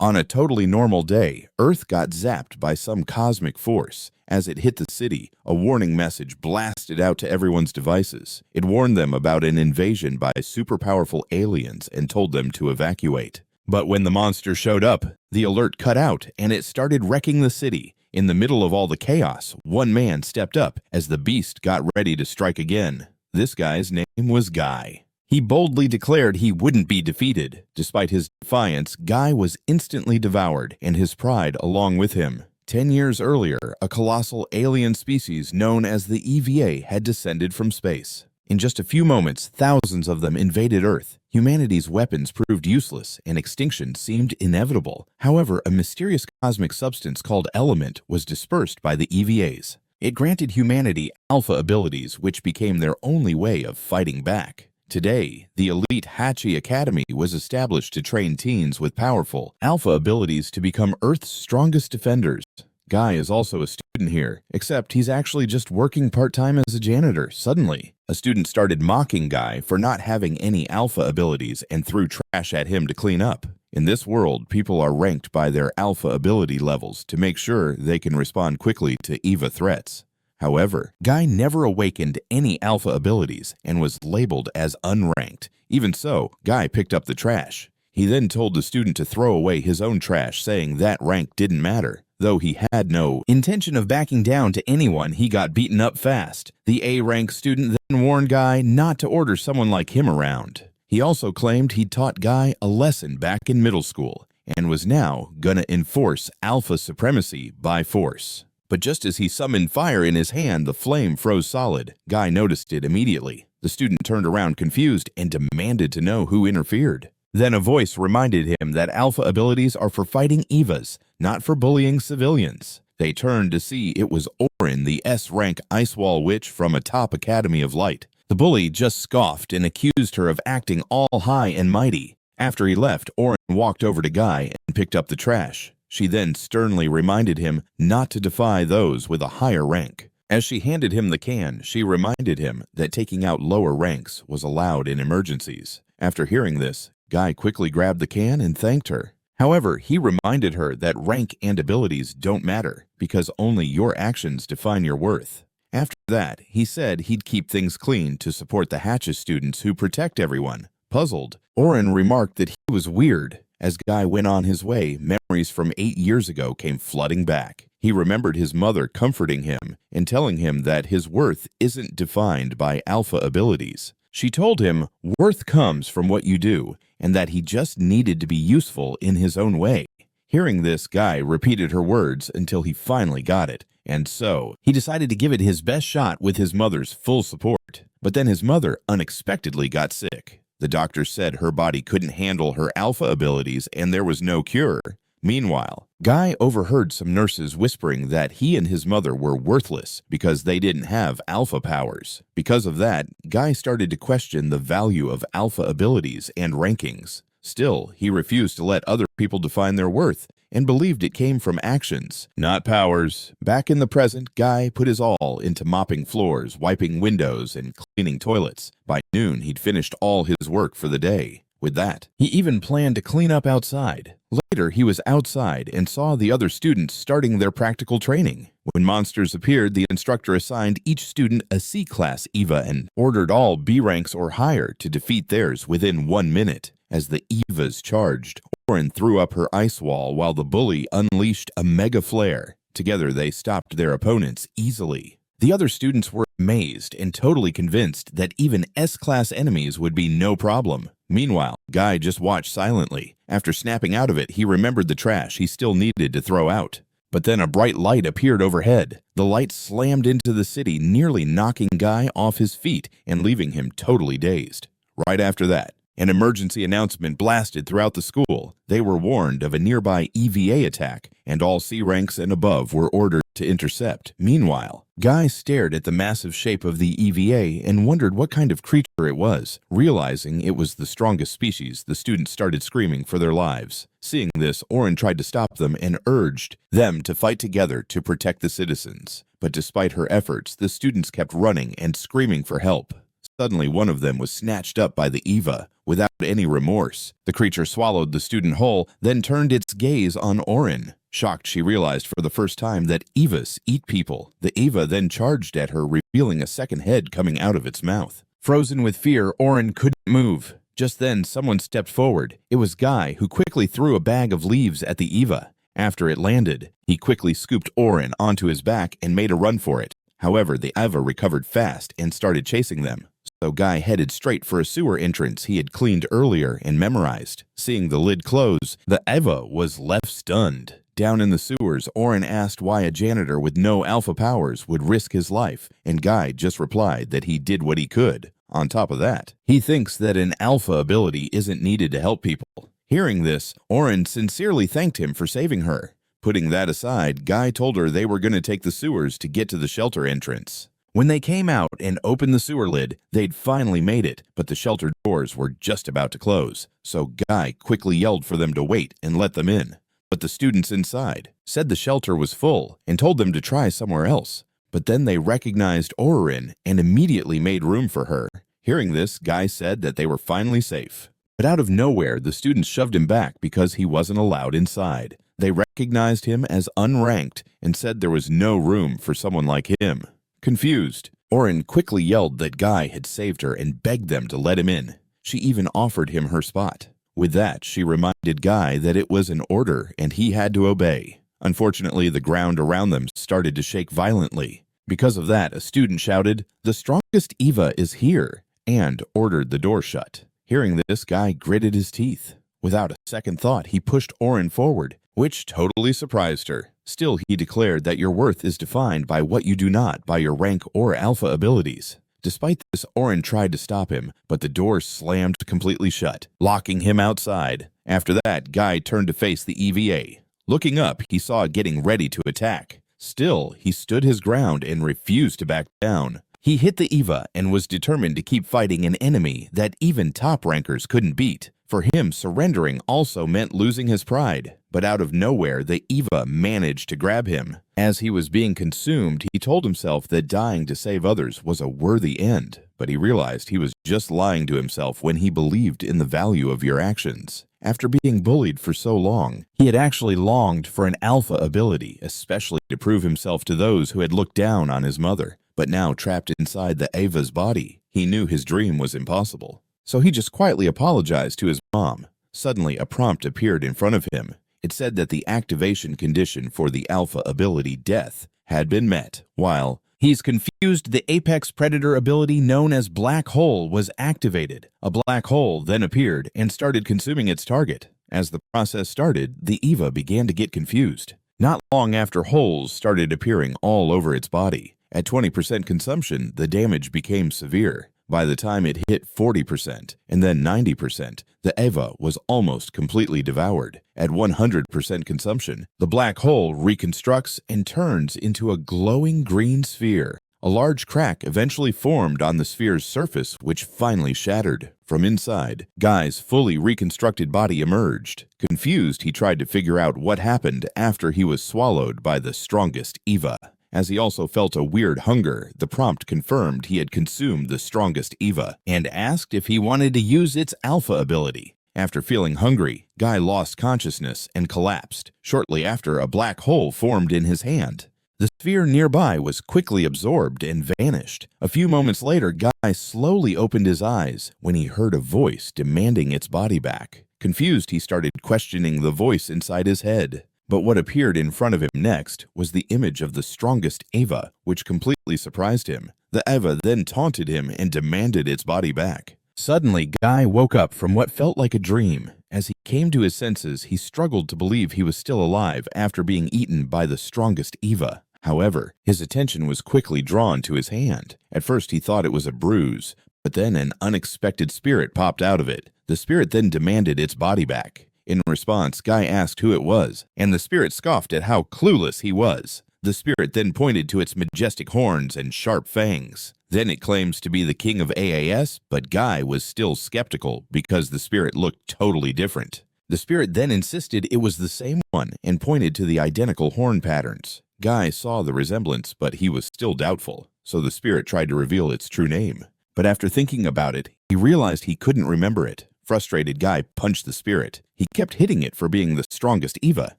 On a totally normal day, Earth got zapped by some cosmic force. As it hit the city, a warning message blasted out to everyone's devices. It warned them about an invasion by super-powerful aliens and told them to evacuate. But when the monster showed up, the alert cut out and it started wrecking the city. In the middle of all the chaos, one man stepped up as the beast got ready to strike again. This guy's name was Guy. He boldly declared he wouldn't be defeated. Despite his defiance, Guy was instantly devoured, and his pride along with him. 10 years earlier, a colossal alien species known as the EVA had descended from space. In just a few moments, thousands of them invaded Earth. Humanity's weapons proved useless, and extinction seemed inevitable. However, a mysterious cosmic substance called element was dispersed by the EVAs. It granted humanity alpha abilities, which became their only way of fighting back. Today, the elite Hatche Academy was established to train teens with powerful alpha abilities to become Earth's strongest defenders. Guy is also a student here, except he's actually just working part-time as a janitor. Suddenly, a student started mocking Guy for not having any alpha abilities and threw trash at him to clean up. In this world, people are ranked by their alpha ability levels to make sure they can respond quickly to EVA threats. However, Guy never awakened any alpha abilities and was labeled as unranked. Even so, Guy picked up the trash. He then told the student to throw away his own trash, saying that rank didn't matter. Though he had no intention of backing down to anyone, he got beaten up fast. The A-rank student then warned Guy not to order someone like him around. He also claimed he'd taught Guy a lesson back in middle school and was now gonna enforce alpha supremacy by force. But just as he summoned fire in his hand, the flame froze solid. Guy noticed it immediately. The student turned around confused and demanded to know who interfered. Then a voice reminded him that alpha abilities are for fighting EVAs, not for bullying civilians. They turned to see it was Orin, the S-rank ice wall witch from a top academy of light. The bully just scoffed and accused her of acting all high and mighty. After he left, Orin walked over to Guy and picked up the trash. She then sternly reminded him not to defy those with a higher rank. As she handed him the can, she reminded him that taking out lower ranks was allowed in emergencies. After hearing this, Guy quickly grabbed the can and thanked her. However, he reminded her that rank and abilities don't matter because only your actions define your worth. After that, he said he'd keep things clean to support the Hatche students who protect everyone. Puzzled, Orin remarked that he was weird. As Guy went on his way, memories from 8 years ago came flooding back. He remembered his mother comforting him and telling him that his worth isn't defined by alpha abilities. She told him worth comes from what you do and that he just needed to be useful in his own way. Hearing this, Guy repeated her words until he finally got it, and so he decided to give it his best shot with his mother's full support. But then his mother unexpectedly got sick. The doctor said her body couldn't handle her alpha abilities and there was no cure. Meanwhile, Guy overheard some nurses whispering that he and his mother were worthless because they didn't have alpha powers. Because of that, Guy started to question the value of alpha abilities and rankings. Still, he refused to let other people define their worth and believed it came from actions, not powers. Back in the present, Guy put his all into mopping floors, wiping windows, and cleaning toilets. By noon, he'd finished all his work for the day. With that, he even planned to clean up outside. Later, he was outside and saw the other students starting their practical training. When monsters appeared, the instructor assigned each student a C-class EVA and ordered all B ranks or higher to defeat theirs within 1 minute. As the EVAs charged, Orin threw up her ice wall while the bully unleashed a mega flare. Together, they stopped their opponents easily. The other students were amazed and totally convinced that even S-class enemies would be no problem. Meanwhile, Guy just watched silently. After snapping out of it, he remembered the trash he still needed to throw out. But then a bright light appeared overhead. The light slammed into the city, nearly knocking Guy off his feet and leaving him totally dazed. Right after that, an emergency announcement blasted throughout the school. They were warned of a nearby EVA attack, and all C ranks and above were ordered to intercept. Meanwhile, Guy stared at the massive shape of the EVA and wondered what kind of creature it was. Realizing it was the strongest species, the students started screaming for their lives. Seeing this, Orin tried to stop them and urged them to fight together to protect the citizens. But despite her efforts, the students kept running and screaming for help. Suddenly, one of them was snatched up by the EVA without any remorse. The creature swallowed the student whole, then turned its gaze on Orin. Shocked, she realized for the first time that EVAs eat people. The EVA then charged at her, revealing a second head coming out of its mouth. Frozen with fear, Orin couldn't move. Just then, someone stepped forward. It was Guy, who quickly threw a bag of leaves at the EVA. After it landed, he quickly scooped Orin onto his back and made a run for it. However, the EVA recovered fast and started chasing them. So Guy headed straight for a sewer entrance he had cleaned earlier and memorized. Seeing the lid close, the EVA was left stunned. Down in the sewers, Orin asked why a janitor with no alpha powers would risk his life, and Guy just replied that he did what he could. On top of that, he thinks that an alpha ability isn't needed to help people. Hearing this, Orin sincerely thanked him for saving her. Putting that aside, Guy told her they were going to take the sewers to get to the shelter entrance. When they came out and opened the sewer lid, they'd finally made it, but the shelter doors were just about to close. So Guy quickly yelled for them to wait and let them in. But the students inside said the shelter was full and told them to try somewhere else. But then they recognized Orin and immediately made room for her. Hearing this, Guy said that they were finally safe. But out of nowhere, the students shoved him back because he wasn't allowed inside. They recognized him as unranked and said there was no room for someone like him. Confused, Orin quickly yelled that Guy had saved her and begged them to let him in. She even offered him her spot. With that, she reminded Guy that it was an order and he had to obey. Unfortunately, the ground around them started to shake violently. Because of that, a student shouted, "The strongest EVA is here," and ordered the door shut. Hearing this, Guy gritted his teeth. Without a second thought, he pushed Orin forward, which totally surprised her. Still, he declared that your worth is defined by what you do not by your rank or alpha abilities. Despite this, Orin tried to stop him, but the door slammed completely shut, locking him outside. After that, Guy turned to face the EVA. Looking up, he saw it getting ready to attack. Still, he stood his ground and refused to back down. He hit the EVA and was determined to keep fighting an enemy that even top rankers couldn't beat. For him, surrendering also meant losing his pride. But out of nowhere, the EVA managed to grab him. As he was being consumed, he told himself that dying to save others was a worthy end. But he realized he was just lying to himself when he believed in the value of your actions. After being bullied for so long, he had actually longed for an alpha ability, especially to prove himself to those who had looked down on his mother. But now, trapped inside the EVA's body, he knew his dream was impossible. So he just quietly apologized to his mom. Suddenly, a prompt appeared in front of him. It said that the activation condition for the alpha ability death had been met. While he's confused, the apex predator ability known as black hole was activated. A black hole then appeared and started consuming its target. As the process started, the EVA began to get confused. Not long after, holes started appearing all over its body. At 20% consumption, the damage became severe. By the time it hit 40% and then 90%, the EVA was almost completely devoured. At 100% consumption, the black hole reconstructs and turns into a glowing green sphere. A large crack eventually formed on the sphere's surface, which finally shattered. From inside, Guy's fully reconstructed body emerged. Confused, he tried to figure out what happened after he was swallowed by the strongest EVA. As he also felt a weird hunger, the prompt confirmed he had consumed the strongest EVA and asked if he wanted to use its alpha ability. After feeling hungry, Guy lost consciousness and collapsed. Shortly after, a black hole formed in his hand. The sphere nearby was quickly absorbed and vanished. A few moments later, Guy slowly opened his eyes when he heard a voice demanding its body back. Confused, he started questioning the voice inside his head. But what appeared in front of him next was the image of the strongest EVA, which completely surprised him. The EVA then taunted him and demanded its body back. Suddenly, Guy woke up from what felt like a dream. As he came to his senses, he struggled to believe he was still alive after being eaten by the strongest EVA. However, his attention was quickly drawn to his hand. At first, he thought it was a bruise, but then an unexpected spirit popped out of it. The spirit then demanded its body back. In response, Guy asked who it was, and the spirit scoffed at how clueless he was. The spirit then pointed to its majestic horns and sharp fangs. Then it claims to be the king of AAS, but Guy was still skeptical because the spirit looked totally different. The spirit then insisted it was the same one and pointed to the identical horn patterns. Guy saw the resemblance, but he was still doubtful, so the spirit tried to reveal its true name. but after thinking about it, he realized he couldn't remember it. Frustrated, Guy punched the spirit. He kept hitting it for being the strongest EVA.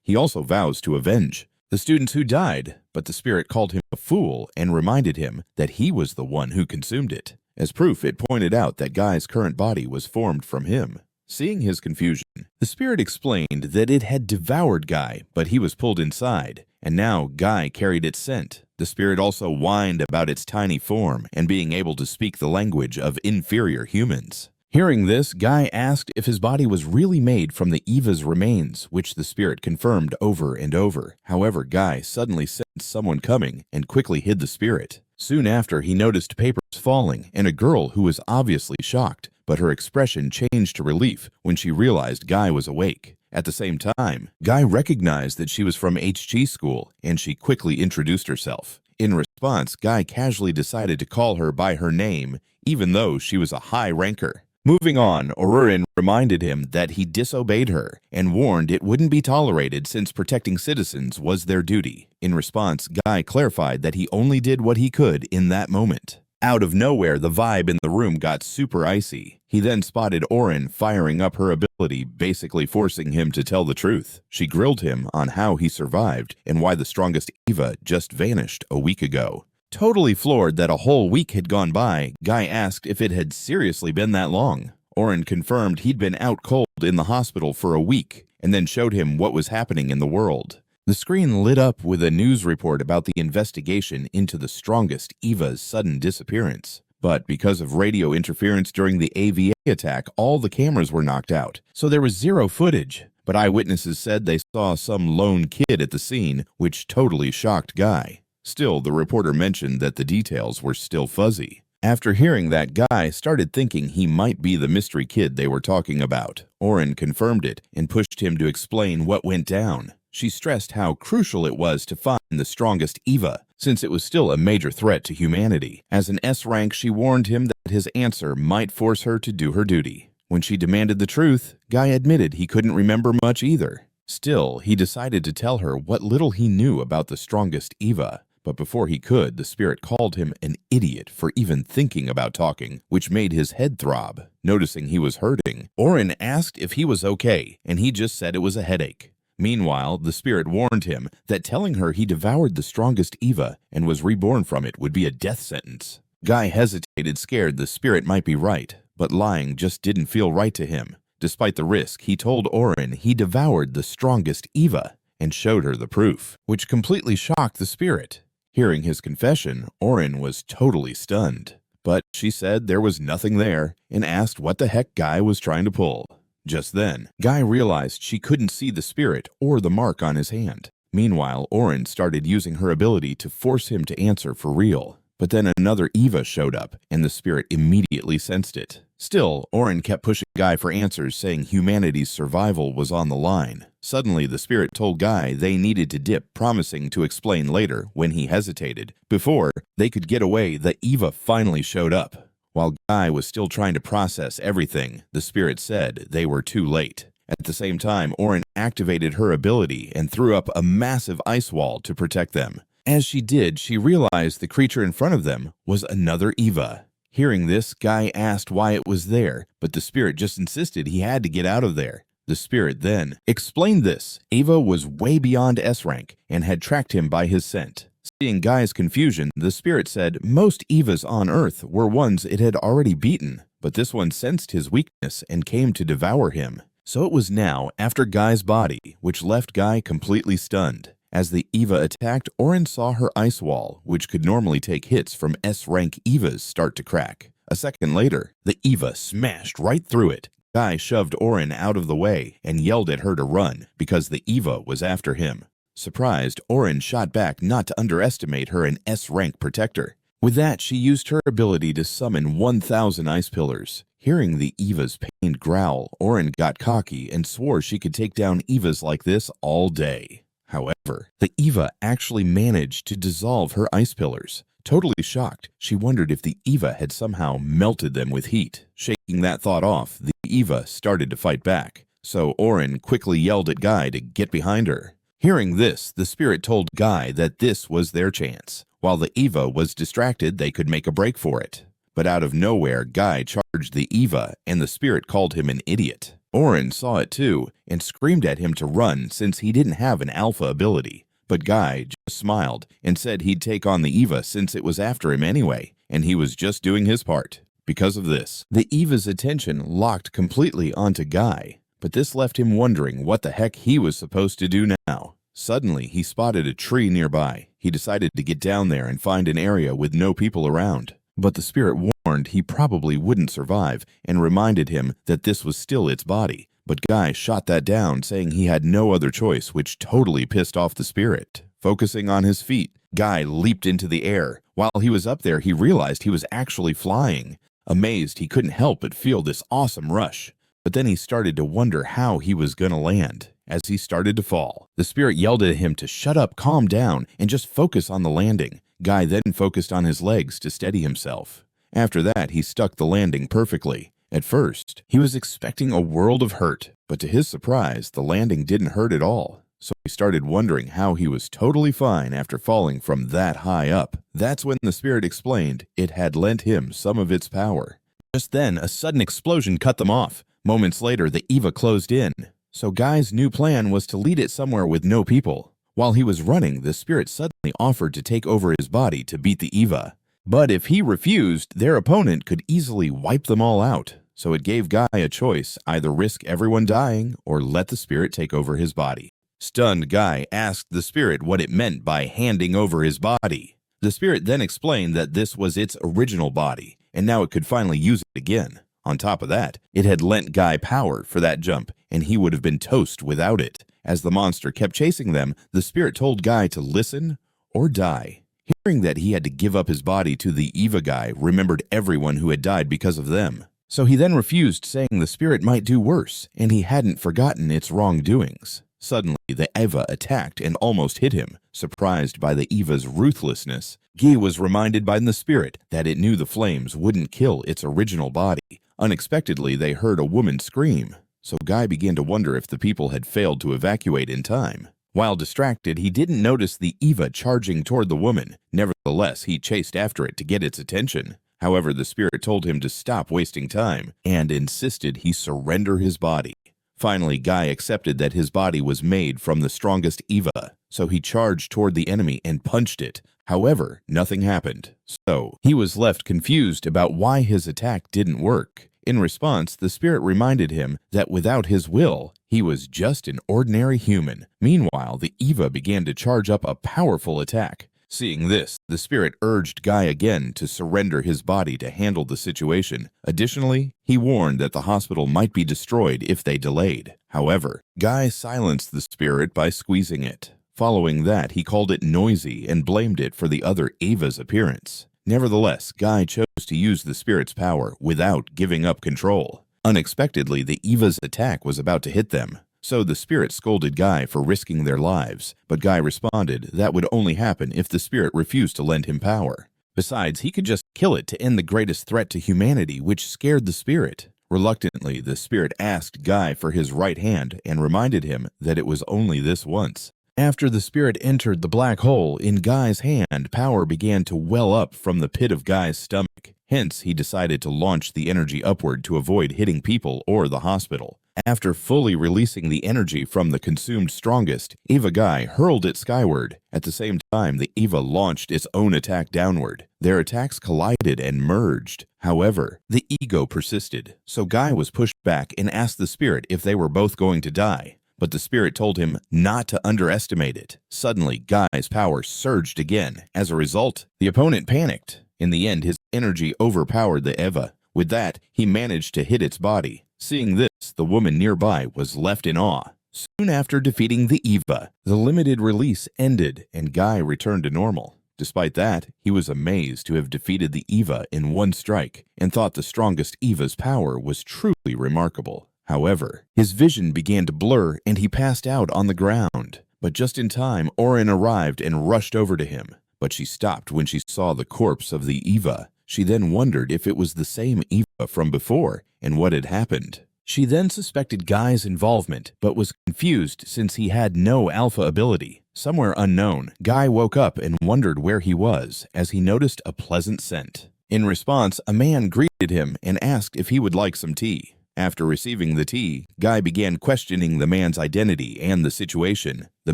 He also vows to avenge the students who died, but the spirit called him a fool and reminded him that he was the one who consumed it. As proof, it pointed out that Guy's current body was formed from him. Seeing his confusion, the spirit explained that it had devoured Guy, but he was pulled inside, and now Guy carried its scent. The spirit also whined about its tiny form and being able to speak the language of inferior humans. Hearing this, Guy asked if his body was really made from the EVA's remains, which the spirit confirmed over and over. However, Guy suddenly sensed someone coming and quickly hid the spirit. Soon after, he noticed papers falling and a girl who was obviously shocked, but her expression changed to relief when she realized Guy was awake. At the same time, Guy recognized that she was from HG school, and she quickly introduced herself. In response, Guy casually decided to call her by her name, even though she was a high ranker. Moving on, Orin reminded him that he disobeyed her and warned it wouldn't be tolerated since protecting citizens was their duty. In response, Guy clarified that he only did what he could in that moment. Out of nowhere, the vibe in the room got super icy. He then spotted Orin firing up her ability, basically forcing him to tell the truth. She grilled him on how he survived and why the strongest EVA just vanished a week ago. Totally floored that a whole week had gone by, Guy asked if it had seriously been that long. Orin confirmed he'd been out cold in the hospital for a week, and then showed him what was happening in the world. The screen lit up with a news report about the investigation into the strongest EVA's sudden disappearance. But because of radio interference during the EVA attack, all the cameras were knocked out, so there was zero footage. But eyewitnesses said they saw some lone kid at the scene, which totally shocked Guy. Still, the reporter mentioned that the details were still fuzzy. After hearing that, Guy started thinking he might be the mystery kid they were talking about. Orin confirmed it and pushed him to explain what went down. She stressed how crucial it was to find the strongest EVA, since it was still a major threat to humanity. As an S rank, she warned him that his answer might force her to do her duty. When she demanded the truth, Guy admitted he couldn't remember much either. Still, he decided to tell her what little he knew about the strongest EVA. But before he could, the spirit called him an idiot for even thinking about talking, which made his head throb. Noticing he was hurting, Orin asked if he was okay, and he just said it was a headache. Meanwhile, the spirit warned him that telling her he devoured the strongest EVA and was reborn from it would be a death sentence. Guy hesitated, scared the spirit might be right, but lying just didn't feel right to him. Despite the risk, he told Orin he devoured the strongest EVA and showed her the proof, which completely shocked the spirit. Hearing his confession, Orin was totally stunned, but she said there was nothing there and asked what the heck Guy was trying to pull. Just then, Guy realized she couldn't see the spirit or the mark on his hand. Meanwhile, Orin started using her ability to force him to answer for real. But then another EVA showed up, and the spirit immediately sensed it. Still, Orin kept pushing Guy for answers, saying humanity's survival was on the line. Suddenly, the spirit told Guy they needed to dip, promising to explain later when he hesitated. Before they could get away, the EVA finally showed up. While Guy was still trying to process everything, the spirit said they were too late. At the same time, Orin activated her ability and threw up a massive ice wall to protect them. As she did, she realized the creature in front of them was another EVA. Hearing this, Guy asked why it was there, but the spirit just insisted he had to get out of there. The spirit then explained this. EVA was way beyond S rank and had tracked him by his scent. Seeing Guy's confusion, the spirit said most EVAs on Earth were ones it had already beaten, but this one sensed his weakness and came to devour him. So it was now after Guy's body, which left Guy completely stunned. As the EVA attacked, Orin saw her ice wall, which could normally take hits from S-rank EVAs, start to crack. A second later, the EVA smashed right through it. Guy shoved Orin out of the way and yelled at her to run because the EVA was after him. Surprised, Orin shot back not to underestimate her an S-rank protector. With that, she used her ability to summon 1,000 ice pillars. Hearing the EVA's pained growl, Orin got cocky and swore she could take down EVAs like this all day. However, the EVA actually managed to dissolve her ice pillars. Totally shocked, she wondered if the EVA had somehow melted them with heat. Shaking that thought off, the EVA started to fight back. So Orin quickly yelled at Guy to get behind her. Hearing this, the spirit told Guy that this was their chance. While the EVA was distracted, they could make a break for it. But out of nowhere, Guy charged the EVA, and the spirit called him an idiot. Orin saw it too, and screamed at him to run since he didn't have an alpha ability. But Guy just smiled and said he'd take on the EVA since it was after him anyway, and he was just doing his part. Because of this, the EVA's attention locked completely onto Guy, but this left him wondering what the heck he was supposed to do now. Suddenly, he spotted a tree nearby. He decided to get down there and find an area with no people around. But the spirit warned he probably wouldn't survive and reminded him that this was still its body. But Guy shot that down, saying he had no other choice, which totally pissed off the spirit. Focusing on his feet, Guy leaped into the air. While he was up there, he realized he was actually flying. Amazed, he couldn't help but feel this awesome rush. But then he started to wonder how he was gonna land. As he started to fall, the spirit yelled at him to shut up, calm down, and just focus on the landing. Guy then focused on his legs to steady himself. After that, he stuck the landing perfectly. At first, he was expecting a world of hurt, but to his surprise, the landing didn't hurt at all. So he started wondering how he was totally fine after falling from that high up. That's when the spirit explained it had lent him some of its power. Just then, a sudden explosion cut them off. Moments later, the EVA closed in. So Guy's new plan was to lead it somewhere with no people. While he was running, the spirit suddenly offered to take over his body to beat the EVA. But if he refused, their opponent could easily wipe them all out. So it gave Guy a choice, either risk everyone dying or let the spirit take over his body. Stunned, Guy asked the spirit what it meant by handing over his body. The spirit then explained that this was its original body, and now it could finally use it again. On top of that, it had lent Guy power for that jump, and he would have been toast without it. As the monster kept chasing them, the spirit told Guy to listen or die. Hearing that he had to give up his body to the EVA, Guy remembered everyone who had died because of them. So he then refused, saying the spirit might do worse, and he hadn't forgotten its wrongdoings. Suddenly, the EVA attacked and almost hit him. Surprised by the EVA's ruthlessness, Guy was reminded by the spirit that it knew the flames wouldn't kill its original body. Unexpectedly, they heard a woman scream. So Guy began to wonder if the people had failed to evacuate in time. While distracted, he didn't notice the EVA charging toward the woman. Nevertheless, he chased after it to get its attention. However, the spirit told him to stop wasting time and insisted he surrender his body. Finally, Guy accepted that his body was made from the strongest EVA, so he charged toward the enemy and punched it. However, nothing happened. So he was left confused about why his attack didn't work. In response, the spirit reminded him that without his will, he was just an ordinary human. Meanwhile, the EVA began to charge up a powerful attack. Seeing this, the spirit urged Guy again to surrender his body to handle the situation. Additionally, he warned that the hospital might be destroyed if they delayed. However, Guy silenced the spirit by squeezing it. Following that, he called it noisy and blamed it for the other EVA's appearance. Nevertheless, Guy chose to use the spirit's power without giving up control. Unexpectedly, the EVA's attack was about to hit them. So the spirit scolded Guy for risking their lives, but Guy responded that would only happen if the spirit refused to lend him power. Besides, he could just kill it to end the greatest threat to humanity, which scared the spirit. Reluctantly, the spirit asked Guy for his right hand and reminded him that it was only this once. After the spirit entered the black hole in Guy's hand, power began to well up from the pit of Guy's stomach. Hence, he decided to launch the energy upward to avoid hitting people or the hospital. After fully releasing the energy from the consumed strongest, EVA Guy hurled it skyward. At the same time, the EVA launched its own attack downward. Their attacks collided and merged. However, the ego persisted, so Guy was pushed back and asked the spirit if they were both going to die. But the spirit told him not to underestimate it. Suddenly, Guy's power surged again. As a result, the opponent panicked. In the end, his energy overpowered the EVA. With that, he managed to hit its body. Seeing this, the woman nearby was left in awe. Soon after defeating the EVA, the limited release ended and Guy returned to normal. Despite that, he was amazed to have defeated the EVA in one strike and thought the strongest EVA's power was truly remarkable. However, his vision began to blur and he passed out on the ground. But just in time, Orin arrived and rushed over to him. But she stopped when she saw the corpse of the EVA. She then wondered if it was the same EVA from before and what had happened. She then suspected Guy's involvement, but was confused since he had no alpha ability. Somewhere unknown, Guy woke up and wondered where he was as he noticed a pleasant scent. In response, a man greeted him and asked if he would like some tea. After receiving the tea, Guy began questioning the man's identity and the situation. The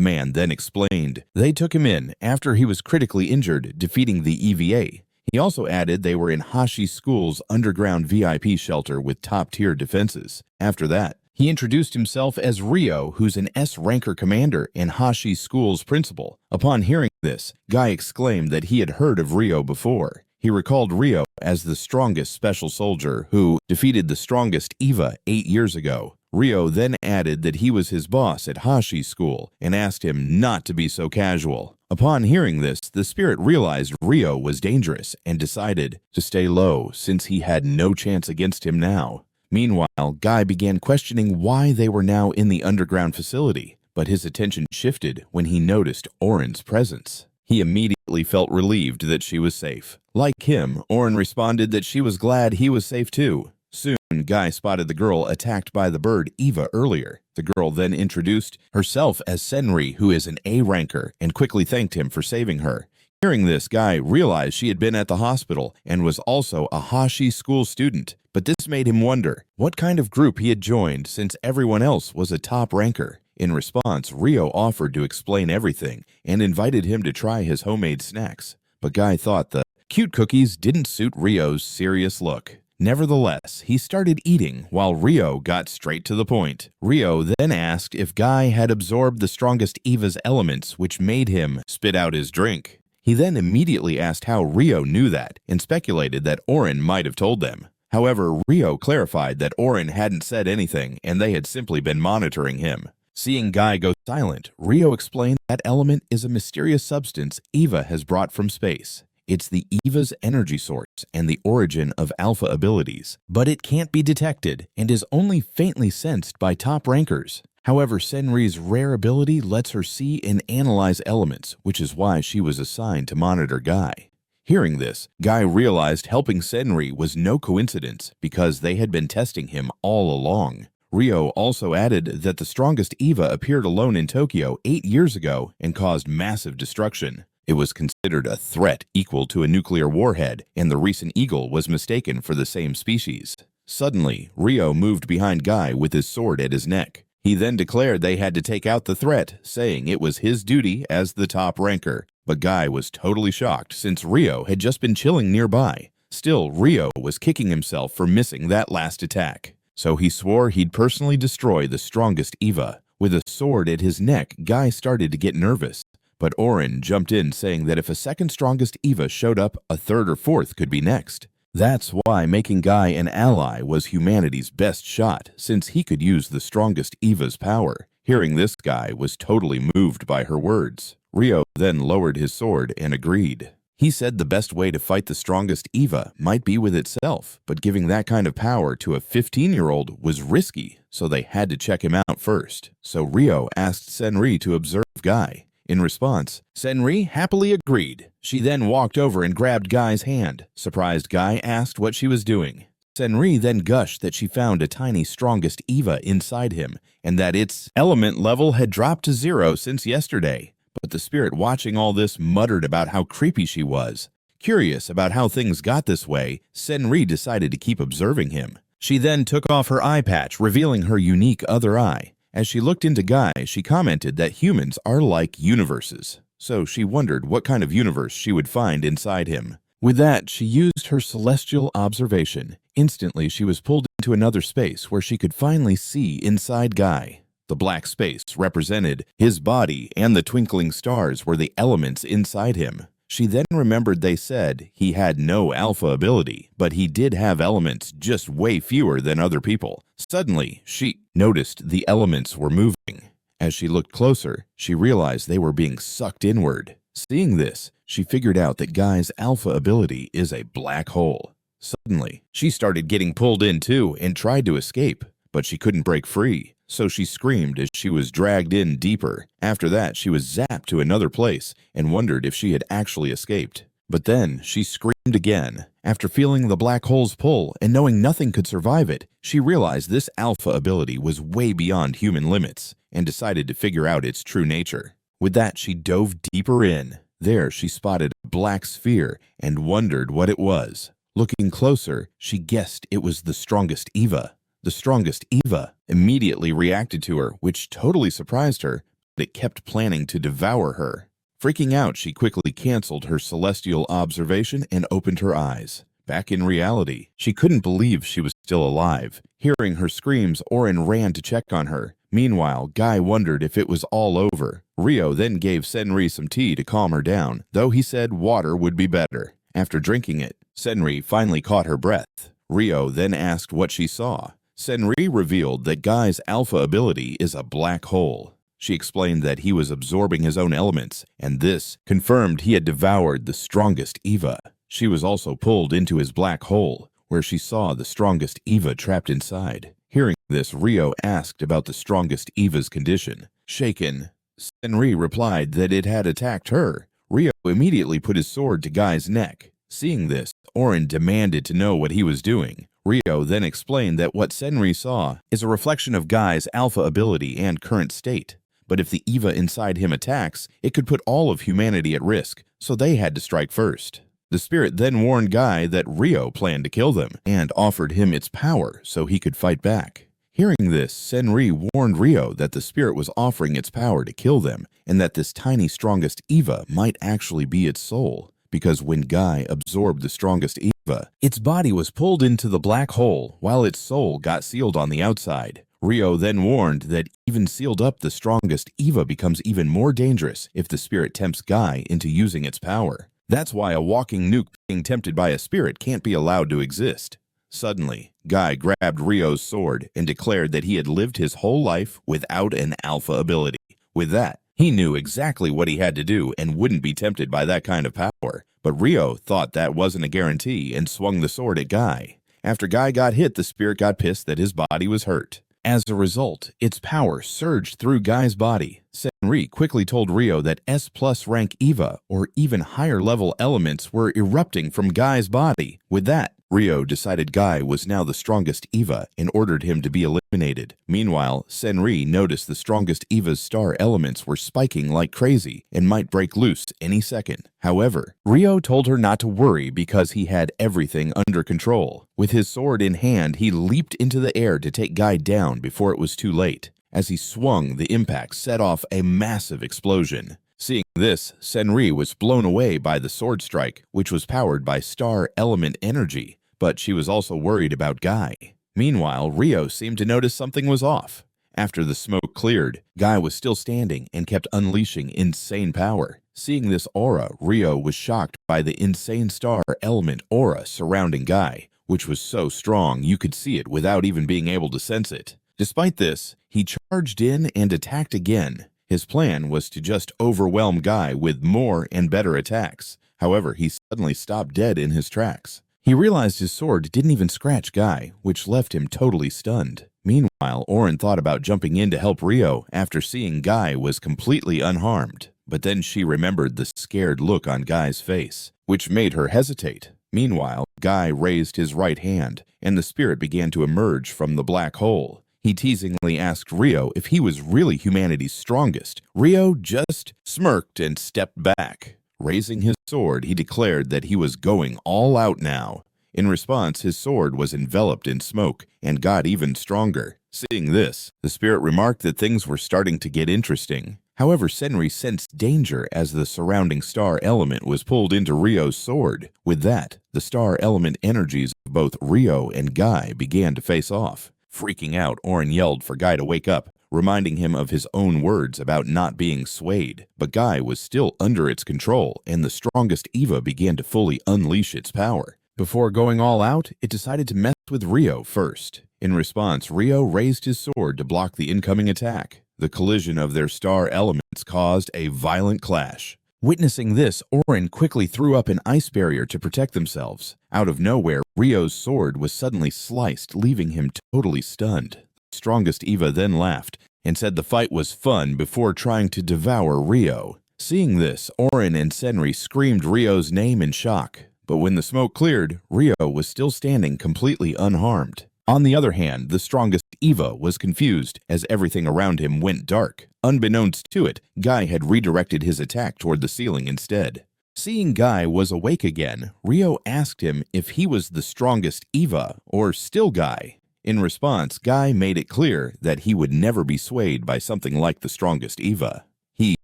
man then explained they took him in after he was critically injured, defeating the EVA. He also added they were in Hatche School's underground VIP shelter with top-tier defenses. After that, he introduced himself as Rio, who's an S-ranker commander and Hatche School's principal. Upon hearing this, Guy exclaimed that he had heard of Rio before. He recalled Rio as the strongest special soldier who defeated the strongest EVA 8 years ago. Rio then added that he was his boss at Hatche School and asked him not to be so casual. Upon hearing this, the spirit realized Rio was dangerous and decided to stay low since he had no chance against him now. Meanwhile, Guy began questioning why they were now in the underground facility, but his attention shifted when he noticed Orin's presence. He immediately felt relieved that she was safe. Like him, Orin responded that she was glad he was safe too. Soon, Guy spotted the girl attacked by the bird Eva earlier. The girl then introduced herself as Senri, who is an A-ranker, and quickly thanked him for saving her. Hearing this, Guy realized she had been at the hospital and was also a Hatche School student. But this made him wonder what kind of group he had joined since everyone else was a top ranker. In response, Rio offered to explain everything and invited him to try his homemade snacks. But Guy thought the cute cookies didn't suit Rio's serious look. Nevertheless, he started eating while Rio got straight to the point. Rio then asked if Guy had absorbed the strongest EVA's elements, which made him spit out his drink. He then immediately asked how Rio knew that and speculated that Orin might have told them. However, Rio clarified that Orin hadn't said anything and they had simply been monitoring him. Seeing Guy go silent, Rio explained that element is a mysterious substance EVA has brought from space. It's the EVA's energy source and the origin of alpha abilities, but it can't be detected and is only faintly sensed by top rankers. However, Senri's rare ability lets her see and analyze elements, which is why she was assigned to monitor Guy. Hearing this, Guy realized helping Senri was no coincidence because they had been testing him all along. Rio also added that the strongest EVA appeared alone in Tokyo 8 years ago and caused massive destruction. It was considered a threat equal to a nuclear warhead, and the recent eagle was mistaken for the same species. Suddenly, Rio moved behind Guy with his sword at his neck. He then declared they had to take out the threat, saying it was his duty as the top ranker. But Guy was totally shocked since Rio had just been chilling nearby. Still, Rio was kicking himself for missing that last attack. So he swore he'd personally destroy the strongest EVA. With a sword at his neck, Guy started to get nervous. But Orin jumped in saying that if a second strongest EVA showed up, a third or fourth could be next. That's why making Guy an ally was humanity's best shot, since he could use the strongest EVA's power. Hearing this, Guy was totally moved by her words. Rio then lowered his sword and agreed. He said the best way to fight the strongest EVA might be with itself, but giving that kind of power to a 15-year-old was risky, so they had to check him out first. So Rio asked Senri to observe Guy. In response, Senri happily agreed. She then walked over and grabbed Guy's hand. Surprised Guy asked what she was doing. Senri then gushed that she found a tiny strongest EVA inside him, and that its element level had dropped to 0 since yesterday. But the spirit watching all this muttered about how creepy she was. Curious about how things got this way, Senri decided to keep observing him. She then took off her eye patch, revealing her unique other eye. As she looked into Guy, she commented that humans are like universes. So she wondered what kind of universe she would find inside him. With that, she used her celestial observation. Instantly, she was pulled into another space where she could finally see inside Guy. The black space represented his body, and the twinkling stars were the elements inside him. She then remembered they said he had no alpha ability, but he did have elements, just way fewer than other people. Suddenly, she noticed the elements were moving. As she looked closer, she realized they were being sucked inward. Seeing this, she figured out that Guy's alpha ability is a black hole. Suddenly, she started getting pulled in too and tried to escape, but she couldn't break free. So she screamed as she was dragged in deeper. After that, she was zapped to another place and wondered if she had actually escaped. But then she screamed again. After feeling the black hole's pull and knowing nothing could survive it, she realized this alpha ability was way beyond human limits and decided to figure out its true nature. With that, she dove deeper in. There, she spotted a black sphere and wondered what it was. Looking closer, she guessed it was the strongest EVA. The strongest EVA immediately reacted to her, which totally surprised her, but it kept planning to devour her. Freaking out, she quickly canceled her celestial observation and opened her eyes. Back in reality, she couldn't believe she was still alive. Hearing her screams, Orin ran to check on her. Meanwhile, Guy wondered if it was all over. Rio then gave Senri some tea to calm her down, though he said water would be better. After drinking it, Senri finally caught her breath. Rio then asked what she saw. Senri revealed that Guy's alpha ability is a black hole. She explained that he was absorbing his own elements, and this confirmed he had devoured the strongest EVA. She was also pulled into his black hole, where she saw the strongest EVA trapped inside. Hearing this, Rio asked about the strongest EVA's condition. Shaken, Senri replied that it had attacked her. Rio immediately put his sword to Guy's neck. Seeing this, Orin demanded to know what he was doing. Rio then explained that what Senri saw is a reflection of Guy's alpha ability and current state. But if the EVA inside him attacks, it could put all of humanity at risk, so they had to strike first. The spirit then warned Guy that Rio planned to kill them and offered him its power so he could fight back. Hearing this, Senri warned Rio that the spirit was offering its power to kill them and that this tiny strongest EVA might actually be its soul. Because when Guy absorbed the strongest EVA, its body was pulled into the black hole while its soul got sealed on the outside. Rio then warned that even sealed up, the strongest EVA becomes even more dangerous if the spirit tempts Guy into using its power. That's why a walking nuke being tempted by a spirit can't be allowed to exist. Suddenly, Guy grabbed Rio's sword and declared that he had lived his whole life without an alpha ability. With that, he knew exactly what he had to do and wouldn't be tempted by that kind of power. But Rio thought that wasn't a guarantee and swung the sword at Guy. After Guy got hit, the spirit got pissed that his body was hurt. As a result, its power surged through Guy's body. Senri quickly told Rio that S+ rank EVA, or even higher level elements, were erupting from Guy's body. With that, Rio decided Guy was now the strongest EVA and ordered him to be eliminated. Meanwhile, Senri noticed the strongest EVA's star elements were spiking like crazy and might break loose any second. However, Rio told her not to worry because he had everything under control. With his sword in hand, he leaped into the air to take Guy down before it was too late. As he swung, the impact set off a massive explosion. Seeing this, Senri was blown away by the sword strike, which was powered by star element energy, but she was also worried about Guy. Meanwhile, Rio seemed to notice something was off. After the smoke cleared, Guy was still standing and kept unleashing insane power. Seeing this aura, Rio was shocked by the insane star element aura surrounding Guy, which was so strong you could see it without even being able to sense it. Despite this, he charged in and attacked again. His plan was to just overwhelm Guy with more and better attacks. However, he suddenly stopped dead in his tracks. He realized his sword didn't even scratch Guy, which left him totally stunned. Meanwhile, Orin thought about jumping in to help Rio after seeing Guy was completely unharmed. But then she remembered the scared look on Guy's face, which made her hesitate. Meanwhile, Guy raised his right hand, and the spirit began to emerge from the black hole. He teasingly asked Rio if he was really humanity's strongest. Rio just smirked and stepped back. Raising his sword, he declared that he was going all out now. In response, his sword was enveloped in smoke and got even stronger. Seeing this, the spirit remarked that things were starting to get interesting. However, Senri sensed danger as the surrounding star element was pulled into Rio's sword. With that, the star element energies of both Rio and Guy began to face off. Freaking out, Orin yelled for Guy to wake up, reminding him of his own words about not being swayed. But Guy was still under its control, and the strongest EVA began to fully unleash its power. Before going all out, it decided to mess with Rio first. In response, Rio raised his sword to block the incoming attack. The collision of their star elements caused a violent clash. Witnessing this, Orin quickly threw up an ice barrier to protect themselves. Out of nowhere, Rio's sword was suddenly sliced, leaving him totally stunned. The strongest EVA then laughed and said the fight was fun before trying to devour Rio. Seeing this, Orin and Senri screamed Rio's name in shock. But when the smoke cleared, Rio was still standing completely unharmed. On the other hand, the strongest EVA was confused as everything around him went dark. Unbeknownst to it, Guy had redirected his attack toward the ceiling instead. Seeing Guy was awake again, Ryo asked him if he was the strongest EVA or still Guy. In response, Guy made it clear that he would never be swayed by something like the strongest EVA. He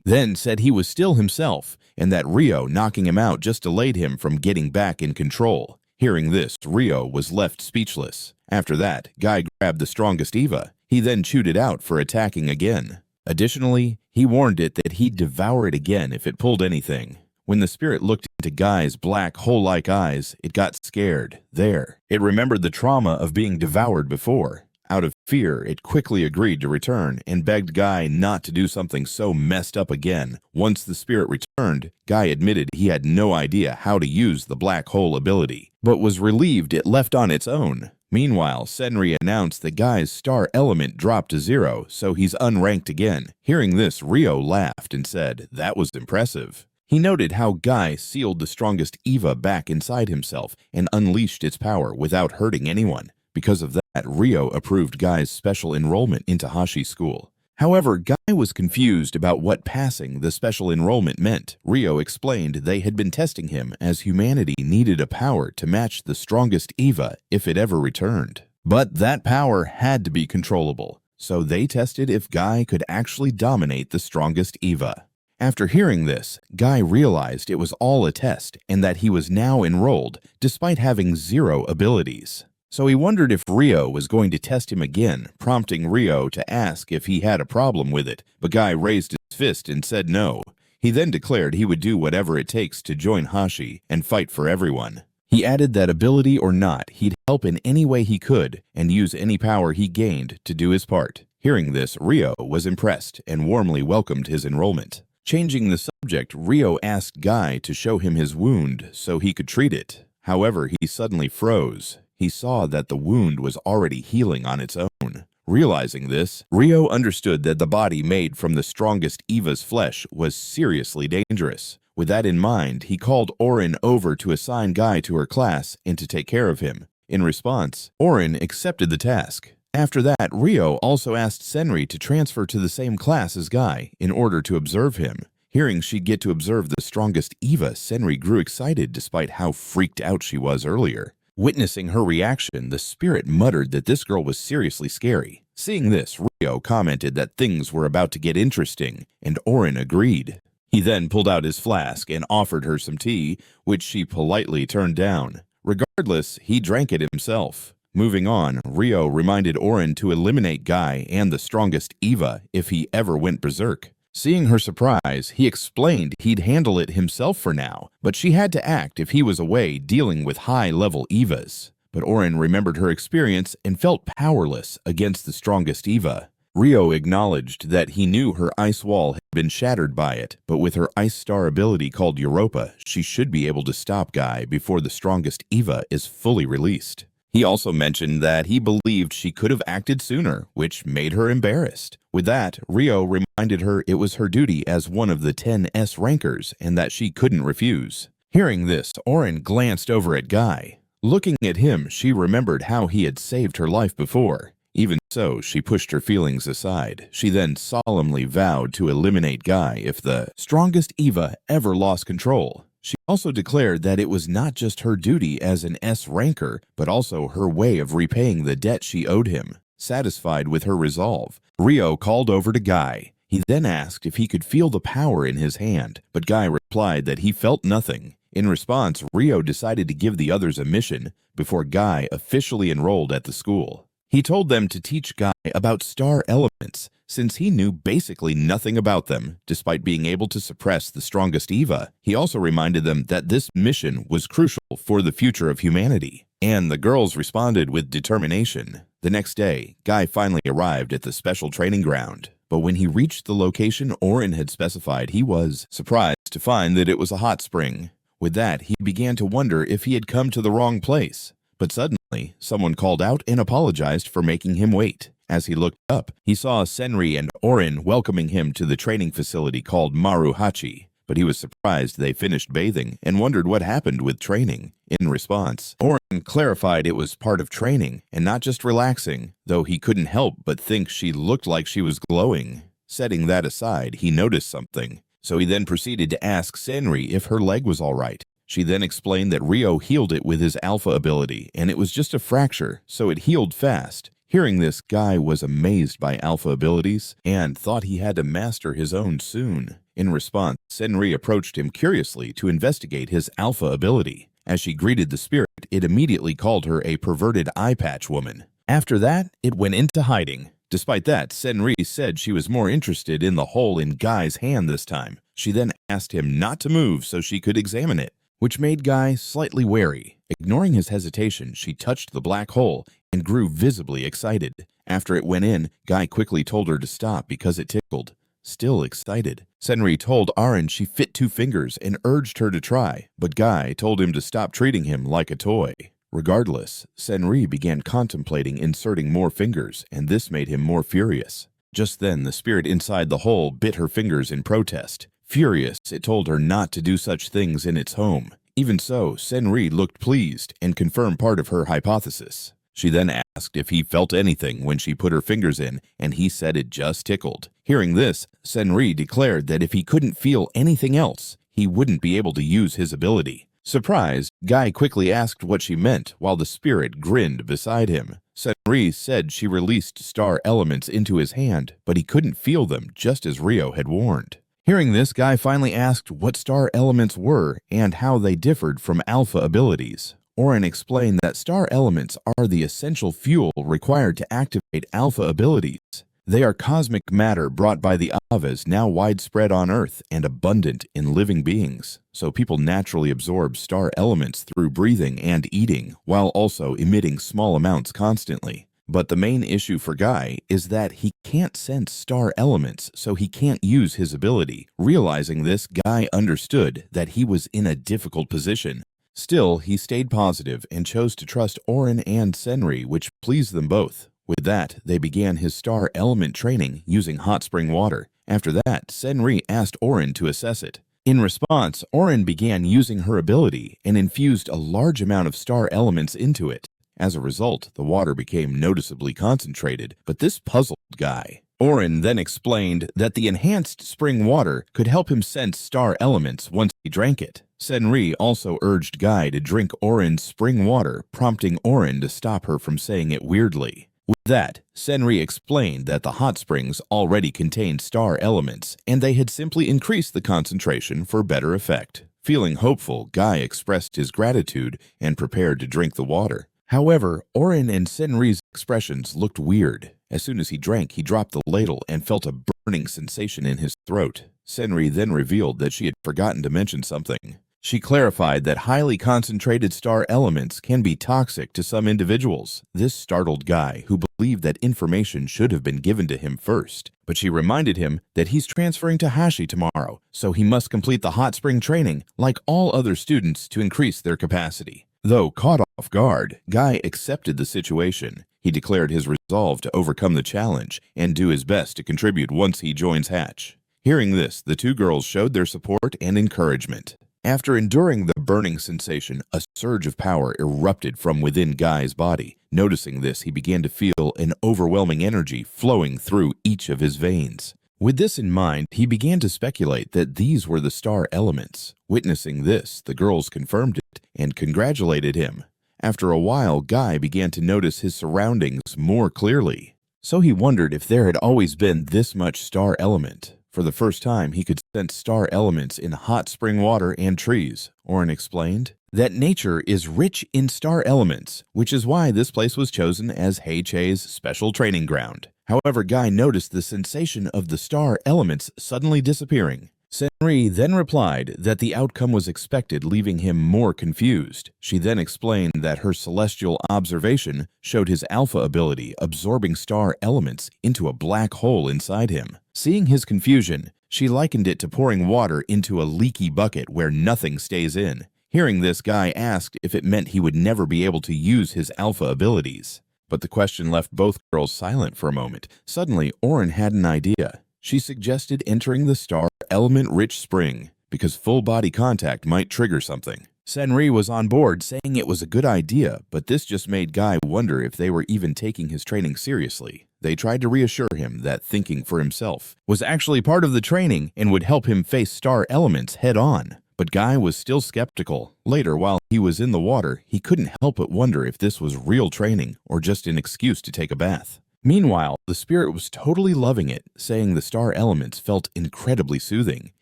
then said he was still himself, and that Ryo knocking him out just delayed him from getting back in control. Hearing this, Ryo was left speechless. After that, Guy grabbed the strongest EVA. He then chewed it out for attacking again. Additionally, he warned it that he'd devour it again if it pulled anything. When the spirit looked into Guy's black hole-like eyes, it got scared. It remembered the trauma of being devoured before. Out of fear, it quickly agreed to return and begged Guy not to do something so messed up again. Once the spirit returned, Guy admitted he had no idea how to use the black hole ability, but was relieved it left on its own. Meanwhile, Senri announced that Guy's star element dropped to 0, so he's unranked again. Hearing this, Ryo laughed and said, "That was impressive." He noted how Guy sealed the strongest EVA back inside himself and unleashed its power without hurting anyone. Because of that, Ryo approved Guy's special enrollment into Hatche school. However, Guy was confused about what passing the special enrollment meant. Ryo explained they had been testing him as humanity needed a power to match the strongest EVA if it ever returned. But that power had to be controllable, so they tested if Guy could actually dominate the strongest EVA. After hearing this, Guy realized it was all a test and that he was now enrolled despite having 0 abilities. So he wondered if Ryo was going to test him again, prompting Ryo to ask if he had a problem with it, but Guy raised his fist and said no. He then declared he would do whatever it takes to join Hatche and fight for everyone. He added that ability or not, he'd help in any way he could and use any power he gained to do his part. Hearing this, Ryo was impressed and warmly welcomed his enrollment. Changing the subject, Ryo asked Guy to show him his wound so he could treat it. However, he suddenly froze. He saw that the wound was already healing on its own. Realizing this, Ryo understood that the body made from the strongest EVA's flesh was seriously dangerous. With that in mind, he called Orin over to assign Guy to her class and to take care of him. In response, Orin accepted the task. After that, Ryo also asked Senri to transfer to the same class as Guy in order to observe him. Hearing she'd get to observe the strongest EVA, Senri grew excited despite how freaked out she was earlier. Witnessing her reaction, the spirit muttered that this girl was seriously scary. Seeing this, Ryo commented that things were about to get interesting, and Orin agreed. He then pulled out his flask and offered her some tea, which she politely turned down. Regardless, he drank it himself. Moving on, Ryo reminded Orin to eliminate Guy and the strongest EVA if he ever went berserk. Seeing her surprise, he explained he'd handle it himself for now, but she had to act if he was away dealing with high-level EVAs. But Orin remembered her experience and felt powerless against the strongest EVA. Ryo acknowledged that he knew her ice wall had been shattered by it, but with her ice star ability called Europa, she should be able to stop Guy before the strongest EVA is fully released. He also mentioned that he believed she could have acted sooner, which made her embarrassed. With that, Ryo reminded her it was her duty as one of the 10 S rankers and that she couldn't refuse. Hearing this, Orin glanced over at Guy. Looking at him, she remembered how he had saved her life before. Even so, she pushed her feelings aside. She then solemnly vowed to eliminate Guy if the strongest EVA ever lost control. She also declared that it was not just her duty as an S ranker, but also her way of repaying the debt she owed him. Satisfied with her resolve, Ryo called over to Guy. He then asked if he could feel the power in his hand, but Guy replied that he felt nothing. In response, Ryo decided to give the others a mission before Guy officially enrolled at the school. He told them to teach Guy about star elements, since he knew basically nothing about them, despite being able to suppress the strongest EVA. He also reminded them that this mission was crucial for the future of humanity, and the girls responded with determination. The next day, Guy finally arrived at the special training ground, but when he reached the location Orin had specified, he was surprised to find that it was a hot spring. With that, he began to wonder if he had come to the wrong place. But suddenly, someone called out and apologized for making him wait. As he looked up, he saw Senri and Orin welcoming him to the training facility called Hatche, but he was surprised they finished bathing and wondered what happened with training. In response, Orin clarified it was part of training and not just relaxing, though he couldn't help but think she looked like she was glowing. Setting that aside, he noticed something. So he then proceeded to ask Senri if her leg was all right. She then explained that Ryo healed it with his alpha ability, and it was just a fracture, so it healed fast. Hearing this, Guy was amazed by alpha abilities and thought he had to master his own soon. In response, Senri approached him curiously to investigate his alpha ability. As she greeted the spirit, it immediately called her a perverted eye patch woman. After that, it went into hiding. Despite that, Senri said she was more interested in the hole in Guy's hand this time. She then asked him not to move so she could examine it, which made Guy slightly wary. Ignoring his hesitation, she touched the black hole and grew visibly excited. After it went in, Guy quickly told her to stop because it tickled. Still excited, Senri told Orin she fit 2 fingers and urged her to try, but Guy told him to stop treating him like a toy. Regardless, Senri began contemplating inserting more fingers, and this made him more furious. Just then, the spirit inside the hole bit her fingers in protest. Furious, it told her not to do such things in its home. Even so, Senri looked pleased and confirmed part of her hypothesis. She then asked if he felt anything when she put her fingers in, and he said it just tickled. Hearing this, Senri declared that if he couldn't feel anything else, he wouldn't be able to use his ability. Surprised, Guy quickly asked what she meant while the spirit grinned beside him. Senri said she released star elements into his hand, but he couldn't feel them, just as Ryo had warned. Hearing this, Guy finally asked what star elements were and how they differed from alpha abilities. Orin explained that star elements are the essential fuel required to activate alpha abilities. They are cosmic matter brought by the EVAs now widespread on Earth and abundant in living beings, so people naturally absorb star elements through breathing and eating, while also emitting small amounts constantly. But the main issue for Guy is that he can't sense star elements, so he can't use his ability. Realizing this, Guy understood that he was in a difficult position. Still, he stayed positive and chose to trust Orin and Senri, which pleased them both. With that, they began his star element training using hot spring water. After that, Senri asked Orin to assess it. In response, Orin began using her ability and infused a large amount of star elements into it. As a result, the water became noticeably concentrated, but this puzzled Guy. Orin then explained that the enhanced spring water could help him sense star elements once he drank it. Senri also urged Guy to drink Orin's spring water, prompting Orin to stop her from saying it weirdly. With that, Senri explained that the hot springs already contained star elements, and they had simply increased the concentration for better effect. Feeling hopeful, Guy expressed his gratitude and prepared to drink the water. However, Orin and Senri's expressions looked weird. As soon as he drank, he dropped the ladle and felt a burning sensation in his throat. Senri then revealed that she had forgotten to mention something. She clarified that highly concentrated star elements can be toxic to some individuals. This startled Guy, who believed that information should have been given to him first. But she reminded him that he's transferring to Hatche tomorrow, so he must complete the hot spring training like all other students to increase their capacity. Though caught off guard, Guy accepted the situation. He declared his resolve to overcome the challenge and do his best to contribute once he joins Hatche. Hearing this, the 2 girls showed their support and encouragement. After enduring the burning sensation, a surge of power erupted from within Guy's body. Noticing this, he began to feel an overwhelming energy flowing through each of his veins. With this in mind, he began to speculate that these were the star elements. Witnessing this, the girls confirmed it and congratulated him. After a while, Guy began to notice his surroundings more clearly. So he wondered if there had always been this much star element. For the first time, he could sense star elements in hot spring water and trees. Orin explained that nature is rich in star elements, which is why this place was chosen as Hatche's special training ground. However, Guy noticed the sensation of the star elements suddenly disappearing. Senri then replied that the outcome was expected, leaving him more confused. She then explained that her celestial observation showed his alpha ability absorbing star elements into a black hole inside him. Seeing his confusion, she likened it to pouring water into a leaky bucket where nothing stays in. Hearing this, Guy asked if it meant he would never be able to use his alpha abilities. But the question left both girls silent for a moment. Suddenly, Orin had an idea. She suggested entering the star element-rich spring, because full body contact might trigger something. Senri was on board, saying it was a good idea, but this just made Guy wonder if they were even taking his training seriously. They tried to reassure him that thinking for himself was actually part of the training and would help him face star elements head-on. But Guy was still skeptical. Later, while he was in the water, he couldn't help but wonder if this was real training or just an excuse to take a bath. Meanwhile, the spirit was totally loving it, saying the star elements felt incredibly soothing.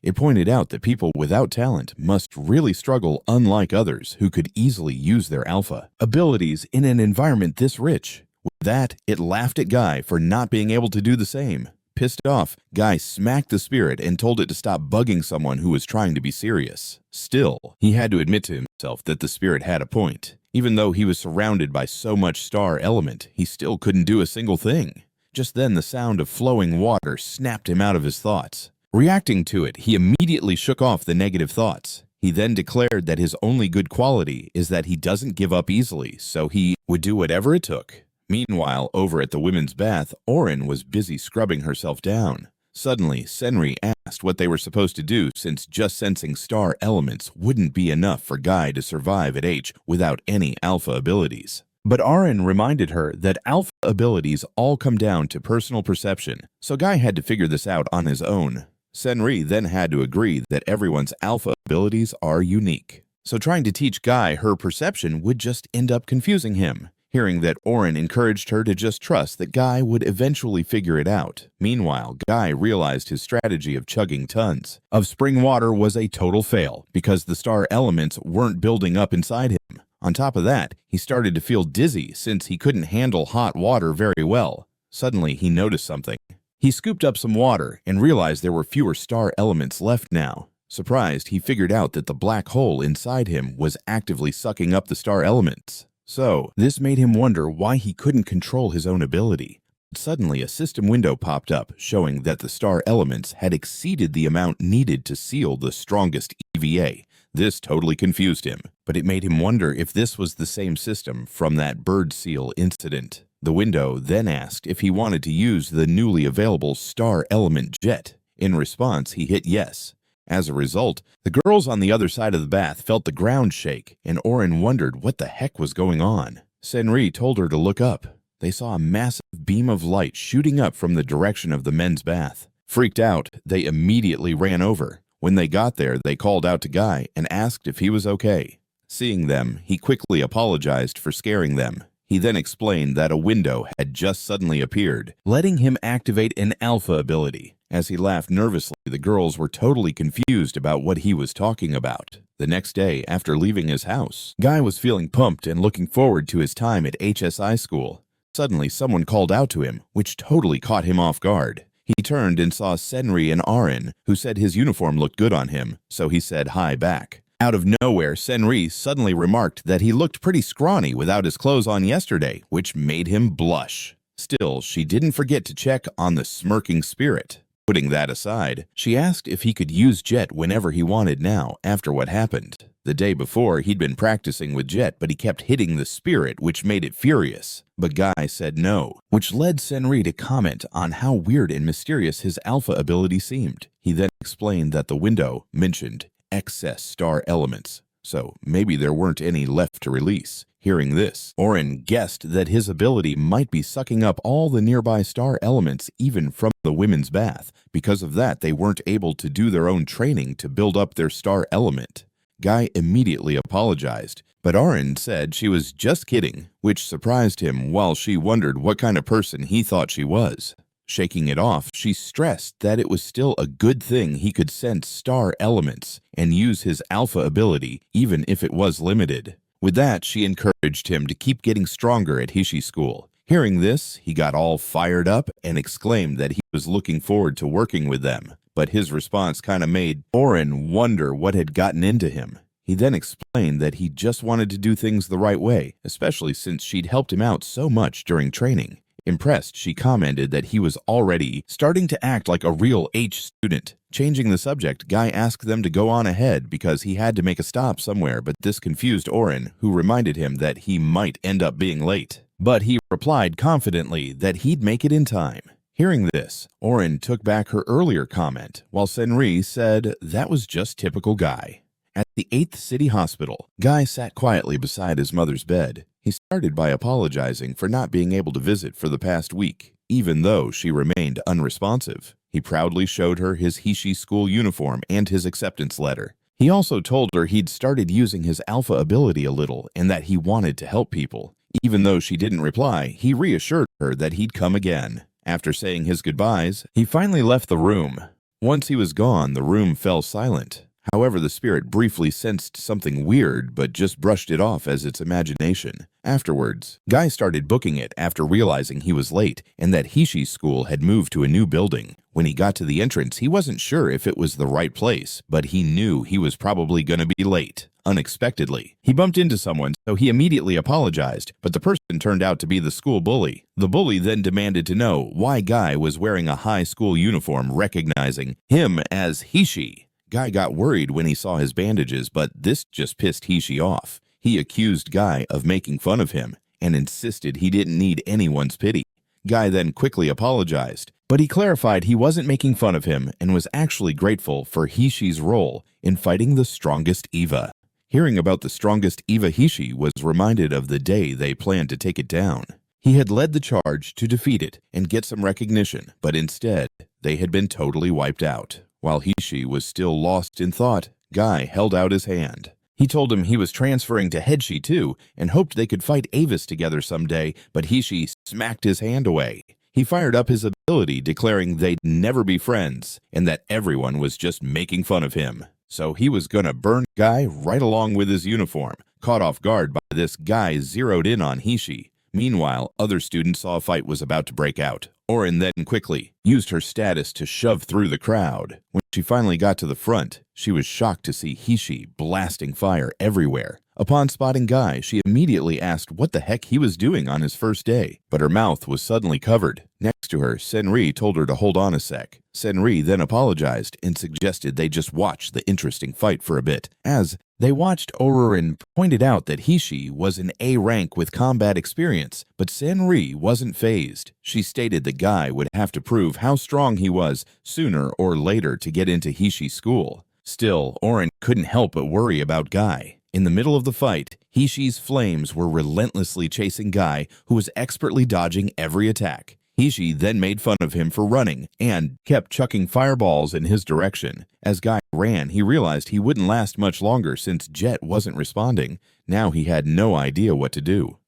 It pointed out that people without talent must really struggle, unlike others who could easily use their alpha abilities in an environment this rich. With that, it laughed at Guy for not being able to do the same. Pissed off, Guy smacked the spirit and told it to stop bugging someone who was trying to be serious. Still, he had to admit to himself that the spirit had a point. Even though he was surrounded by so much star element, he still couldn't do a single thing. Just then, the sound of flowing water snapped him out of his thoughts. Reacting to it, he immediately shook off the negative thoughts. He then declared that his only good quality is that he doesn't give up easily, so he would do whatever it took. Meanwhile, over at the women's bath, Orin was busy scrubbing herself down. Suddenly, Senri asked what they were supposed to do since just sensing star elements wouldn't be enough for Guy to survive at H without any alpha abilities. But Orin reminded her that alpha abilities all come down to personal perception, so Guy had to figure this out on his own. Senri then had to agree that everyone's alpha abilities are unique. So trying to teach Guy her perception would just end up confusing him. Hearing that, Orin encouraged her to just trust that Guy would eventually figure it out. Meanwhile, Guy realized his strategy of chugging tons of spring water was a total fail because the star elements weren't building up inside him. On top of that, he started to feel dizzy since he couldn't handle hot water very well. Suddenly, he noticed something. He scooped up some water and realized there were fewer star elements left now. Surprised, he figured out that the black hole inside him was actively sucking up the star elements. So, this made him wonder why he couldn't control his own ability. Suddenly, a system window popped up, showing that the star elements had exceeded the amount needed to seal the strongest EVA. This totally confused him, but it made him wonder if this was the same system from that bird seal incident. The window then asked if he wanted to use the newly available star element jet. In response, he hit yes. As a result, the girls on the other side of the bath felt the ground shake, and Orin wondered what the heck was going on. Senri told her to look up. They saw a massive beam of light shooting up from the direction of the men's bath. Freaked out, they immediately ran over. When they got there, they called out to Guy and asked if he was okay. Seeing them, he quickly apologized for scaring them. He then explained that a window had just suddenly appeared, letting him activate an alpha ability. As he laughed nervously, the girls were totally confused about what he was talking about. The next day, after leaving his house, Guy was feeling pumped and looking forward to his time at HSI school. Suddenly, someone called out to him, which totally caught him off guard. He turned and saw Senri and Orin, who said his uniform looked good on him, so he said hi back. Out of nowhere, Senri suddenly remarked that he looked pretty scrawny without his clothes on yesterday, which made him blush. Still, she didn't forget to check on the smirking spirit. Putting that aside, she asked if he could use Jet whenever he wanted now after what happened. The day before, he'd been practicing with Jet, but he kept hitting the spirit, which made it furious. But Guy said no, which led Senri to comment on how weird and mysterious his alpha ability seemed. He then explained that the window mentioned excess star elements, so maybe there weren't any left to release. Hearing this, Orin guessed that his ability might be sucking up all the nearby star elements even from the women's bath. Because of that, they weren't able to do their own training to build up their star element. Guy immediately apologized, but Orin said she was just kidding, which surprised him while she wondered what kind of person he thought she was. Shaking it off, she stressed that it was still a good thing he could sense star elements and use his alpha ability even if it was limited. With that, she encouraged him to keep getting stronger at Hishi school. Hearing this, he got all fired up and exclaimed that he was looking forward to working with them. But his response kind of made Orin wonder what had gotten into him. He then explained that he just wanted to do things the right way, especially since she'd helped him out so much during training. Impressed, she commented that he was already starting to act like a real H student. Changing the subject, Guy asked them to go on ahead because he had to make a stop somewhere, but this confused Orin, who reminded him that he might end up being late. But he replied confidently that he'd make it in time. Hearing this, Orin took back her earlier comment, while Senri said that was just typical Guy. At the 8th City Hospital, Guy sat quietly beside his mother's bed. He started by apologizing for not being able to visit for the past week. even though she remained unresponsive. He proudly showed her his Hishi school uniform and his acceptance letter. He also told her he'd started using his alpha ability a little and that he wanted to help people. Even though she didn't reply, he reassured her that he'd come again. After saying his goodbyes, he finally left the room. Once he was gone, the room fell silent. However, the spirit briefly sensed something weird but just brushed it off as its imagination. Afterwards, Guy started booking it after realizing he was late and that Hishi's school had moved to a new building. When he got to the entrance, he wasn't sure if it was the right place, but he knew he was probably going to be late. Unexpectedly, he bumped into someone, so he immediately apologized, but the person turned out to be the school bully. The bully then demanded to know why Guy was wearing a high school uniform, recognizing him as Hishi. Guy got worried when he saw his bandages, but this just pissed Hishi off. He accused Guy of making fun of him and insisted he didn't need anyone's pity. Guy then quickly apologized, but he clarified he wasn't making fun of him and was actually grateful for Hishi's role in fighting the strongest EVA. Hearing about the strongest EVA, Hishi was reminded of the day they planned to take it down. He had led the charge to defeat it and get some recognition, but instead, they had been totally wiped out. While Hishi was still lost in thought, Guy held out his hand. He told him he was transferring to Hatche too and hoped they could fight EVAs together someday, but Hishi smacked his hand away. He fired up his ability, declaring they'd never be friends and that everyone was just making fun of him. So he was gonna burn Guy right along with his uniform. Caught off guard by this, Guy zeroed in on Hishi. Meanwhile, other students saw a fight was about to break out. Orin then quickly used her status to shove through the crowd. When she finally got to the front, she was shocked to see Hishi blasting fire everywhere. Upon spotting Guy, she immediately asked what the heck he was doing on his first day, but her mouth was suddenly covered. Next to her, Senri told her to hold on a sec. Senri then apologized and suggested they just watch the interesting fight for a bit. As they watched, Orin pointed out that Hishi was an A rank with combat experience, but Senri wasn't fazed. She stated that Guy would have to prove how strong he was sooner or later to get into Hishi's school. Still, Orin couldn't help but worry about Guy. In the middle of the fight, Hishi's flames were relentlessly chasing Guy, who was expertly dodging every attack. Hishi then made fun of him for running and kept chucking fireballs in his direction. As Guy ran, he realized he wouldn't last much longer since Jet wasn't responding. Now he had no idea what to do.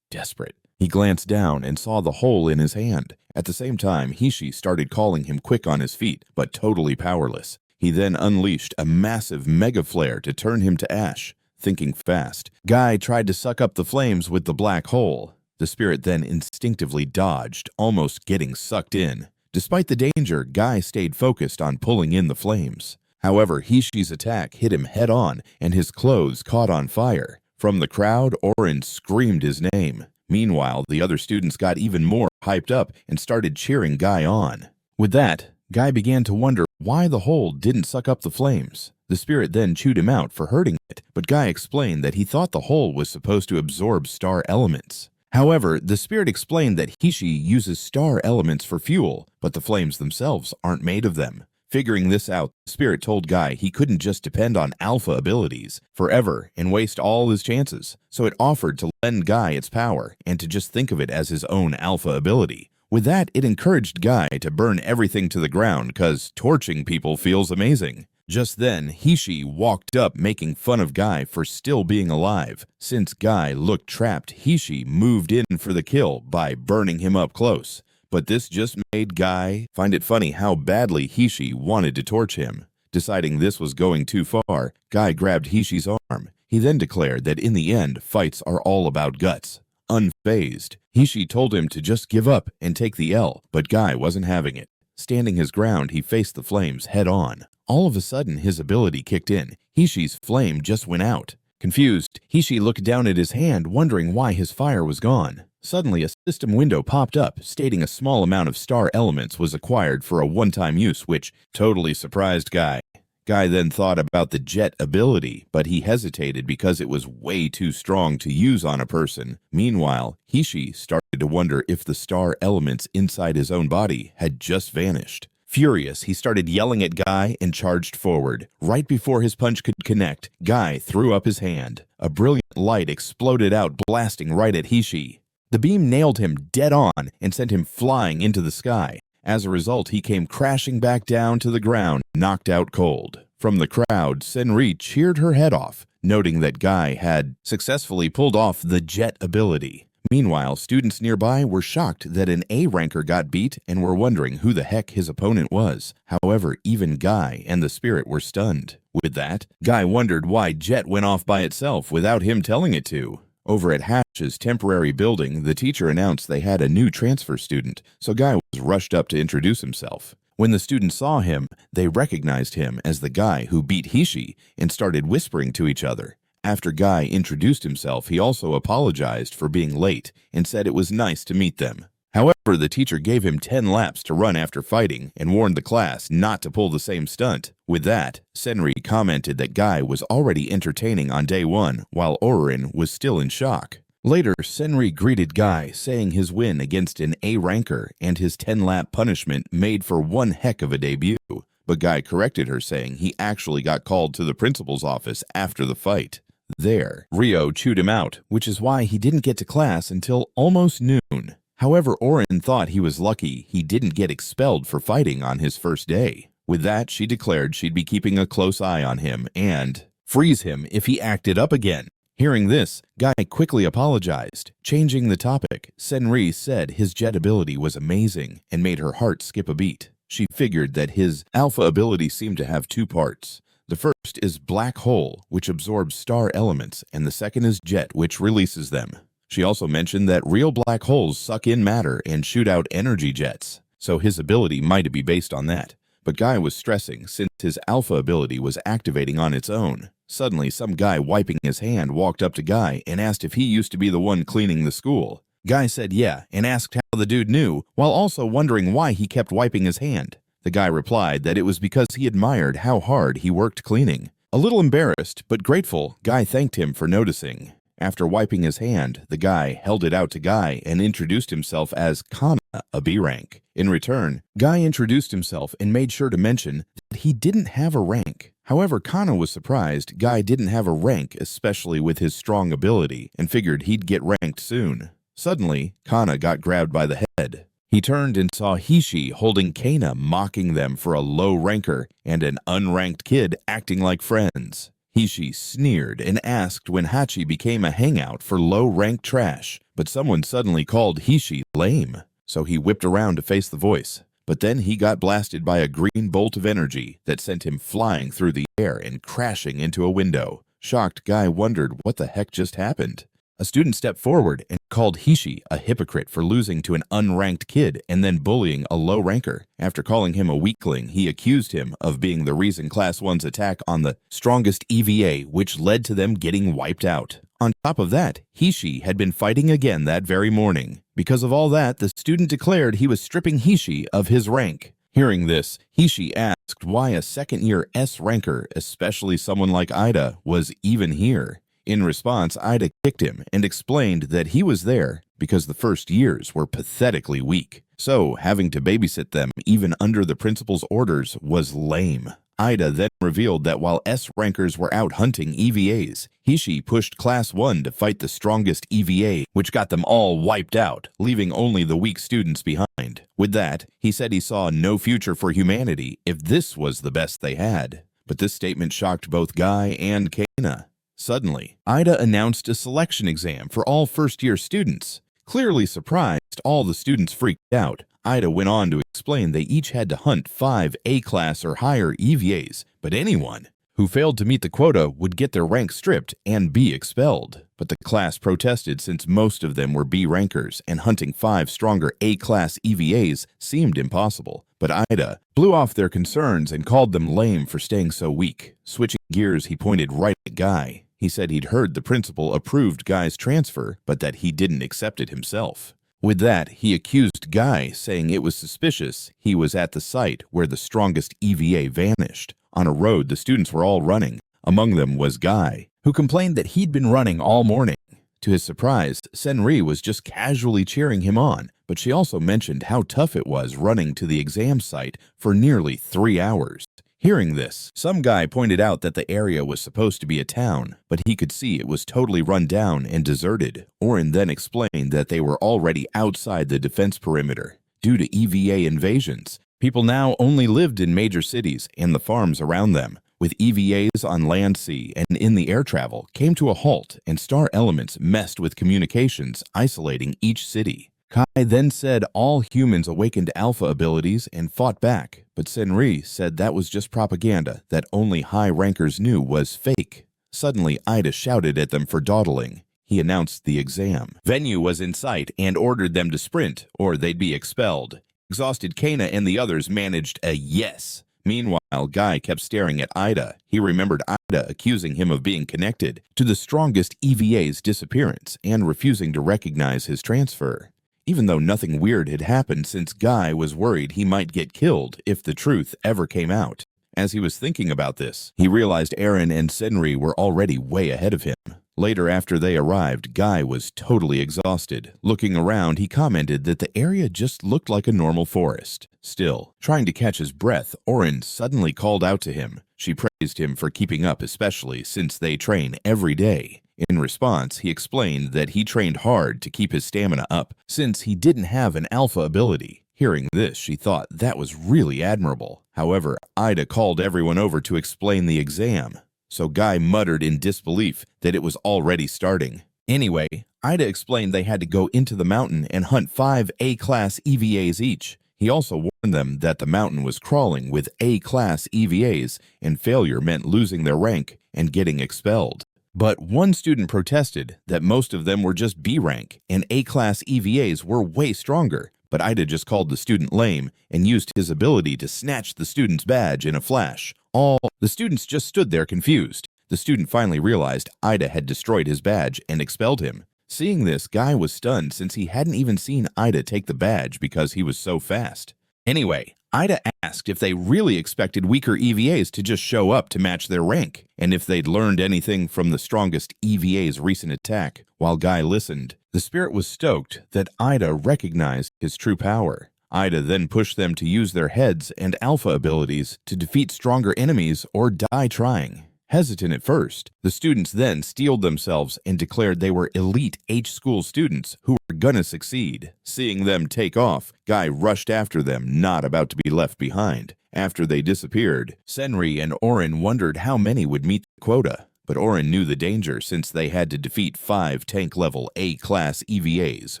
Desperate, he glanced down and saw the hole in his hand. At the same time, Hishi started calling him quick on his feet, but totally powerless. He then unleashed a massive mega flare to turn him to ash. Thinking fast, Guy tried to suck up the flames with the black hole. The spirit then instinctively dodged, almost getting sucked in. Despite the danger, Guy stayed focused on pulling in the flames. However, Hishi's attack hit him head-on, and his clothes caught on fire. From the crowd, Orin screamed his name. Meanwhile, the other students got even more hyped up and started cheering Guy on. With that, Guy began to wonder why the hole didn't suck up the flames. The spirit then chewed him out for hurting it, but Guy explained that he thought the hole was supposed to absorb star elements. However, the spirit explained that Hishi uses star elements for fuel, but the flames themselves aren't made of them. Figuring this out, the spirit told Guy he couldn't just depend on alpha abilities forever and waste all his chances, so it offered to lend Guy its power and to just think of it as his own alpha ability. With that, it encouraged Guy to burn everything to the ground because torching people feels amazing. Just then, Hishi walked up making fun of Guy for still being alive. Since Guy looked trapped, Hishi moved in for the kill by burning him up close. But this just made Guy find it funny how badly Hishi wanted to torch him. Deciding this was going too far, Guy grabbed Hishi's arm. He then declared that in the end, fights are all about guts. Unfazed, Hishi told him to just give up and take the L, but Guy wasn't having it. Standing his ground, he faced the flames head-on. All of a sudden, his ability kicked in. Hishi's flame just went out. Confused, Hishi looked down at his hand, wondering why his fire was gone. Suddenly, a system window popped up, stating a small amount of star elements was acquired for a one-time use, which totally surprised Guy. Guy then thought about the jet ability, but he hesitated because it was way too strong to use on a person. Meanwhile, Hishi started to wonder if the star elements inside his own body had just vanished. Furious, he started yelling at Guy and charged forward. Right before his punch could connect, Guy threw up his hand. A brilliant light exploded out, blasting right at Hishi. The beam nailed him dead on and sent him flying into the sky. As a result, he came crashing back down to the ground, knocked out cold. From the crowd, Senri cheered her head off, noting that Guy had successfully pulled off the jet ability. Meanwhile, students nearby were shocked that an A ranker got beat and were wondering who the heck his opponent was. However, even Guy and the spirit were stunned. With that, Guy wondered why Jet went off by itself without him telling it to. Over at Hatche's temporary building, the teacher announced they had a new transfer student, so Guy was rushed up to introduce himself. When the students saw him, they recognized him as the guy who beat Hishi and started whispering to each other. After Guy introduced himself, he also apologized for being late and said it was nice to meet them. However, the teacher gave him 10 laps to run after fighting and warned the class not to pull the same stunt. With that, Senri commented that Guy was already entertaining on day 1 while Orin was still in shock. Later, Senri greeted Guy, saying his win against an A ranker and his 10-lap punishment made for one heck of a debut. But Guy corrected her, saying he actually got called to the principal's office after the fight. There, Rio chewed him out, which is why he didn't get to class until almost noon. However, Orin thought he was lucky he didn't get expelled for fighting on his first day. With that, she declared she'd be keeping a close eye on him and freeze him if he acted up again. Hearing this, Guy quickly apologized. Changing the topic, Senri said his jet ability was amazing and made her heart skip a beat. She figured that his alpha ability seemed to have 2 parts. The first is Black Hole, which absorbs star elements, and the second is Jet, which releases them. She also mentioned that real black holes suck in matter and shoot out energy jets, so his ability might be based on that. But Guy was stressing since his alpha ability was activating on its own. Suddenly, some guy wiping his hand walked up to Guy and asked if he used to be the one cleaning the school. Guy said yeah and asked how the dude knew, while also wondering why he kept wiping his hand. The guy replied that it was because he admired how hard he worked cleaning. A little embarrassed but grateful, Guy thanked him for noticing. After wiping his hand, the guy held it out to Guy and introduced himself as Kana, a B rank. In return, Guy introduced himself and made sure to mention that he didn't have a rank. However, Kana was surprised Guy didn't have a rank, especially with his strong ability, and figured he'd get ranked soon. Suddenly, Kana got grabbed by the head. He turned and saw Hishi holding Kana, mocking them for a low ranker and an unranked kid acting like friends. Hishi sneered and asked when Hatche became a hangout for low-ranked trash, but someone suddenly called Hishi lame, so he whipped around to face the voice. But then he got blasted by a green bolt of energy that sent him flying through the air and crashing into a window. Shocked, Guy wondered what the heck just happened. A student stepped forward and called Hishi a hypocrite for losing to an unranked kid and then bullying a low ranker. After calling him a weakling, he accused him of being the reason Class 1's attack on the strongest EVA, which led to them getting wiped out. On top of that, Hishi had been fighting again that very morning. Because of all that, the student declared he was stripping Hishi of his rank. Hearing this, Hishi asked why a second-year S ranker, especially someone like Ida, was even here. In response, Ida kicked him and explained that he was there because the first years were pathetically weak, so having to babysit them even under the principal's orders was lame. Ida then revealed that while S rankers were out hunting EVAs, Hishi pushed Class 1 to fight the strongest EVA, which got them all wiped out, leaving only the weak students behind. With that, he said he saw no future for humanity if this was the best they had. But this statement shocked both Guy and Kana. Suddenly, Ida announced a selection exam for all first-year students. Clearly surprised, all the students freaked out. Ida went on to explain they each had to hunt 5 A-class or higher EVAs, but anyone who failed to meet the quota would get their rank stripped and be expelled. But the class protested since most of them were B rankers, and hunting 5 stronger A-class EVAs seemed impossible. But Ida blew off their concerns and called them lame for staying so weak. Switching gears, he pointed right at Guy. He said he'd heard the principal approved Guy's transfer, but that he didn't accept it himself. With that, he accused Guy, saying it was suspicious he was at the site where the strongest EVA vanished. On a road the students were all running. Among them was Guy, who complained that he'd been running all morning. To his surprise, Senri was just casually cheering him on, but she also mentioned how tough it was running to the exam site for nearly 3 hours. Hearing this, some guy pointed out that the area was supposed to be a town, but he could see it was totally run down and deserted. Orin then explained that they were already outside the defense perimeter. Due to EVA invasions, people now only lived in major cities and the farms around them, with EVAs on land, sea, and in the air travel came to a halt, and star elements messed with communications, isolating each city. Kai then said all humans awakened alpha abilities and fought back, but Senri said that was just propaganda that only high rankers knew was fake. Suddenly, Ida shouted at them for dawdling. He announced the exam venue was in sight and ordered them to sprint or they'd be expelled. Exhausted Kana and the others managed a yes. Meanwhile, Guy kept staring at Ida. He remembered Ida accusing him of being connected to the strongest EVA's disappearance and refusing to recognize his transfer. Even though nothing weird had happened, since Guy was worried he might get killed if the truth ever came out. As he was thinking about this, he realized Orin and Senri were already way ahead of him. Later, after they arrived, Guy was totally exhausted. Looking around, he commented that the area just looked like a normal forest. Still, trying to catch his breath, Orin suddenly called out to him. She praised him for keeping up, especially since they train every day. In response, he explained that he trained hard to keep his stamina up, since he didn't have an alpha ability. Hearing this, she thought that was really admirable. However, Ida called everyone over to explain the exam, so Guy muttered in disbelief that it was already starting. Anyway, Ida explained they had to go into the mountain and hunt 5 A-class EVAs each. He also warned them that the mountain was crawling with A-class EVAs, and failure meant losing their rank and getting expelled. But one student protested that most of them were just B rank, and A-class EVAs were way stronger. But Ida just called the student lame and used his ability to snatch the student's badge in a flash. All the students just stood there confused. The student finally realized Ida had destroyed his badge and expelled him. Seeing this, Guy was stunned since he hadn't even seen Ida take the badge because he was so fast. Anyway, Ida asked if they really expected weaker EVAs to just show up to match their rank, and if they'd learned anything from the strongest EVA's recent attack. While Guy listened, the spirit was stoked that Ida recognized his true power. Ida then pushed them to use their heads and alpha abilities to defeat stronger enemies or die trying. Hesitant at first, the students then steeled themselves and declared they were elite H-school students who were gonna succeed. Seeing them take off, Guy rushed after them, not about to be left behind. After they disappeared, Senri and Orin wondered how many would meet the quota. But Orin knew the danger since they had to defeat 5 tank-level A-class EVAs,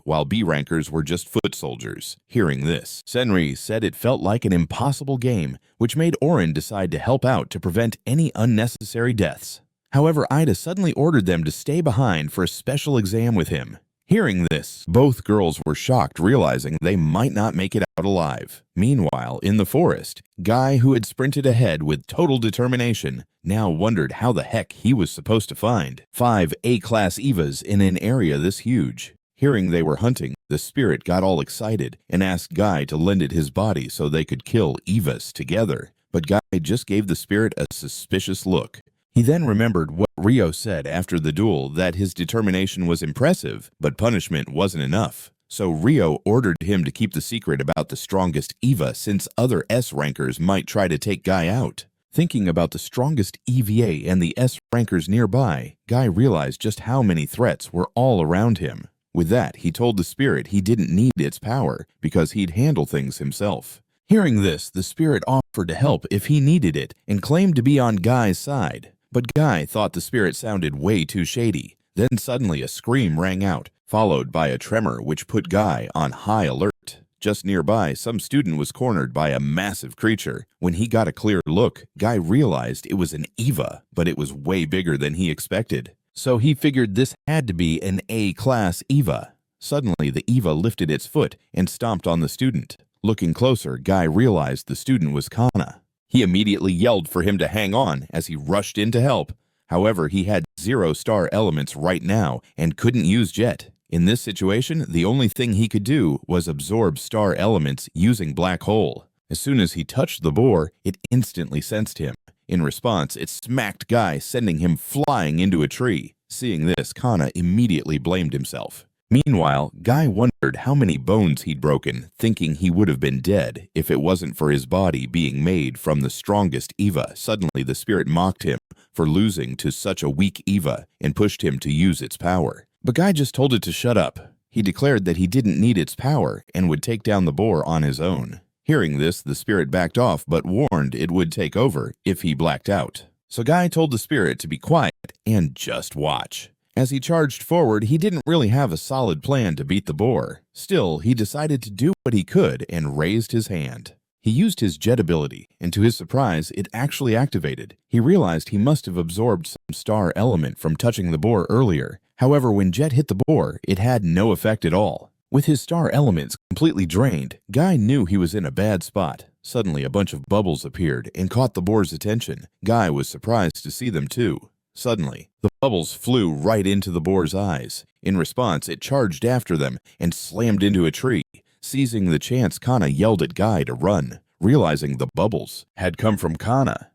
while B-rankers were just foot soldiers. Hearing this, Senri said it felt like an impossible game, which made Orin decide to help out to prevent any unnecessary deaths. However, Ida suddenly ordered them to stay behind for a special exam with him. Hearing this, both girls were shocked, realizing they might not make it out alive. Meanwhile, in the forest, Guy, who had sprinted ahead with total determination, now wondered how the heck he was supposed to find 5 A-class EVAs in an area this huge. Hearing they were hunting, the spirit got all excited and asked Guy to lend it his body so they could kill EVAs together. But Guy just gave the spirit a suspicious look. He then remembered what Rio said after the duel, that his determination was impressive, but punishment wasn't enough. So Rio ordered him to keep the secret about the strongest EVA, since other S-rankers might try to take Guy out. Thinking about the strongest EVA and the S-rankers nearby, Guy realized just how many threats were all around him. With that, he told the spirit he didn't need its power because he'd handle things himself. Hearing this, the spirit offered to help if he needed it and claimed to be on Guy's side. But Guy thought the spirit sounded way too shady. Then suddenly a scream rang out, followed by a tremor which put Guy on high alert. Just nearby, some student was cornered by a massive creature. When he got a clear look, Guy realized it was an EVA, but it was way bigger than he expected. So he figured this had to be an A-class EVA. Suddenly, the EVA lifted its foot and stomped on the student. Looking closer, Guy realized the student was Kana. He immediately yelled for him to hang on as he rushed in to help. However, he had 0 star elements right now and couldn't use Jet. In this situation, the only thing he could do was absorb star elements using Black Hole. As soon as he touched the boar, it instantly sensed him. In response, it smacked Guy, sending him flying into a tree. Seeing this, Kana immediately blamed himself. Meanwhile, Guy wondered how many bones he'd broken, thinking he would have been dead if it wasn't for his body being made from the strongest EVA. Suddenly, the spirit mocked him for losing to such a weak EVA and pushed him to use its power. But Guy just told it to shut up. He declared that he didn't need its power and would take down the boar on his own. Hearing this, the spirit backed off but warned it would take over if he blacked out. So Guy told the spirit to be quiet and just watch. As he charged forward, he didn't really have a solid plan to beat the boar. Still, he decided to do what he could and raised his hand. He used his jet ability, and to his surprise, it actually activated. He realized he must have absorbed some star element from touching the boar earlier. However, when Jet hit the boar, it had no effect at all. With his star elements completely drained, Guy knew he was in a bad spot. Suddenly, a bunch of bubbles appeared and caught the boar's attention. Guy was surprised to see them too. Suddenly, the bubbles flew right into the boar's eyes. In response, it charged after them and slammed into a tree. Seizing the chance, Kana yelled at Guy to run. Realizing the bubbles had come from Kana,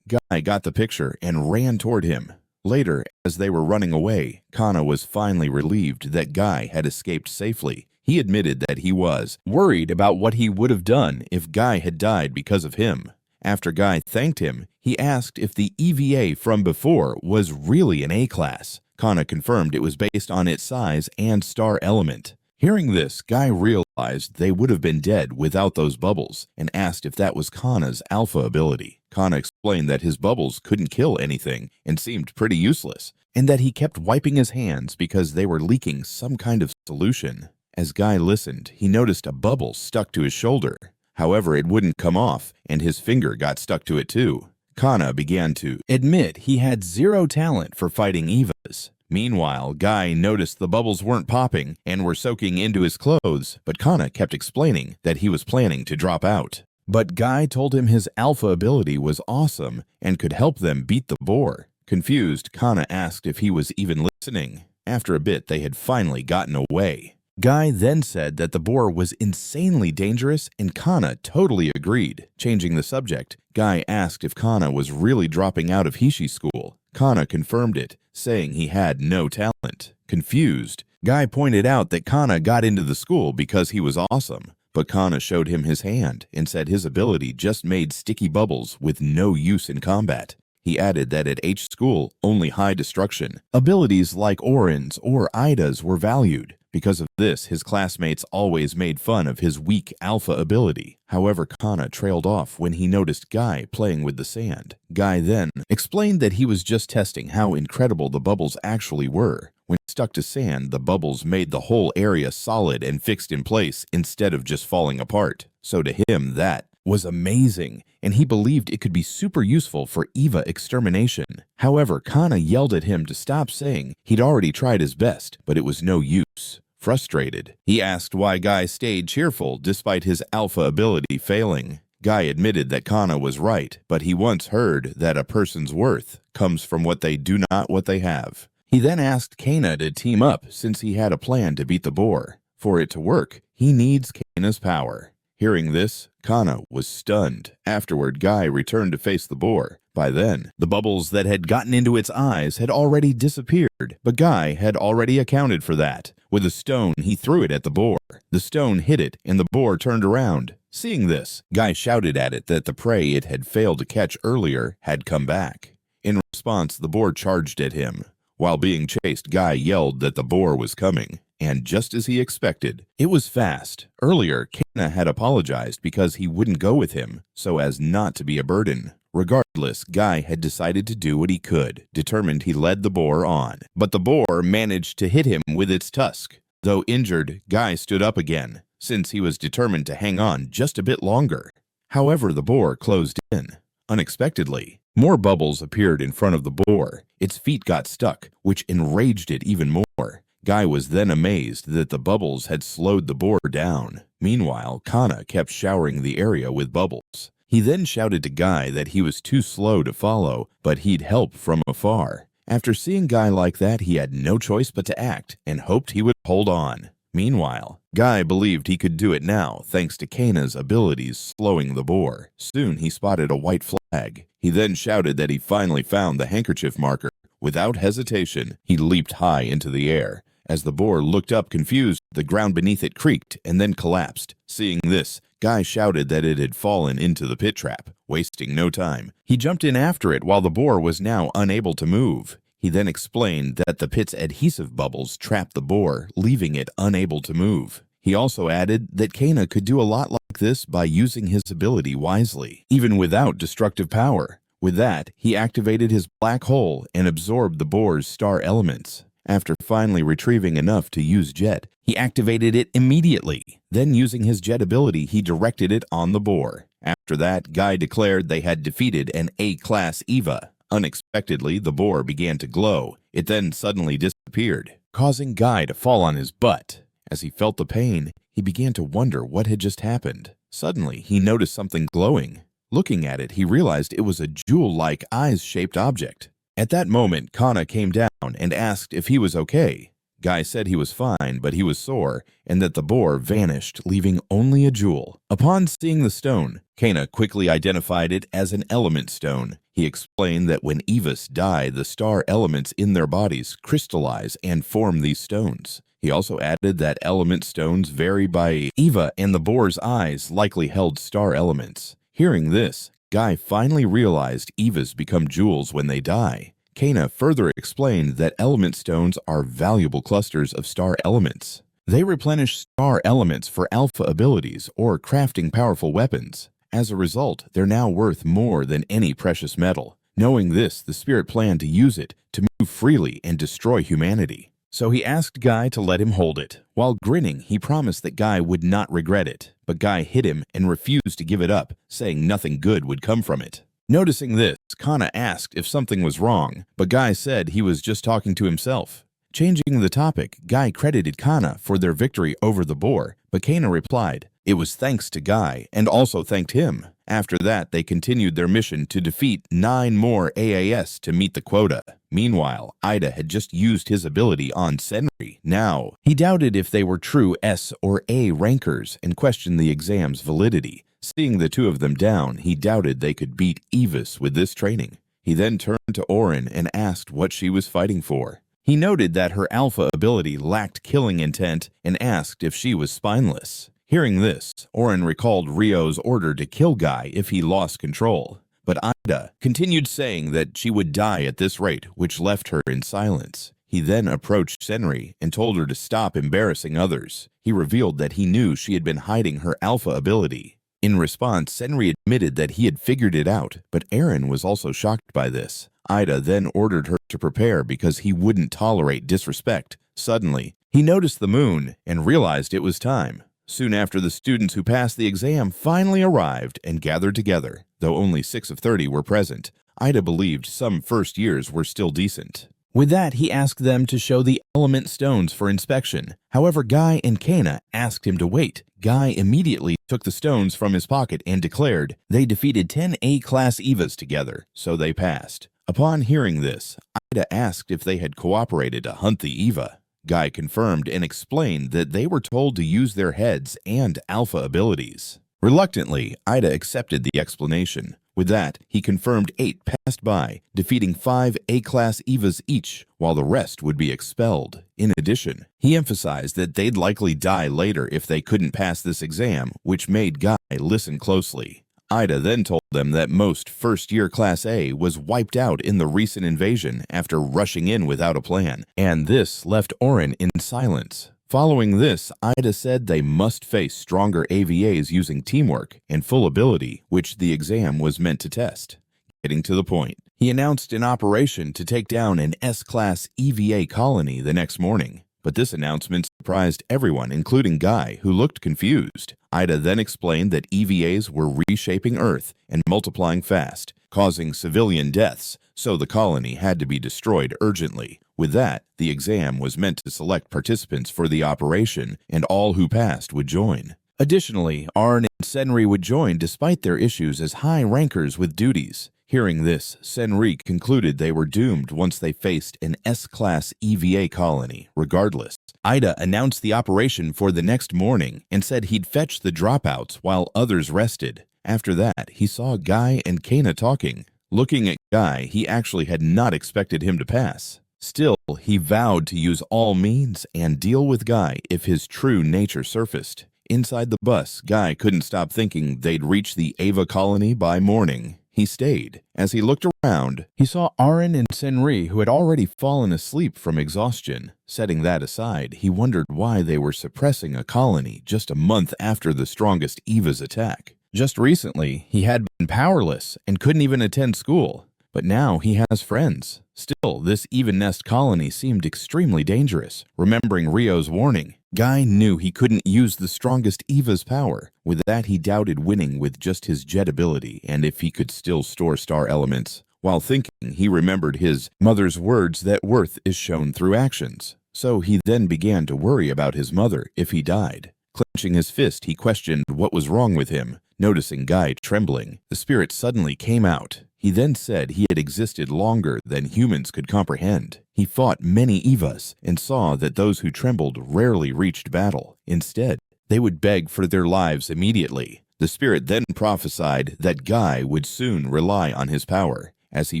Guy got the picture and ran toward him. Later, as they were running away, Kana was finally relieved that Guy had escaped safely. He admitted that he was worried about what he would have done if Guy had died because of him. After Guy thanked him, he asked if the EVA from before was really an A-class. Kana confirmed it was based on its size and star element. Hearing this, Guy realized they would have been dead without those bubbles and asked if that was Kana's alpha ability. Kana explained that his bubbles couldn't kill anything and seemed pretty useless, and that he kept wiping his hands because they were leaking some kind of solution. As Guy listened, he noticed a bubble stuck to his shoulder. However, it wouldn't come off, and his finger got stuck to it too. Kana began to admit he had zero talent for fighting EVAs. Meanwhile, Guy noticed the bubbles weren't popping and were soaking into his clothes, but Kana kept explaining that he was planning to drop out. But Guy told him his alpha ability was awesome and could help them beat the boar. Confused, Kana asked if he was even listening. After a bit, they had finally gotten away. Guy then said that the boar was insanely dangerous, and Kana totally agreed. Changing the subject, Guy asked if Kana was really dropping out of Hishi school. Kana confirmed it, saying he had no talent. Confused, Guy pointed out that Kana got into the school because he was awesome, but Kana showed him his hand and said his ability just made sticky bubbles with no use in combat. He added that at H school, only high destruction abilities like Orin's or Ida's were valued. Because of this, his classmates always made fun of his weak alpha ability. However, Kana trailed off when he noticed Guy playing with the sand. Guy then explained that he was just testing how incredible the bubbles actually were. When stuck to sand, the bubbles made the whole area solid and fixed in place instead of just falling apart. So to him, that was amazing, and he believed it could be super useful for EVA extermination. However, Kana yelled at him to stop, saying he'd already tried his best, but it was no use. Frustrated, he asked why Guy stayed cheerful despite his alpha ability failing. Guy admitted that Kana was right, but he once heard that a person's worth comes from what they do, not what they have. He then asked Kana to team up since he had a plan to beat the boar. For it to work, he needs Kana's power. Hearing this, Kana was stunned. Afterward, Guy returned to face the boar. By then, the bubbles that had gotten into its eyes had already disappeared, but Guy had already accounted for that. With a stone, he threw it at the boar. The stone hit it, and the boar turned around. Seeing this, Guy shouted at it that the prey it had failed to catch earlier had come back. In response, the boar charged at him. While being chased, Guy yelled that the boar was coming. And just as he expected, it was fast. Earlier, Kana had apologized because he wouldn't go with him, so as not to be a burden. Regardless, Guy had decided to do what he could, determined he led the boar on. But the boar managed to hit him with its tusk. Though injured, Guy stood up again, since he was determined to hang on just a bit longer. However, the boar closed in. Unexpectedly, more bubbles appeared in front of the boar. Its feet got stuck, which enraged it even more. Guy was then amazed that the bubbles had slowed the boar down. Meanwhile, Kana kept showering the area with bubbles. He then shouted to Guy that he was too slow to follow, but he'd help from afar. After seeing Guy like that, he had no choice but to act and hoped he would hold on. Meanwhile, Guy believed he could do it now thanks to Kana's abilities slowing the boar. Soon he spotted a white flag. He then shouted that he finally found the handkerchief marker. Without hesitation, he leaped high into the air. As the boar looked up confused, the ground beneath it creaked and then collapsed. Seeing this, Guy shouted that it had fallen into the pit trap. Wasting no time, he jumped in after it while the boar was now unable to move. He then explained that the pit's adhesive bubbles trapped the boar, leaving it unable to move. He also added that Kana could do a lot like this by using his ability wisely, even without destructive power. With that, he activated his black hole and absorbed the boar's star elements. After finally retrieving enough to use Jet, he activated it immediately. Then, using his Jet ability, he directed it on the boar. After that, Guy declared they had defeated an A-class EVA. Unexpectedly, the boar began to glow. It then suddenly disappeared, causing Guy to fall on his butt. As he felt the pain, he began to wonder what had just happened. Suddenly, he noticed something glowing. Looking at it, he realized it was a jewel-like eyes-shaped object. At that moment, Kana came down and asked if he was okay. Guy said he was fine, but he was sore, and that the boar vanished, leaving only a jewel. Upon seeing the stone, Kana quickly identified it as an element stone. He explained that when EVAs die, the star elements in their bodies crystallize and form these stones. He also added that element stones vary by EVA, and the boar's eyes likely held star elements. Hearing this, Guy finally realized EVAs become jewels when they die. Kana further explained that element stones are valuable clusters of star elements. They replenish star elements for alpha abilities or crafting powerful weapons. As a result, they're now worth more than any precious metal. Knowing this, the spirit planned to use it to move freely and destroy humanity. So he asked Guy to let him hold it. While grinning, he promised that Guy would not regret it. But Guy hit him and refused to give it up, saying nothing good would come from it. Noticing this, Kana asked if something was wrong, but Guy said he was just talking to himself. Changing the topic, Guy credited Kana for their victory over the boar, but Kana replied it was thanks to Guy and also thanked him. After that, they continued their mission to defeat 9 more AAS to meet the quota. Meanwhile, Ida had just used his ability on Senri. Now, he doubted if they were true S or A rankers and questioned the exam's validity. Seeing the two of them down, he doubted they could beat EVAs with this training. He then turned to Orin and asked what she was fighting for. He noted that her alpha ability lacked killing intent and asked if she was spineless. Hearing this, Orin recalled Rio's order to kill Guy if he lost control. But Ida continued saying that she would die at this rate, which left her in silence. He then approached Senri and told her to stop embarrassing others. He revealed that he knew she had been hiding her alpha ability. In response, Senri admitted that he had figured it out, but Orin was also shocked by this. Ida then ordered her to prepare because he wouldn't tolerate disrespect. Suddenly, he noticed the moon and realized it was time. Soon after, the students who passed the exam finally arrived and gathered together. Though only 6 of 30 were present, Ida believed some first years were still decent. With that, he asked them to show the element stones for inspection. However, Guy and Kana asked him to wait. Guy immediately took the stones from his pocket and declared they defeated 10 A-class EVAs together, so they passed. Upon hearing this, Ida asked if they had cooperated to hunt the EVA. Guy confirmed and explained that they were told to use their heads and alpha abilities. Reluctantly, Ida accepted the explanation. With that, he confirmed 8 passed by, defeating 5 A-class EVAs each, while the rest would be expelled. In addition, he emphasized that they'd likely die later if they couldn't pass this exam, which made Guy listen closely. Ida then told them that most first-year Class A was wiped out in the recent invasion after rushing in without a plan, and this left Orin in silence. Following this, Ida said they must face stronger EVAs using teamwork and full ability, which the exam was meant to test. Getting to the point, he announced an operation to take down an S-class EVA colony the next morning. But this announcement surprised everyone, including Guy, who looked confused. Ida then explained that EVAs were reshaping Earth and multiplying fast, causing civilian deaths, so the colony had to be destroyed urgently. With that, the exam was meant to select participants for the operation, and all who passed would join. Additionally, Orin and Senri would join despite their issues as high rankers with duties. Hearing this, Senri concluded they were doomed once they faced an S-class EVA colony. Regardless, Ida announced the operation for the next morning and said he'd fetch the dropouts while others rested. After that, he saw Guy and Kana talking. Looking at Guy, he actually had not expected him to pass. Still, he vowed to use all means and deal with Guy if his true nature surfaced. Inside the bus, Guy couldn't stop thinking they'd reach the EVA colony by morning. He stayed. As he looked around, he saw Orin and Senri, who had already fallen asleep from exhaustion. Setting that aside, he wondered why they were suppressing a colony just a month after the strongest EVA's attack. Just recently, he had been powerless and couldn't even attend school. But now he has friends. Still, this EVA nest colony seemed extremely dangerous. Remembering Rio's warning, Guy knew he couldn't use the strongest EVA's power. With that, he doubted winning with just his jet ability and if he could still store star elements. While thinking, he remembered his mother's words that worth is shown through actions. So he then began to worry about his mother if he died. Clenching his fist, he questioned what was wrong with him. Noticing Guy trembling, the spirit suddenly came out. He then said he had existed longer than humans could comprehend. He fought many EVAs and saw that those who trembled rarely reached battle. Instead, they would beg for their lives immediately. The spirit then prophesied that Guy would soon rely on his power. As he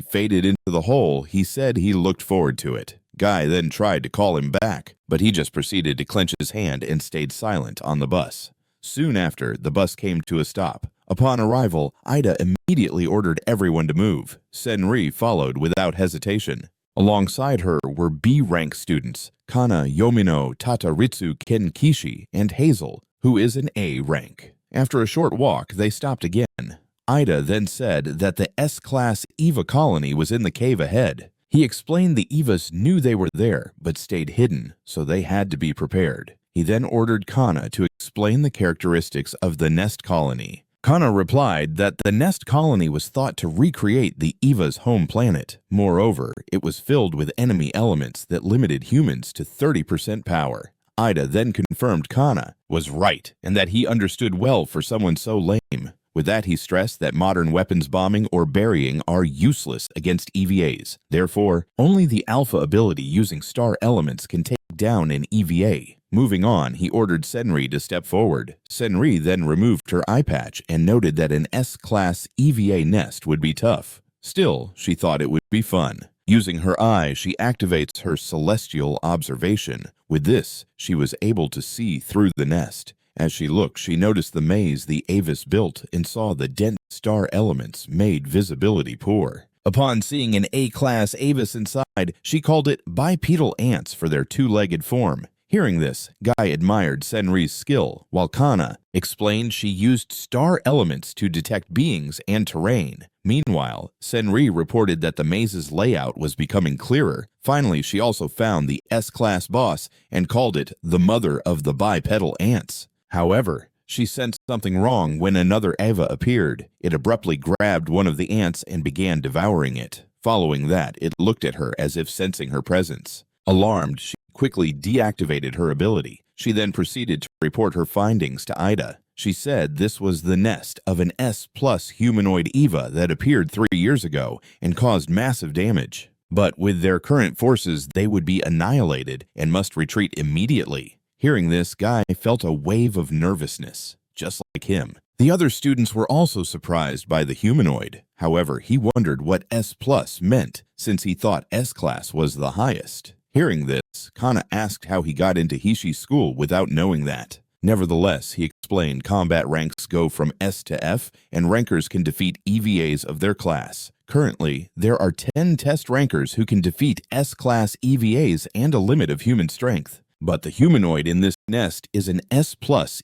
faded into the hole, he said he looked forward to it. Guy then tried to call him back, but he just proceeded to clench his hand and stayed silent on the bus. Soon after, the bus came to a stop. Upon arrival, Ida immediately ordered everyone to move. Senri followed without hesitation. Alongside her were B-rank students, Kana, Yomino, Tataritsu, Kenkishi, and Hazel, who is an A rank. After a short walk, they stopped again. Ida then said that the S-class EVA colony was in the cave ahead. He explained the EVAs knew they were there, but stayed hidden, so they had to be prepared. He then ordered Kana to explain the characteristics of the nest colony. Kana replied that the nest colony was thought to recreate the EVA's home planet. Moreover, it was filled with enemy elements that limited humans to 30% power. Ida then confirmed Kana was right and that he understood well for someone so lame. With that, he stressed that modern weapons bombing or burying are useless against EVAs. Therefore, only the alpha ability using star elements can take down an EVA. Moving on, he ordered Senri to step forward. Senri then removed her eye patch and noted that an S-class EVA nest would be tough. Still, she thought it would be fun. Using her eye, she activates her celestial observation. With this, she was able to see through the nest. As she looked, she noticed the maze the EVAs built and saw the dense star elements made visibility poor. Upon seeing an A-class EVAs inside, she called it bipedal ants for their two-legged form. Hearing this, Guy admired Senri's skill, while Kana explained she used star elements to detect beings and terrain. Meanwhile, Senri reported that the maze's layout was becoming clearer. Finally, she also found the S-class boss and called it the mother of the bipedal ants. However, she sensed something wrong when another EVA appeared. It abruptly grabbed one of the ants and began devouring it. Following that, it looked at her as if sensing her presence. Alarmed, she quickly deactivated her ability. She then proceeded to report her findings to Ida. She said this was the nest of an S-plus humanoid EVA that appeared 3 years ago and caused massive damage. But with their current forces, they would be annihilated and must retreat immediately. Hearing this, Guy felt a wave of nervousness, just like him. The other students were also surprised by the humanoid. However, he wondered what S+ meant, since he thought S-class was the highest. Hearing this, Kana asked how he got into Hishi's school without knowing that. Nevertheless, he explained combat ranks go from S to F, and rankers can defeat EVAs of their class. Currently, there are 10 test rankers who can defeat S-class EVAs and a limit of human strength. But the humanoid in this nest is an S+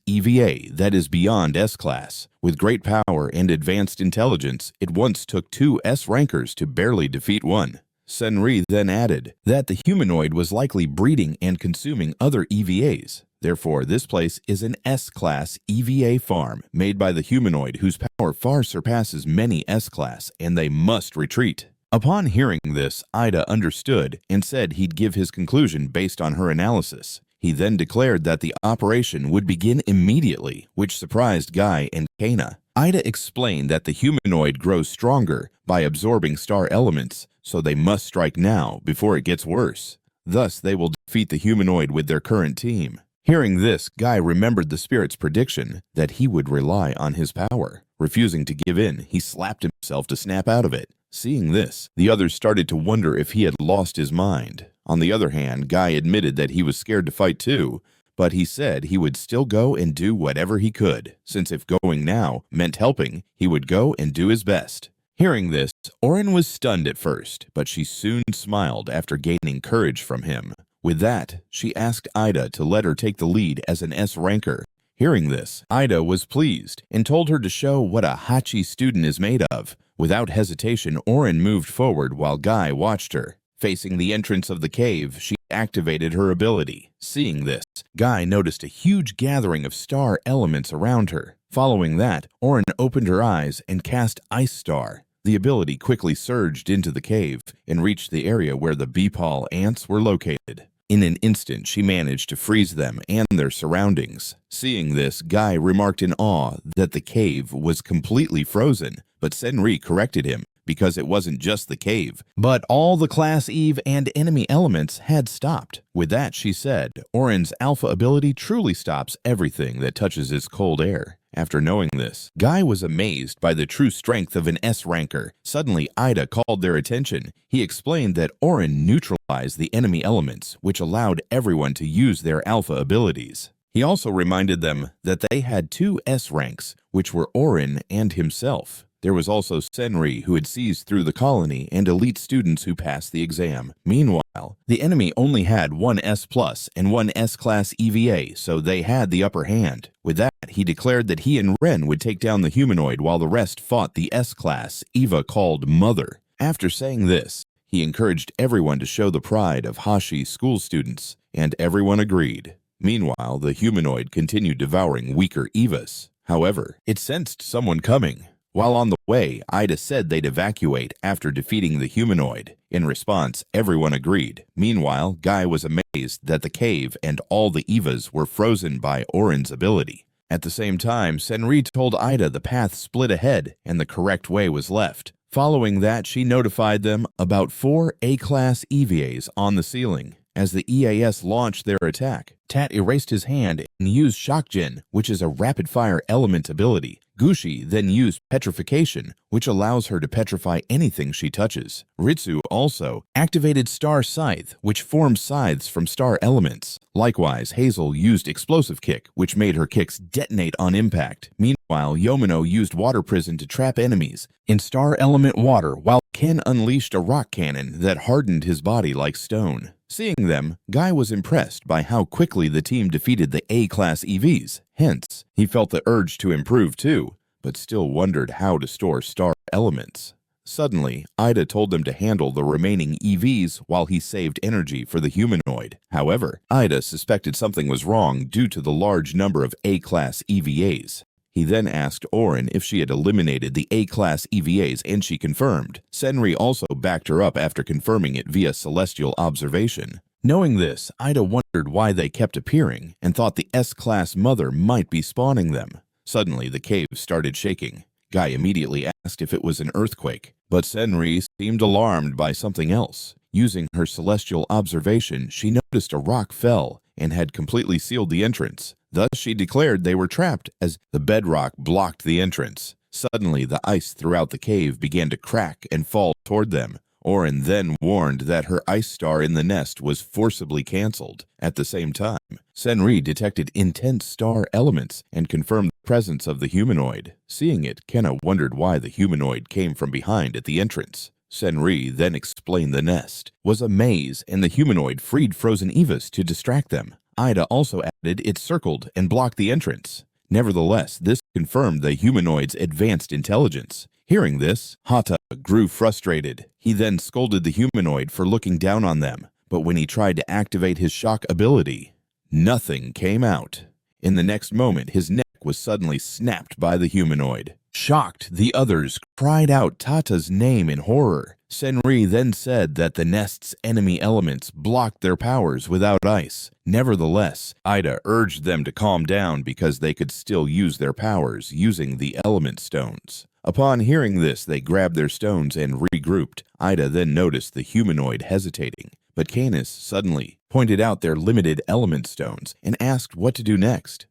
EVA that is beyond S-class. With great power and advanced intelligence, it once took 2 S rankers to barely defeat one. Senri then added that the humanoid was likely breeding and consuming other EVAs. Therefore, this place is an S-class EVA farm made by the humanoid whose power far surpasses many S-class, and they must retreat. Upon hearing this, Ida understood and said he'd give his conclusion based on her analysis. He then declared that the operation would begin immediately, which surprised Guy and Kana. Ida explained that the humanoid grows stronger by absorbing star elements, so they must strike now before it gets worse. Thus, they will defeat the humanoid with their current team. Hearing this, Guy remembered the spirit's prediction that he would rely on his power. Refusing to give in, he slapped himself to snap out of it. Seeing this, the others started to wonder if he had lost his mind. On the other hand, Guy admitted that he was scared to fight too, but he said he would still go and do whatever he could, since if going now meant helping, he would go and do his best. Hearing this, Orin was stunned at first, but she soon smiled after gaining courage from him. With that, she asked Ida to let her take the lead as an S ranker. Hearing this, Ida was pleased and told her to show what a Hatche student is made of. Without hesitation, Orin moved forward while Guy watched her. Facing the entrance of the cave, she activated her ability. Seeing this, Guy noticed a huge gathering of star elements around her. Following that, Orin opened her eyes and cast Ice Star. The ability quickly surged into the cave and reached the area where the Beepal ants were located. In an instant, she managed to freeze them and their surroundings. Seeing this, Guy remarked in awe that the cave was completely frozen, but Senri corrected him because it wasn't just the cave, but all the Class Eve and enemy elements had stopped. With that, she said, Orin's alpha ability truly stops everything that touches his cold air. After knowing this, Guy was amazed by the true strength of an S ranker. Suddenly, Ida called their attention. He explained that Orin neutralized the enemy elements, which allowed everyone to use their alpha abilities. He also reminded them that they had two S ranks, which were Orin and himself. There was also Senri, who had seized through the colony, and elite students who passed the exam. Meanwhile, the enemy only had one S+ and one S-class EVA, so they had the upper hand. With that, he declared that he and Ren would take down the humanoid while the rest fought the S-class EVA called Mother. After saying this, he encouraged everyone to show the pride of Hatche school students, and everyone agreed. Meanwhile, the humanoid continued devouring weaker EVAs. However, it sensed someone coming. While on the way, Ida said they'd evacuate after defeating the humanoid. In response, everyone agreed. Meanwhile, Guy was amazed that the cave and all the EVAs were frozen by Orin's ability. At the same time, Senri told Ida the path split ahead and the correct way was left. Following that, she notified them about 4 A-class EVAs on the ceiling. As the EAS launched their attack, Tat erased his hand and used Shockgen, which is a rapid-fire element ability. Gushi then used Petrification, which allows her to petrify anything she touches. Ritsu also activated Star Scythe, which forms scythes from star elements. Likewise, Hazel used Explosive Kick, which made her kicks detonate on impact. Meanwhile, Yomino used Water Prison to trap enemies in star element water, while Ken unleashed a rock cannon that hardened his body like stone. Seeing them, Guy was impressed by how quickly the team defeated the A-class EVs. Hence, he felt the urge to improve too, but still wondered how to store star elements. Suddenly, Ida told them to handle the remaining EVs while he saved energy for the humanoid. However, Ida suspected something was wrong due to the large number of A-class EVAs. He then asked Orin if she had eliminated the A-class EVAs, and she confirmed. Senri also backed her up after confirming it via celestial observation. Knowing this, Ida wondered why they kept appearing and thought the S-class Mother might be spawning them. Suddenly, the cave started shaking. Guy immediately asked if it was an earthquake, but Senri seemed alarmed by something else. Using her celestial observation, she noticed a rock fell and had completely sealed the entrance. Thus, she declared they were trapped as the bedrock blocked the entrance. Suddenly, the ice throughout the cave began to crack and fall toward them. Orin then warned that her ice star in the nest was forcibly cancelled. At the same time, Senri detected intense star elements and confirmed the presence of the humanoid. Seeing it, Kenna wondered why the humanoid came from behind at the entrance. Senri then explained the nest was a maze and the humanoid freed frozen EVAs to distract them. Ida also added it circled and blocked the entrance. Nevertheless, this confirmed the humanoid's advanced intelligence. Hearing this, Hata grew frustrated. He then scolded the humanoid for looking down on them, but when he tried to activate his shock ability, nothing came out. In the next moment, his neck was suddenly snapped by the humanoid. Shocked, the others cried out Tata's name in horror. Senri then said that the nest's enemy elements blocked their powers without ice. Nevertheless, Ida urged them to calm down because they could still use their powers using the element stones. Upon hearing this, they grabbed their stones and regrouped. Ida then noticed the humanoid hesitating, but Canis suddenly pointed out their limited element stones and asked what to do next.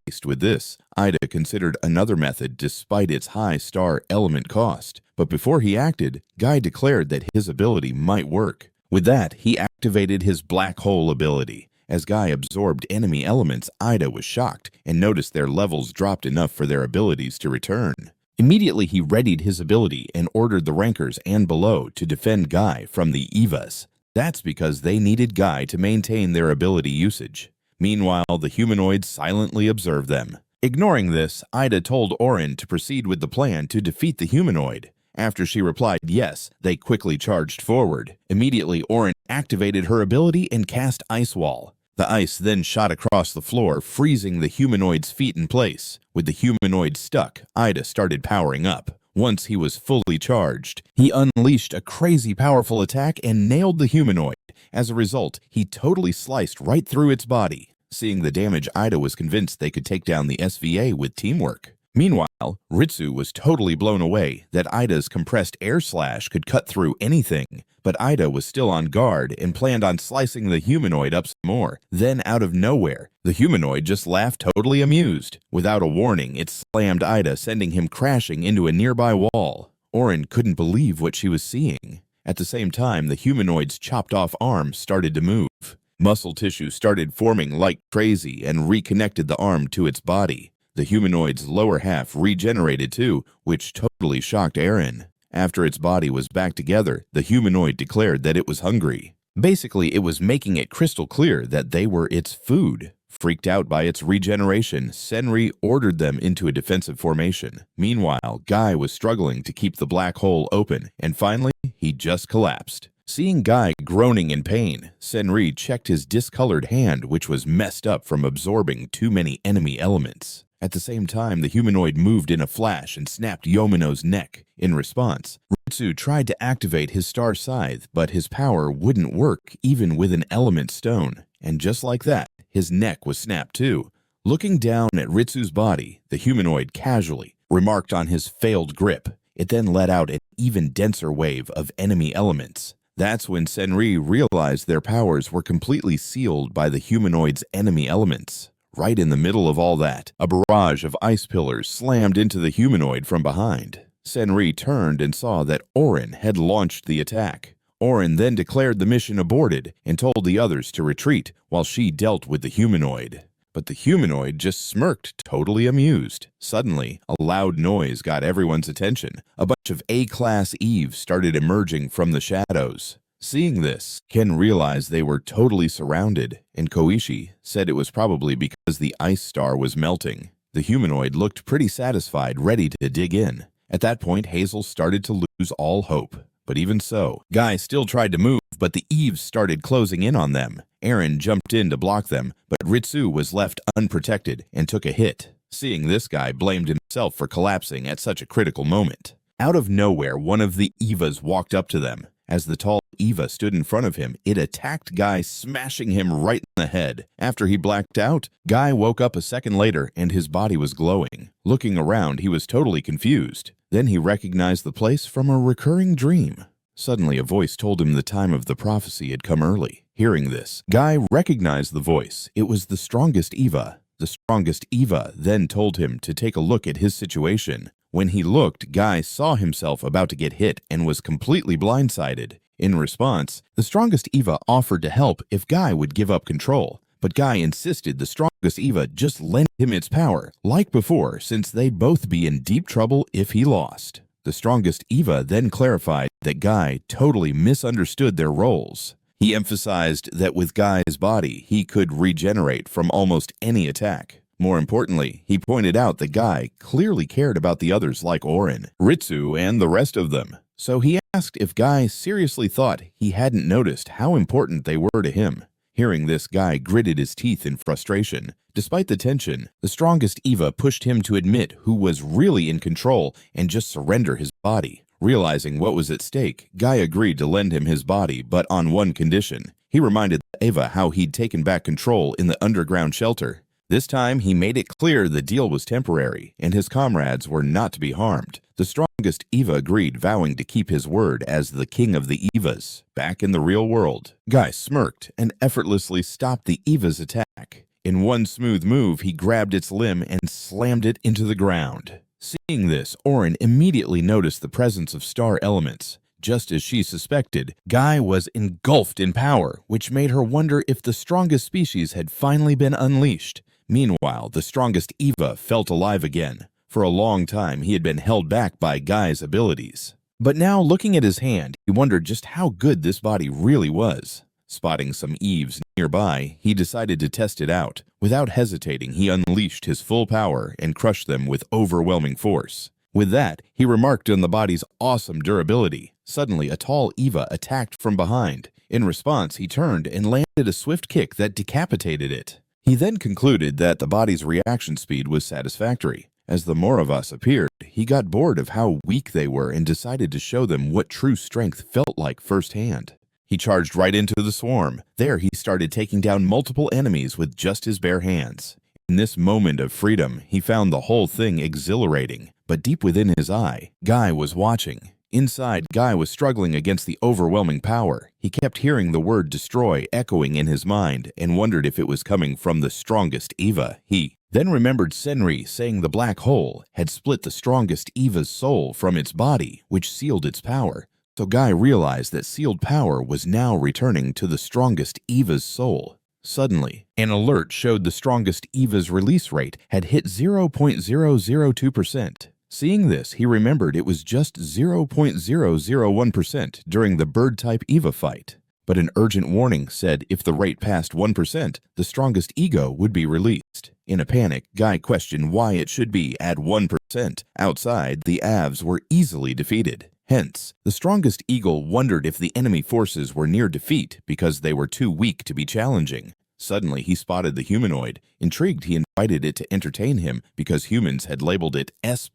Faced with this, Ida considered another method despite its high star element cost. But before he acted, Guy declared that his ability might work. With that, he activated his black hole ability. As Guy absorbed enemy elements, Ida was shocked and noticed their levels dropped enough for their abilities to return. Immediately, he readied his ability and ordered the rankers and below to defend Guy from the EVAs. That's because they needed Guy to maintain their ability usage. Meanwhile, the humanoids silently observed them. Ignoring this, Ida told Orin to proceed with the plan to defeat the humanoid. After she replied yes, they quickly charged forward. Immediately, Orin activated her ability and cast Ice Wall. The ice then shot across the floor, freezing the humanoid's feet in place. With the humanoid stuck, Ida started powering up. Once he was fully charged, he unleashed a crazy powerful attack and nailed the humanoid. As a result, he totally sliced right through its body. Seeing the damage, Ida was convinced they could take down the SVA with teamwork. Meanwhile, Ritsu was totally blown away that Ida's compressed air slash could cut through anything, but Ida was still on guard and planned on slicing the humanoid up some more. Then, out of nowhere, the humanoid just laughed, totally amused. Without a warning, it slammed Ida, sending him crashing into a nearby wall. Orin couldn't believe what she was seeing. At the same time, the humanoid's chopped-off arm started to move. Muscle tissue started forming like crazy and reconnected the arm to its body. The humanoid's lower half regenerated too, which totally shocked Orin. After its body was back together, the humanoid declared that it was hungry. Basically, it was making it crystal clear that they were its food. Freaked out by its regeneration, Senri ordered them into a defensive formation. Meanwhile, Guy was struggling to keep the black hole open, and finally, he just collapsed. Seeing Guy groaning in pain, Senri checked his discolored hand, which was messed up from absorbing too many enemy elements. At the same time, the humanoid moved in a flash and snapped Yomino's neck. In response, Ritsu tried to activate his star scythe, but his power wouldn't work even with an element stone. And just like that, his neck was snapped too. Looking down at Ritsu's body, the humanoid casually remarked on his failed grip. It then let out an even denser wave of enemy elements. That's when Senri realized their powers were completely sealed by the humanoid's enemy elements. Right in the middle of all that, a barrage of ice pillars slammed into the humanoid from behind. Senri turned and saw that Orin had launched the attack. Orin then declared the mission aborted and told the others to retreat while she dealt with the humanoid. But the humanoid just smirked, totally amused. Suddenly, a loud noise got everyone's attention. A bunch of A-class EVAs started emerging from the shadows. Seeing this, Ken realized they were totally surrounded, and Koichi said it was probably because the ice star was melting. The humanoid looked pretty satisfied, ready to dig in. At that point, Hazel started to lose all hope. But even so, Guy still tried to move, but the EVAs started closing in on them. Orin jumped in to block them, but Ritsu was left unprotected and took a hit. Seeing this, Guy blamed himself for collapsing at such a critical moment. Out of nowhere, one of the EVAs walked up to them. As the tall EVA stood in front of him, it attacked Guy, smashing him right in the head. After he blacked out, Guy woke up a second later and his body was glowing. Looking around, he was totally confused. Then he recognized the place from a recurring dream. Suddenly, a voice told him the time of the prophecy had come early. Hearing this, Guy recognized the voice. It was the strongest EVA. The strongest EVA then told him to take a look at his situation. When he looked, Guy saw himself about to get hit and was completely blindsided. In response, the strongest EVA offered to help if Guy would give up control. But Guy insisted the strongest EVA just lend him its power, like before, since they'd both be in deep trouble if he lost. The strongest EVA then clarified that Guy totally misunderstood their roles. He emphasized that with Guy's body, he could regenerate from almost any attack. More importantly, he pointed out that Guy clearly cared about the others like Orin, Ritsu, and the rest of them. So he asked if Guy seriously thought he hadn't noticed how important they were to him. Hearing this, Guy gritted his teeth in frustration. Despite the tension, the strongest EVA pushed him to admit who was really in control and just surrender his body. Realizing what was at stake, Guy agreed to lend him his body, but on one condition. He reminded Eva how he'd taken back control in the underground shelter. This time, he made it clear the deal was temporary, and his comrades were not to be harmed. The strongest EVA agreed, vowing to keep his word as the king of the EVAs. Back in the real world, Guy smirked and effortlessly stopped the EVA's attack. In one smooth move, he grabbed its limb and slammed it into the ground. Seeing this, Orin immediately noticed the presence of star elements. Just as she suspected, Guy was engulfed in power, which made her wonder if the strongest species had finally been unleashed. Meanwhile, the strongest EVA felt alive again. For a long time, he had been held back by Guy's abilities. But now, looking at his hand, he wondered just how good this body really was. Spotting some EVAs nearby, he decided to test it out. Without hesitating, he unleashed his full power and crushed them with overwhelming force. With that, he remarked on the body's awesome durability. Suddenly, a tall EVA attacked from behind. In response, he turned and landed a swift kick that decapitated it. He then concluded that the body's reaction speed was satisfactory. As the more of us appeared, he got bored of how weak they were and decided to show them what true strength felt like firsthand. He charged right into the swarm. There he started taking down multiple enemies with just his bare hands. In this moment of freedom, he found the whole thing exhilarating. But deep within his eye, Guy was watching. Inside, Guy was struggling against the overwhelming power. He kept hearing the word destroy echoing in his mind and wondered if it was coming from the strongest EVA. He then remembered Senri saying the black hole had split the strongest EVA's soul from its body, which sealed its power. So Guy realized that sealed power was now returning to the strongest EVA's soul. Suddenly, an alert showed the strongest EVA's release rate had hit 0.002%. Seeing this, he remembered it was just 0.001% during the bird-type EVA fight. But an urgent warning said if the rate passed 1%, the strongest ego would be released. In a panic, Guy questioned why it should be at 1%. Outside, the EVAs were easily defeated. Hence, the strongest eagle wondered if the enemy forces were near defeat because they were too weak to be challenging. Suddenly, he spotted the humanoid. Intrigued, he invited it to entertain him because humans had labeled it S+.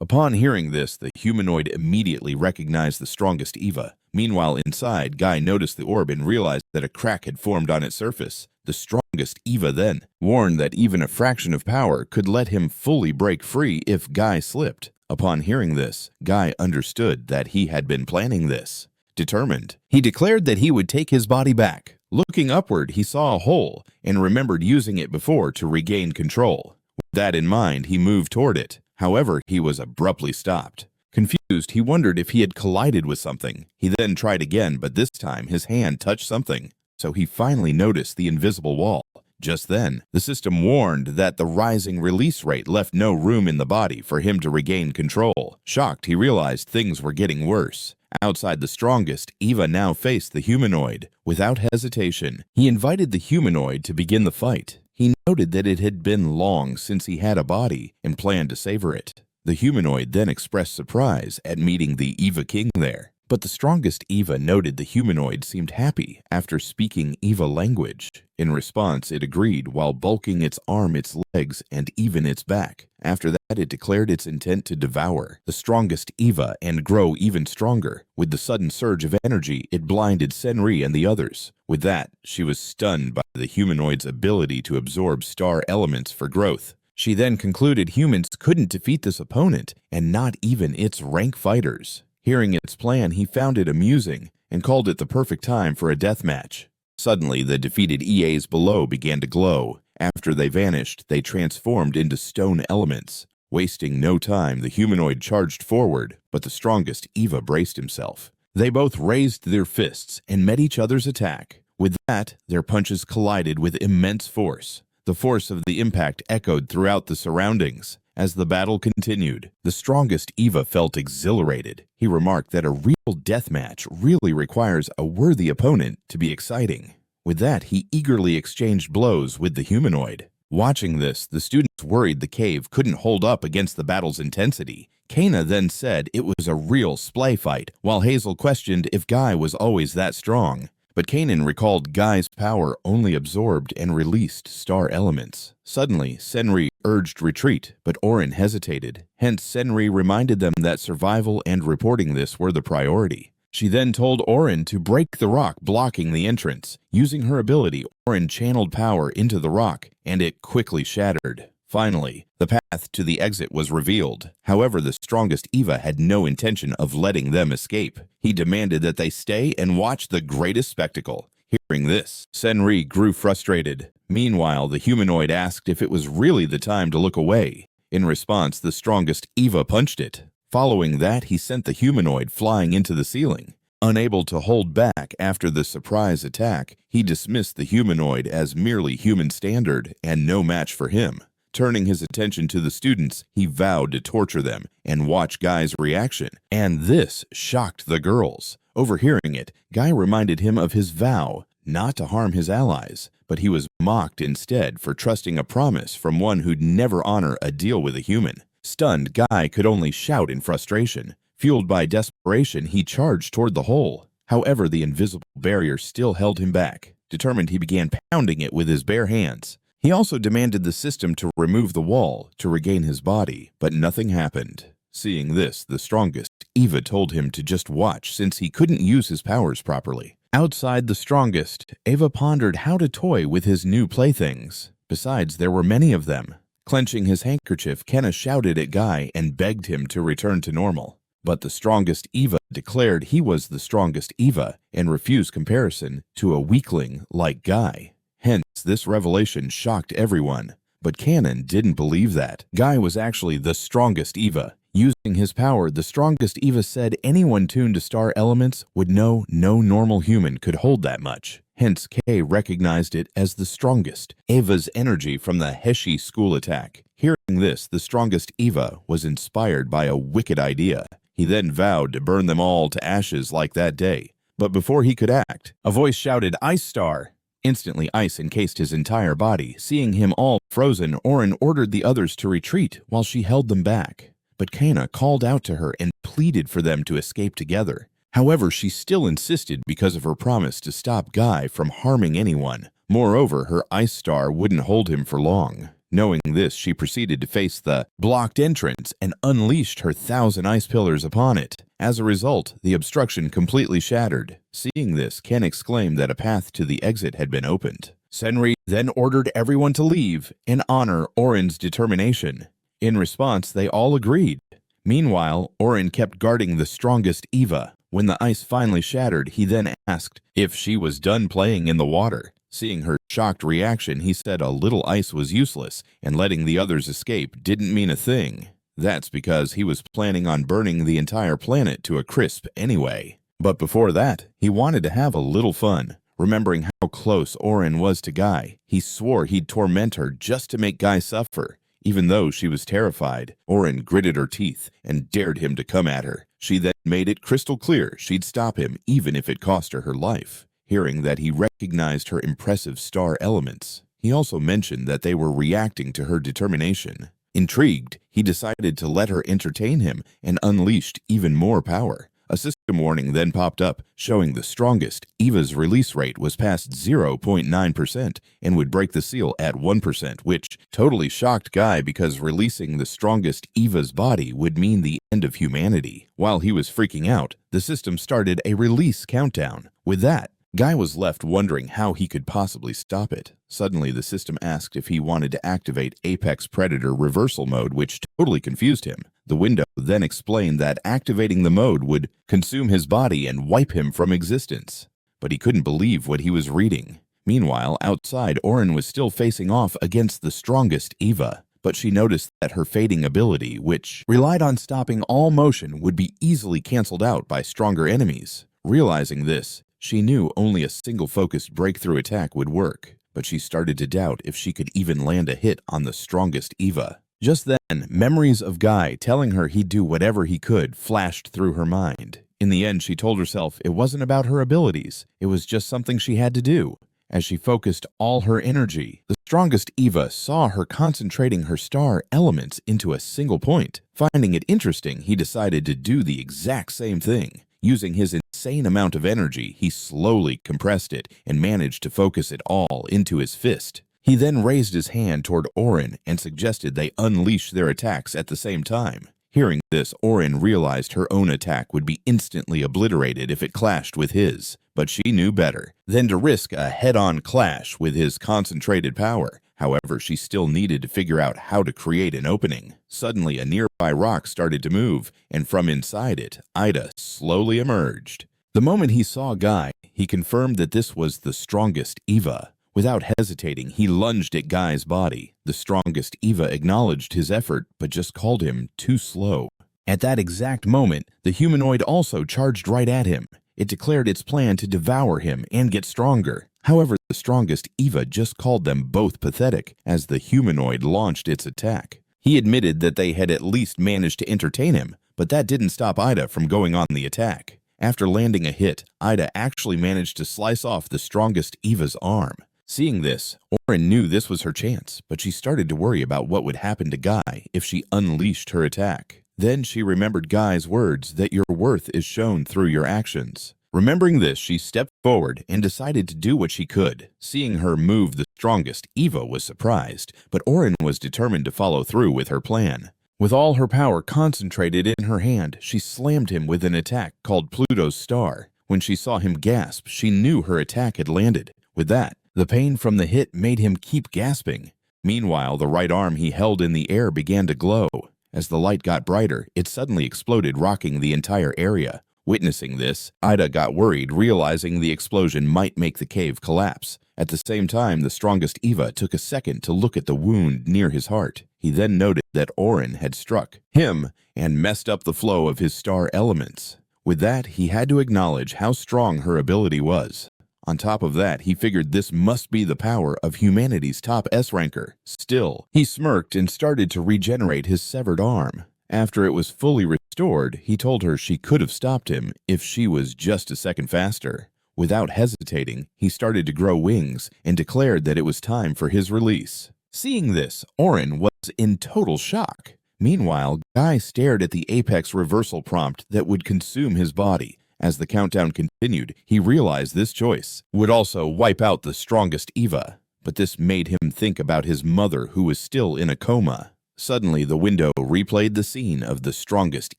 Upon hearing this, the humanoid immediately recognized the strongest EVA. Meanwhile, inside, Guy noticed the orb and realized that a crack had formed on its surface. The strongest EVA then warned that even a fraction of power could let him fully break free if Guy slipped. Upon hearing this, Guy understood that he had been planning this. Determined, he declared that he would take his body back. Looking upward, he saw a hole and remembered using it before to regain control. With that in mind, he moved toward it. However, he was abruptly stopped. Confused, he wondered if he had collided with something. He then tried again, but this time his hand touched something. So he finally noticed the invisible wall. Just then, the system warned that the rising release rate left no room in the body for him to regain control. Shocked, he realized things were getting worse. Outside the strongest, EVA now faced the humanoid. Without hesitation, he invited the humanoid to begin the fight. He noted that it had been long since he had a body and planned to savor it. The humanoid then expressed surprise at meeting the EVA king there. But the strongest EVA noted the humanoid seemed happy after speaking EVA language. In response, it agreed while bulking its arm, its legs, and even its back. After that, it declared its intent to devour the strongest EVA and grow even stronger. With the sudden surge of energy, it blinded Senri and the others. With that, she was stunned by the humanoid's ability to absorb star elements for growth. She then concluded humans couldn't defeat this opponent, and not even its rank fighters. Hearing its plan, he found it amusing and called it the perfect time for a death match. Suddenly, the defeated EAs below began to glow. After they vanished, they transformed into stone elements. Wasting no time, the humanoid charged forward, but the strongest EVA braced himself. They both raised their fists and met each other's attack. With that, their punches collided with immense force. The force of the impact echoed throughout the surroundings. As the battle continued, the strongest EVA felt exhilarated. He remarked that a real deathmatch really requires a worthy opponent to be exciting. With that, he eagerly exchanged blows with the humanoid. Watching this, the students worried the cave couldn't hold up against the battle's intensity. Kana then said it was a real splay fight, while Hazel questioned if Guy was always that strong. But Kanan recalled Guy's power only absorbed and released star elements. Suddenly, Senri urged retreat, but Orin hesitated. Hence, Senri reminded them that survival and reporting this were the priority. She then told Orin to break the rock blocking the entrance. Using her ability, Orin channeled power into the rock, and it quickly shattered. Finally, the path to the exit was revealed. However, the strongest EVA had no intention of letting them escape. He demanded that they stay and watch the greatest spectacle. Hearing this, Senri grew frustrated. Meanwhile, the humanoid asked if it was really the time to look away. In response, the strongest EVA punched it. Following that, he sent the humanoid flying into the ceiling. Unable to hold back after the surprise attack, he dismissed the humanoid as merely human standard and no match for him. Turning his attention to the students, he vowed to torture them and watch Guy's reaction, and this shocked the girls. Overhearing it, Guy reminded him of his vow not to harm his allies, but he was mocked instead for trusting a promise from one who'd never honor a deal with a human. Stunned, Guy could only shout in frustration. Fueled by desperation, he charged toward the hole. However, the invisible barrier still held him back. Determined, he began pounding it with his bare hands. He also demanded the system to remove the wall to regain his body, but nothing happened. Seeing this, the strongest EVA told him to just watch since he couldn't use his powers properly. Outside the strongest, Eva pondered how to toy with his new playthings. Besides, there were many of them. Clenching his handkerchief, Kenna shouted at Guy and begged him to return to normal. But the strongest EVA declared he was the strongest EVA and refused comparison to a weakling like Guy. Hence, this revelation shocked everyone. But Canon didn't believe that. Guy was actually the strongest EVA. Using his power, the strongest EVA said anyone tuned to star elements would know no normal human could hold that much. Hence, Kay recognized it as the strongest, Eva's energy from the Hatche school attack. Hearing this, the strongest EVA was inspired by a wicked idea. He then vowed to burn them all to ashes like that day. But before he could act, a voice shouted, "Ice Star!" Instantly, ice encased his entire body. Seeing him all frozen, Orin ordered the others to retreat while she held them back. But Kana called out to her and pleaded for them to escape together. However, she still insisted because of her promise to stop Guy from harming anyone. Moreover, her ice star wouldn't hold him for long. Knowing this, she proceeded to face the blocked entrance and unleashed her 1,000 ice pillars upon it. As a result, the obstruction completely shattered. Seeing this, Ken exclaimed that a path to the exit had been opened. Senri then ordered everyone to leave and honor Orin's determination. In response, they all agreed. Meanwhile, Orin kept guarding the strongest EVA. When the ice finally shattered, he then asked if she was done playing in the water. Seeing her shocked reaction, he said a little ice was useless, and letting the others escape didn't mean a thing. That's because he was planning on burning the entire planet to a crisp anyway. But before that, he wanted to have a little fun. Remembering how close Orin was to Guy, he swore he'd torment her just to make Guy suffer. Even though she was terrified, Orin gritted her teeth and dared him to come at her. She then made it crystal clear she'd stop him even if it cost her her life. Hearing that he recognized her impressive star elements, he also mentioned that they were reacting to her determination. Intrigued, he decided to let her entertain him and unleashed even more power. A system warning then popped up, showing the strongest EVA's release rate was past 0.9% and would break the seal at 1%, which totally shocked Guy because releasing the strongest EVA's body would mean the end of humanity. While he was freaking out, the system started a release countdown. With that, Guy was left wondering how he could possibly stop it. Suddenly, the system asked if he wanted to activate Apex Predator reversal mode, which totally confused him. The window then explained that activating the mode would consume his body and wipe him from existence. But he couldn't believe what he was reading. Meanwhile, outside, Orin was still facing off against the strongest EVA. But she noticed that her fading ability, which relied on stopping all motion, would be easily canceled out by stronger enemies. Realizing this, she knew only a single focused breakthrough attack would work, but she started to doubt if she could even land a hit on the strongest EVA. Just then, memories of Guy telling her he'd do whatever he could flashed through her mind. In the end, she told herself it wasn't about her abilities, it was just something she had to do. As she focused all her energy, the strongest EVA saw her concentrating her star elements into a single point. Finding it interesting, he decided to do the exact same thing. Using his insane amount of energy, he slowly compressed it and managed to focus it all into his fist. He then raised his hand toward Orin and suggested they unleash their attacks at the same time. Hearing this, Orin realized her own attack would be instantly obliterated if it clashed with his, but she knew better than to risk a head-on clash with his concentrated power. However, she still needed to figure out how to create an opening. Suddenly, a nearby rock started to move, and from inside it, Ida slowly emerged. The moment he saw Guy, he confirmed that this was the strongest EVA. Without hesitating, he lunged at Guy's body. The strongest EVA acknowledged his effort, but just called him too slow. At that exact moment, the humanoid also charged right at him. It declared its plan to devour him and get stronger. However, the strongest EVA just called them both pathetic as the humanoid launched its attack. He admitted that they had at least managed to entertain him, but that didn't stop Ida from going on the attack. After landing a hit, Ida actually managed to slice off the strongest EVA's arm. Seeing this, Orin knew this was her chance, but she started to worry about what would happen to Guy if she unleashed her attack. Then she remembered Guy's words that your worth is shown through your actions. Remembering this, she stepped forward and decided to do what she could. Seeing her move the strongest, Eva was surprised, but Orin was determined to follow through with her plan. With all her power concentrated in her hand, she slammed him with an attack called Pluto's Star. When she saw him gasp, she knew her attack had landed. With that, the pain from the hit made him keep gasping. Meanwhile, the right arm he held in the air began to glow. As the light got brighter, it suddenly exploded, rocking the entire area. Witnessing this, Ida got worried, realizing the explosion might make the cave collapse. At the same time, the strongest EVA took a second to look at the wound near his heart. He then noted that Orin had struck him and messed up the flow of his star elements. With that, he had to acknowledge how strong her ability was. On top of that, he figured this must be the power of humanity's top S-ranker. Still, he smirked and started to regenerate his severed arm. After it was fully restored, he told her she could have stopped him if she was just a second faster. Without hesitating, he started to grow wings and declared that it was time for his release. Seeing this, Orin was in total shock. Meanwhile, Guy stared at the Apex reversal prompt that would consume his body. As the countdown continued, he realized this choice would also wipe out the strongest EVA, but this made him think about his mother who was still in a coma. Suddenly, the window replayed the scene of the strongest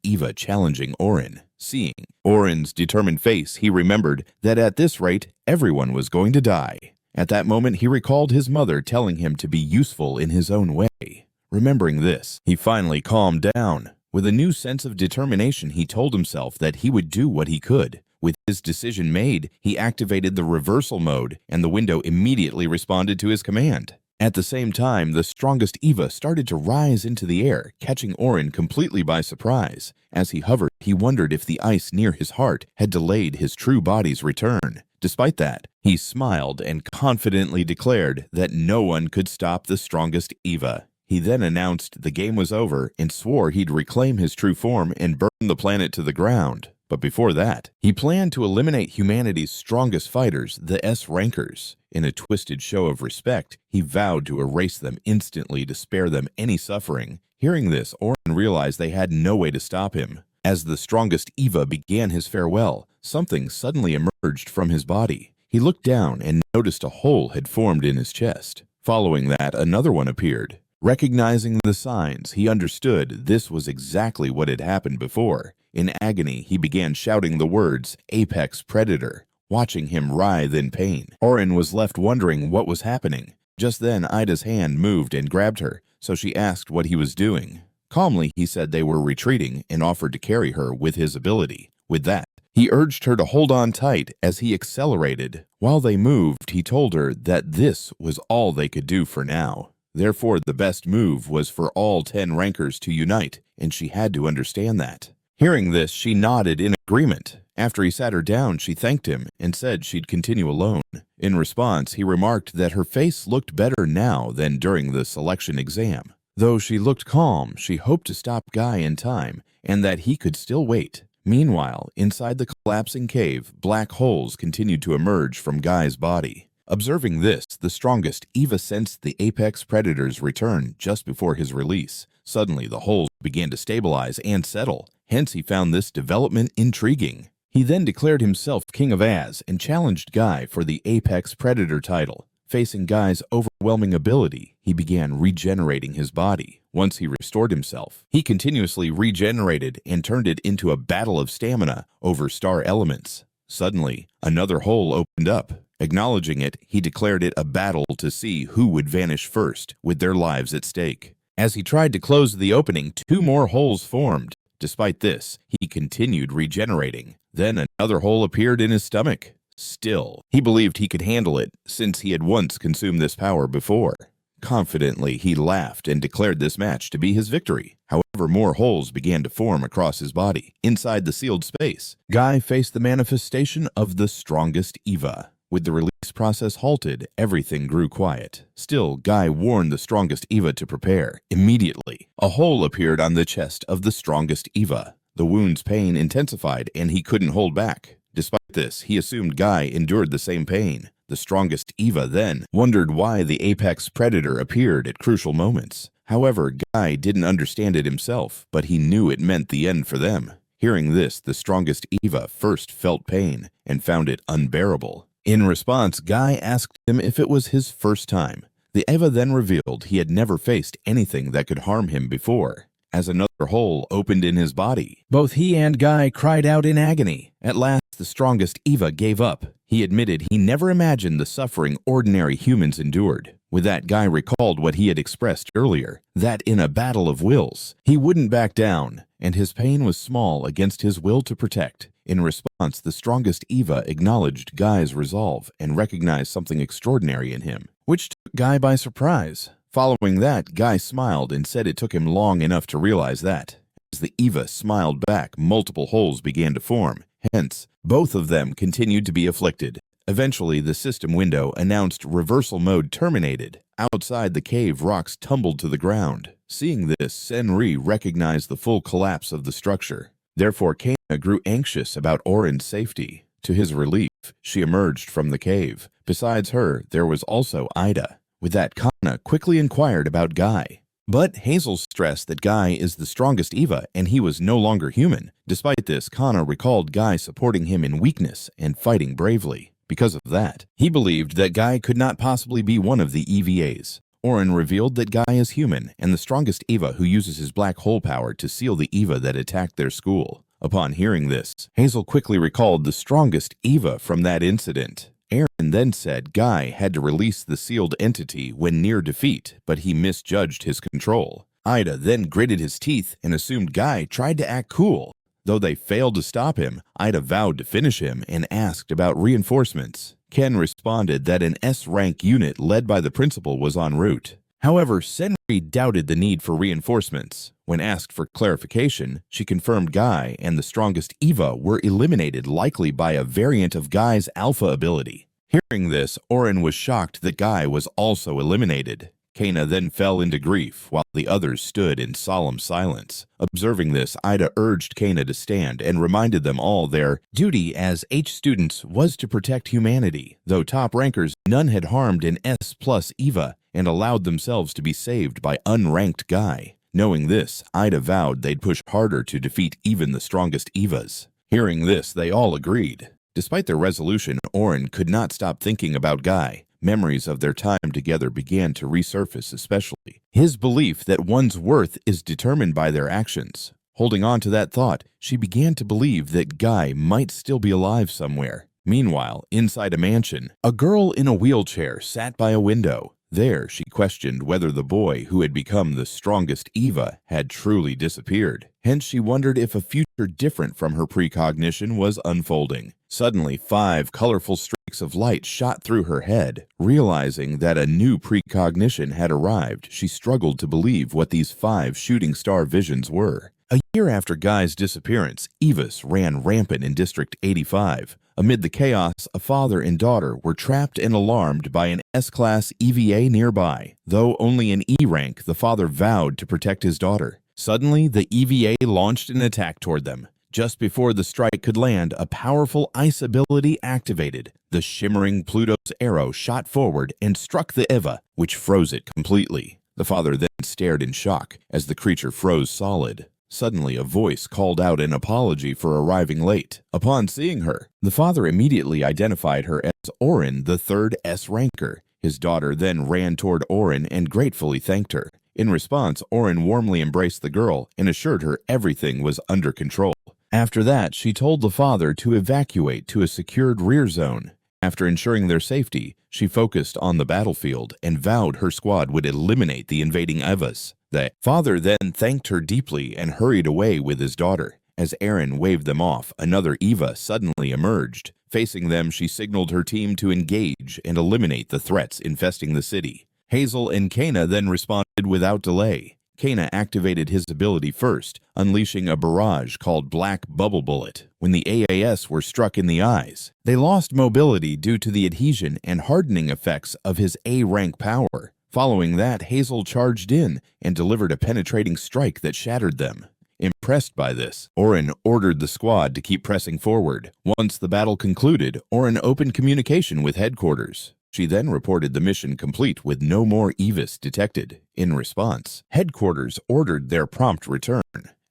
EVA challenging Orin. Seeing Orin's determined face, he remembered that at this rate, everyone was going to die. At that moment, he recalled his mother telling him to be useful in his own way. Remembering this, he finally calmed down. With a new sense of determination, he told himself that he would do what he could. With his decision made, he activated the reversal mode, and the window immediately responded to his command. At the same time, the strongest EVA started to rise into the air, catching Orin completely by surprise. As he hovered, he wondered if the ice near his heart had delayed his true body's return. Despite that, he smiled and confidently declared that no one could stop the strongest EVA. He then announced the game was over and swore he'd reclaim his true form and burn the planet to the ground. But before that, he planned to eliminate humanity's strongest fighters, the S-rankers. In a twisted show of respect, he vowed to erase them instantly to spare them any suffering. Hearing this, Orin realized they had no way to stop him. As the strongest EVA began his farewell, something suddenly emerged from his body. He looked down and noticed a hole had formed in his chest. Following that, another one appeared. Recognizing the signs, he understood this was exactly what had happened before. In agony, he began shouting the words, "Apex Predator." Watching him writhe in pain, Orin was left wondering what was happening. Just then, Ida's hand moved and grabbed her, so she asked what he was doing. Calmly, he said they were retreating and offered to carry her with his ability. With that, he urged her to hold on tight as he accelerated. While they moved, he told her that this was all they could do for now. Therefore, the best move was for all 10 rankers to unite, and she had to understand that. Hearing this, she nodded in agreement. After he sat her down, she thanked him and said she'd continue alone. In response, he remarked that her face looked better now than during the selection exam. Though she looked calm, she hoped to stop Guy in time and that he could still wait. Meanwhile, inside the collapsing cave, black holes continued to emerge from Guy's body. Observing this, the strongest EVA sensed the Apex Predator's return just before his release. Suddenly, the holes began to stabilize and settle. Hence, he found this development intriguing. He then declared himself King of Az and challenged Guy for the Apex Predator title. Facing Guy's overwhelming ability, he began regenerating his body. Once he restored himself, he continuously regenerated and turned it into a battle of stamina over star elements. Suddenly, another hole opened up. Acknowledging it, he declared it a battle to see who would vanish first, with their lives at stake. As he tried to close the opening, 2 more holes formed. Despite this, he continued regenerating. Then another hole appeared in his stomach. Still, he believed he could handle it since he had once consumed this power before. Confidently, he laughed and declared this match to be his victory. However, more holes began to form across his body. Inside the sealed space, Guy faced the manifestation of the strongest EVA. With the release process halted, everything grew quiet. Still, Guy warned the strongest EVA to prepare. Immediately, a hole appeared on the chest of the strongest EVA. The wound's pain intensified and he couldn't hold back. Despite this, he assumed Guy endured the same pain. The strongest EVA then wondered why the apex predator appeared at crucial moments. However, Guy didn't understand it himself, but he knew it meant the end for them. Hearing this, the strongest EVA first felt pain and found it unbearable. In response, Guy asked him if it was his first time. The EVA then revealed he had never faced anything that could harm him before. As another hole opened in his body, both he and Guy cried out in agony. At last, the strongest EVA gave up. He admitted he never imagined the suffering ordinary humans endured. With that, Guy recalled what he had expressed earlier, that in a battle of wills, he wouldn't back down, and his pain was small against his will to protect. In response, the strongest EVA acknowledged Guy's resolve and recognized something extraordinary in him, which took Guy by surprise. Following that, Guy smiled and said it took him long enough to realize that. As the EVA smiled back, multiple holes began to form. Hence, both of them continued to be afflicted. Eventually, the system window announced reversal mode terminated. Outside the cave, rocks tumbled to the ground. Seeing this, Senri recognized the full collapse of the structure. Therefore, Kana grew anxious about Orin's safety. To his relief, she emerged from the cave. Besides her, there was also Ida. With that, Kana quickly inquired about Guy. But Hazel stressed that Guy is the strongest EVA and he was no longer human. Despite this, Kana recalled Guy supporting him in weakness and fighting bravely. Because of that, he believed that Guy could not possibly be one of the EVAs. Orin revealed that Guy is human and the strongest EVA who uses his black hole power to seal the EVA that attacked their school. Upon hearing this, Hazel quickly recalled the strongest EVA from that incident. Orin then said Guy had to release the sealed entity when near defeat, but he misjudged his control. Ida then gritted his teeth and assumed Guy tried to act cool. Though they failed to stop him, Ida vowed to finish him and asked about reinforcements. Ken responded that an S-rank unit led by the principal was en route. However, Senri doubted the need for reinforcements. When asked for clarification, she confirmed Guy and the strongest EVA were eliminated likely by a variant of Guy's alpha ability. Hearing this, Orin was shocked that Guy was also eliminated. Kana then fell into grief while the others stood in solemn silence. Observing this, Ida urged Kana to stand and reminded them all their duty as H students was to protect humanity. Though top rankers, none had harmed an S+ EVA and allowed themselves to be saved by unranked Guy. Knowing this, Ida vowed they'd push harder to defeat even the strongest EVAs. Hearing this, they all agreed. Despite their resolution, Orin could not stop thinking about Guy. Memories of their time together began to resurface, especially his belief that one's worth is determined by their actions. Holding on to that thought, she began to believe that Guy might still be alive somewhere. Meanwhile, inside a mansion, a girl in a wheelchair sat by a window. There, she questioned whether the boy who had become the strongest EVA had truly disappeared. Hence, she wondered if a future different from her precognition was unfolding. Suddenly, 5 colorful streaks of light shot through her head. Realizing that a new precognition had arrived, she struggled to believe what these 5 shooting star visions were. A year after Guy's disappearance, EVAs ran rampant in District 85. Amid the chaos, a father and daughter were trapped and alarmed by an S-class EVA nearby. Though only an E rank, the father vowed to protect his daughter. Suddenly, the EVA launched an attack toward them. Just before the strike could land, a powerful ice ability activated. The shimmering Pluto's arrow shot forward and struck the EVA, which froze it completely. The father then stared in shock as the creature froze solid. Suddenly, a voice called out an apology for arriving late. Upon seeing her, the father immediately identified her as Orin, the 3rd S-ranker. His daughter then ran toward Orin and gratefully thanked her. In response, Orin warmly embraced the girl and assured her everything was under control. After that, she told the father to evacuate to a secured rear zone. After ensuring their safety, she focused on the battlefield and vowed her squad would eliminate the invading EVAs. The father then thanked her deeply and hurried away with his daughter. As Eren waved them off, another EVA suddenly emerged. Facing them, she signaled her team to engage and eliminate the threats infesting the city. Hazel and Kana then responded without delay. Kana activated his ability first, unleashing a barrage called Black Bubble Bullet. When the EVAs were struck in the eyes, they lost mobility due to the adhesion and hardening effects of his A-rank power. Following that, Hazel charged in and delivered a penetrating strike that shattered them. Impressed by this, Orin ordered the squad to keep pressing forward. Once the battle concluded, Orin opened communication with headquarters. She then reported the mission complete with no more EVAs detected. In response, headquarters ordered their prompt return.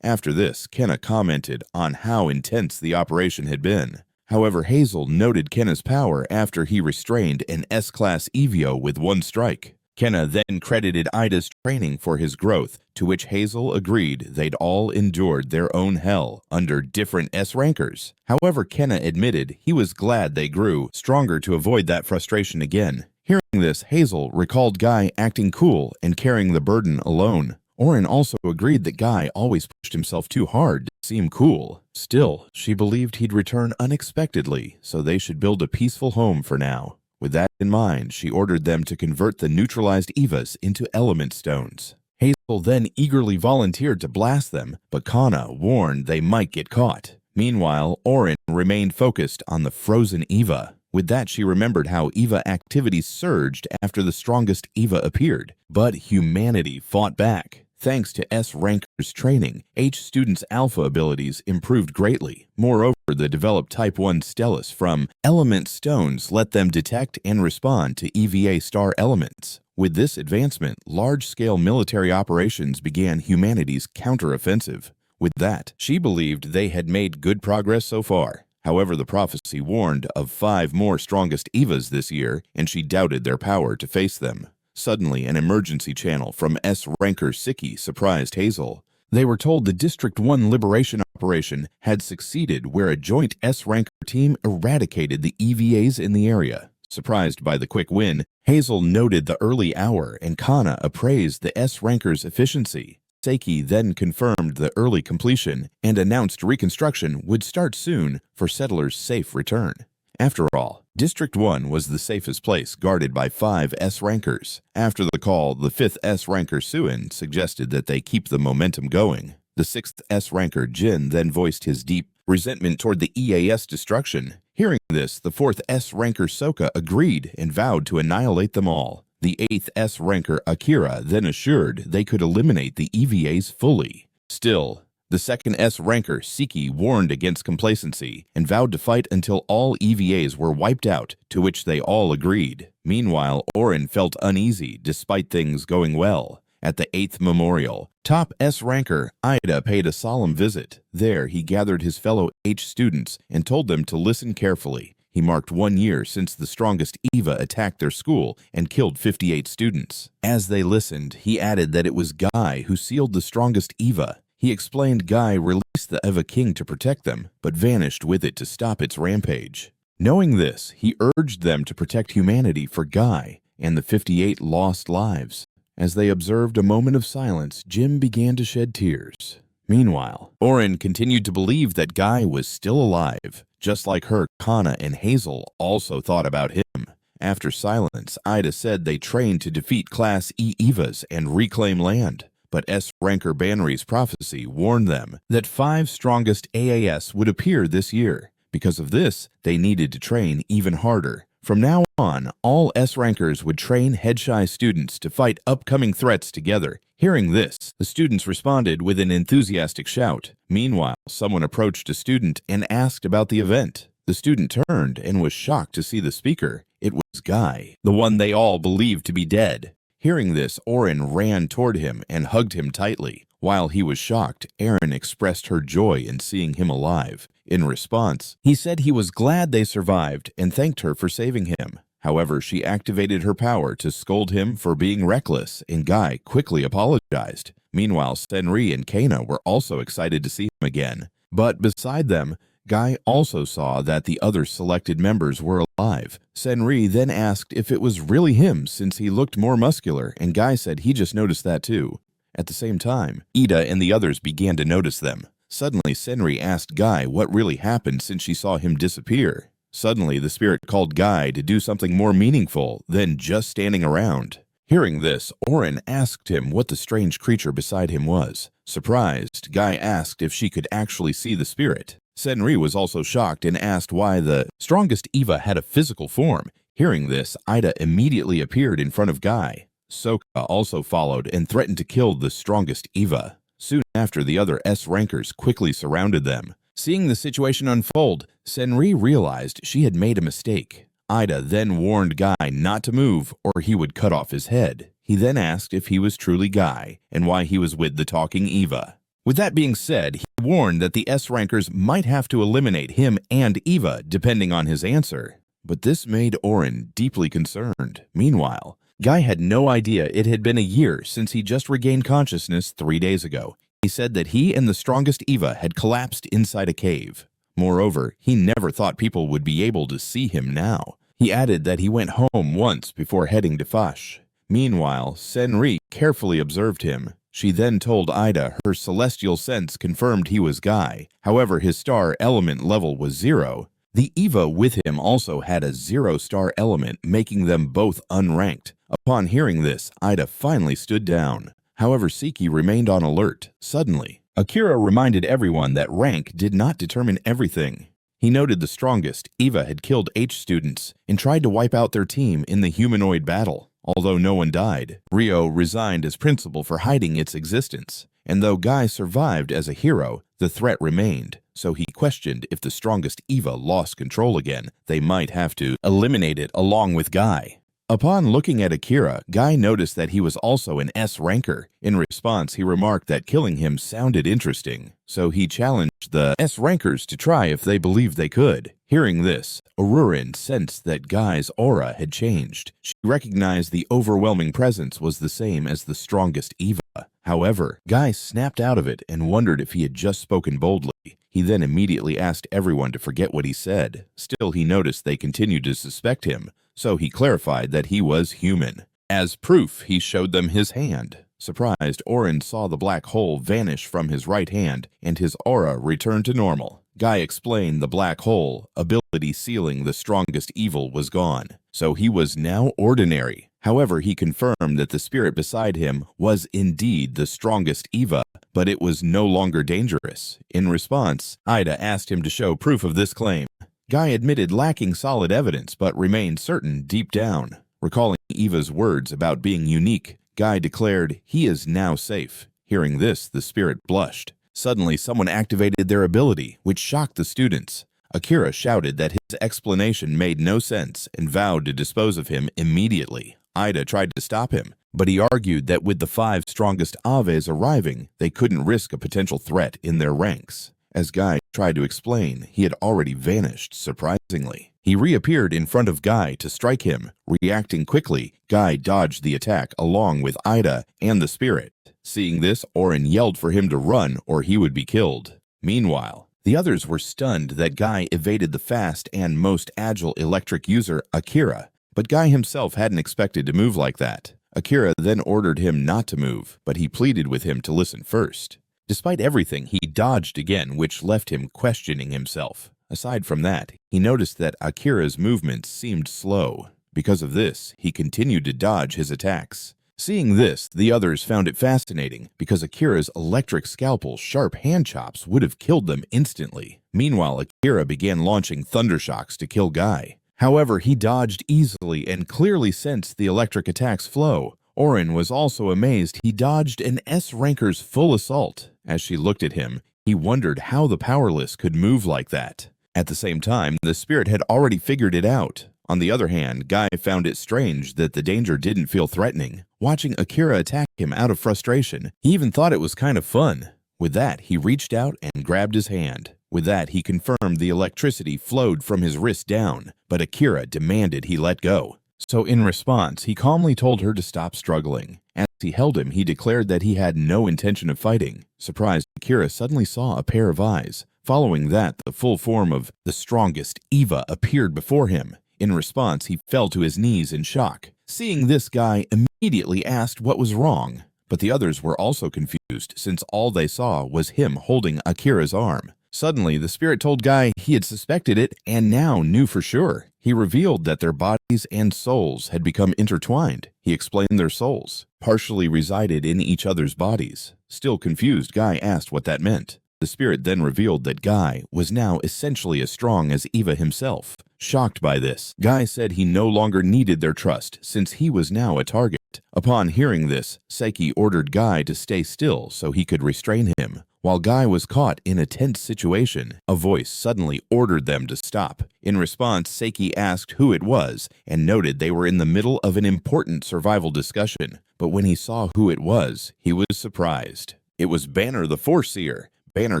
After this, Kenna commented on how intense the operation had been. However, Hazel noted Kenna's power after he restrained an S-class EVO with one strike. Kenna then credited Ida's training for his growth, to which Hazel agreed they'd all endured their own hell under different S-rankers. However, Kenna admitted he was glad they grew stronger to avoid that frustration again. Hearing this, Hazel recalled Guy acting cool and carrying the burden alone. Orin also agreed that Guy always pushed himself too hard to seem cool. Still, she believed he'd return unexpectedly, so they should build a peaceful home for now. With that in mind, she ordered them to convert the neutralized EVAs into element stones. Hazel then eagerly volunteered to blast them, but Kana warned they might get caught. Meanwhile, Orin remained focused on the frozen EVA. With that, she remembered how EVA activity surged after the strongest EVA appeared, but humanity fought back. Thanks to S-rankers training, H students' alpha abilities improved greatly. Moreover, the developed Type 1 Stellus from element stones let them detect and respond to EVA star elements. With this advancement, large-scale military operations began humanity's counteroffensive. With that, she believed they had made good progress so far. However, the prophecy warned of 5 more strongest EVAs this year, and she doubted their power to face them. Suddenly, an emergency channel from S-ranker Siki surprised Hazel. They were told the District 1 liberation operation had succeeded where a joint S-ranker team eradicated the EVAs in the area. Surprised by the quick win, Hazel noted the early hour and Kana appraised the S-ranker's efficiency. Seiki then confirmed the early completion and announced reconstruction would start soon for settlers' safe return. After all, District 1 was the safest place guarded by 5 S-rankers. After the call, the 5th S-ranker Suin suggested that they keep the momentum going. The 6th S-ranker Jin then voiced his deep resentment toward the EAS destruction. Hearing this, the 4th S-ranker Soka agreed and vowed to annihilate them all. The 8th S-ranker Akira then assured they could eliminate the EVAs fully. Still, the 2nd S-ranker Siki warned against complacency and vowed to fight until all EVAs were wiped out, to which they all agreed. Meanwhile, Orin felt uneasy despite things going well. At the 8th Memorial, top S-ranker Ida paid a solemn visit. There, he gathered his fellow H students and told them to listen carefully. He marked 1 year since the strongest EVA attacked their school and killed 58 students. As they listened, he added that it was Guy who sealed the strongest EVA. He explained Guy released the EVA King to protect them, but vanished with it to stop its rampage. Knowing this, he urged them to protect humanity for Guy and the 58 lost lives. As they observed a moment of silence, Jim began to shed tears. Meanwhile, Orin continued to believe that Guy was still alive. Just like her, Kana and Hazel also thought about him. After silence, Ida said they trained to defeat Class E EVAs and reclaim land. But S-ranker Banry's prophecy warned them that 5 strongest AAS would appear this year. Because of this, they needed to train even harder. From now on, all S-rankers would train Hatche students to fight upcoming threats together. Hearing this, the students responded with an enthusiastic shout. Meanwhile, someone approached a student and asked about the event. The student turned and was shocked to see the speaker. It was Guy, the one they all believed to be dead. Hearing this, Orin ran toward him and hugged him tightly. While he was shocked, Erin expressed her joy in seeing him alive. In response, he said he was glad they survived and thanked her for saving him. However, she activated her power to scold him for being reckless, and Guy quickly apologized. Meanwhile, Senri and Kana were also excited to see him again. But beside them, Guy also saw that the other selected members were alive. Senri then asked if it was really him since he looked more muscular, and Guy said he just noticed that too. At the same time, Ida and the others began to notice them. Suddenly, Senri asked Guy what really happened since she saw him disappear. Suddenly, the spirit called Guy to do something more meaningful than just standing around. Hearing this, Orin asked him what the strange creature beside him was. Surprised, Guy asked if she could actually see the spirit. Senri was also shocked and asked why the strongest EVA had a physical form. Hearing this, Ida immediately appeared in front of Guy. Soka also followed and threatened to kill the strongest EVA. Soon after, the other S-rankers quickly surrounded them. Seeing the situation unfold, Senri realized she had made a mistake. Ida then warned Guy not to move or he would cut off his head. He then asked if he was truly Guy and why he was with the talking EVA. With that being said, he warned that the S-rankers might have to eliminate him and EVA depending on his answer. But this made Orin deeply concerned. Meanwhile, Guy had no idea it had been a year since he just regained consciousness 3 days ago. He said that he and the strongest EVA had collapsed inside a cave. Moreover, he never thought people would be able to see him now. He added that he went home once before heading to Fash. Meanwhile, Senri carefully observed him. She then told Ida her celestial sense confirmed he was Guy. However, his star element level was 0. The EVA with him also had a 0-star element, making them both unranked. Upon hearing this, Ida finally stood down. However, Siki remained on alert. Suddenly, Akira reminded everyone that rank did not determine everything. He noted the strongest EVA had killed H students and tried to wipe out their team in the humanoid battle. Although no one died, Ryo resigned as principal for hiding its existence. And though Guy survived as a hero, the threat remained. So he questioned if the strongest EVA lost control again, they might have to eliminate it along with Guy. Upon looking at Akira, Guy noticed that he was also an S-ranker. In response, he remarked that killing him sounded interesting, so he challenged the S-rankers to try if they believed they could. Hearing this, Orin sensed that Guy's aura had changed. She recognized the overwhelming presence was the same as the strongest EVA. However, Guy snapped out of it and wondered if he had just spoken boldly. He then immediately asked everyone to forget what he said. Still, he noticed they continued to suspect him, so he clarified that he was human. As proof, he showed them his hand. Surprised, Orin saw the black hole vanish from his right hand and his aura return to normal. Guy explained the black hole ability sealing the strongest evil was gone, so he was now ordinary. However, he confirmed that the spirit beside him was indeed the strongest EVA, but it was no longer dangerous. In response, Ida asked him to show proof of this claim. Guy admitted lacking solid evidence but remained certain deep down. Recalling Eva's words about being unique, Guy declared he is now safe. Hearing this, the spirit blushed. Suddenly, someone activated their ability, which shocked the students. Akira shouted that his explanation made no sense and vowed to dispose of him immediately. Ida tried to stop him, but he argued that with the 5 strongest EVAs arriving, they couldn't risk a potential threat in their ranks. As Guy tried to explain, he had already vanished, surprisingly. He reappeared in front of Guy to strike him. Reacting quickly, Guy dodged the attack along with Ida and the spirit. Seeing this, Orin yelled for him to run or he would be killed. Meanwhile, the others were stunned that Guy evaded the fast and most agile electric user, Akira. But Guy himself hadn't expected to move like that. Akira then ordered him not to move, but he pleaded with him to listen first. Despite everything, he dodged again, which left him questioning himself. Aside from that, he noticed that Akira's movements seemed slow. Because of this, he continued to dodge his attacks. Seeing this, the others found it fascinating because Akira's electric scalpel's sharp hand chops would have killed them instantly. Meanwhile, Akira began launching thundershocks to kill Guy. However, he dodged easily and clearly sensed the electric attack's flow. Orin was also amazed he dodged an S-ranker's full assault. As she looked at him, he wondered how the powerless could move like that. At the same time, the spirit had already figured it out. On the other hand, Guy found it strange that the danger didn't feel threatening. Watching Akira attack him out of frustration, he even thought it was kind of fun. With that, he reached out and grabbed his hand. With that, he confirmed the electricity flowed from his wrist down, but Akira demanded he let go. So in response, he calmly told her to stop struggling. As he held him, he declared that he had no intention of fighting. Surprised, Akira suddenly saw a pair of eyes. Following that, the full form of the strongest EVA appeared before him. In response, he fell to his knees in shock. Seeing this, Guy immediately asked what was wrong. But the others were also confused since all they saw was him holding Akira's arm. Suddenly, the spirit told Guy he had suspected it and now knew for sure. He revealed that their bodies and souls had become intertwined. He explained their souls partially resided in each other's bodies. Still confused, Guy asked what that meant. The spirit then revealed that Guy was now essentially as strong as Eva himself. Shocked by this, Guy said he no longer needed their trust since he was now a target. Upon hearing this, Seiki ordered Guy to stay still so he could restrain him. While Guy was caught in a tense situation, a voice suddenly ordered them to stop. In response, Seiki asked who it was and noted they were in the middle of an important survival discussion. But when he saw who it was, he was surprised. It was Banner the Foreseer. Banner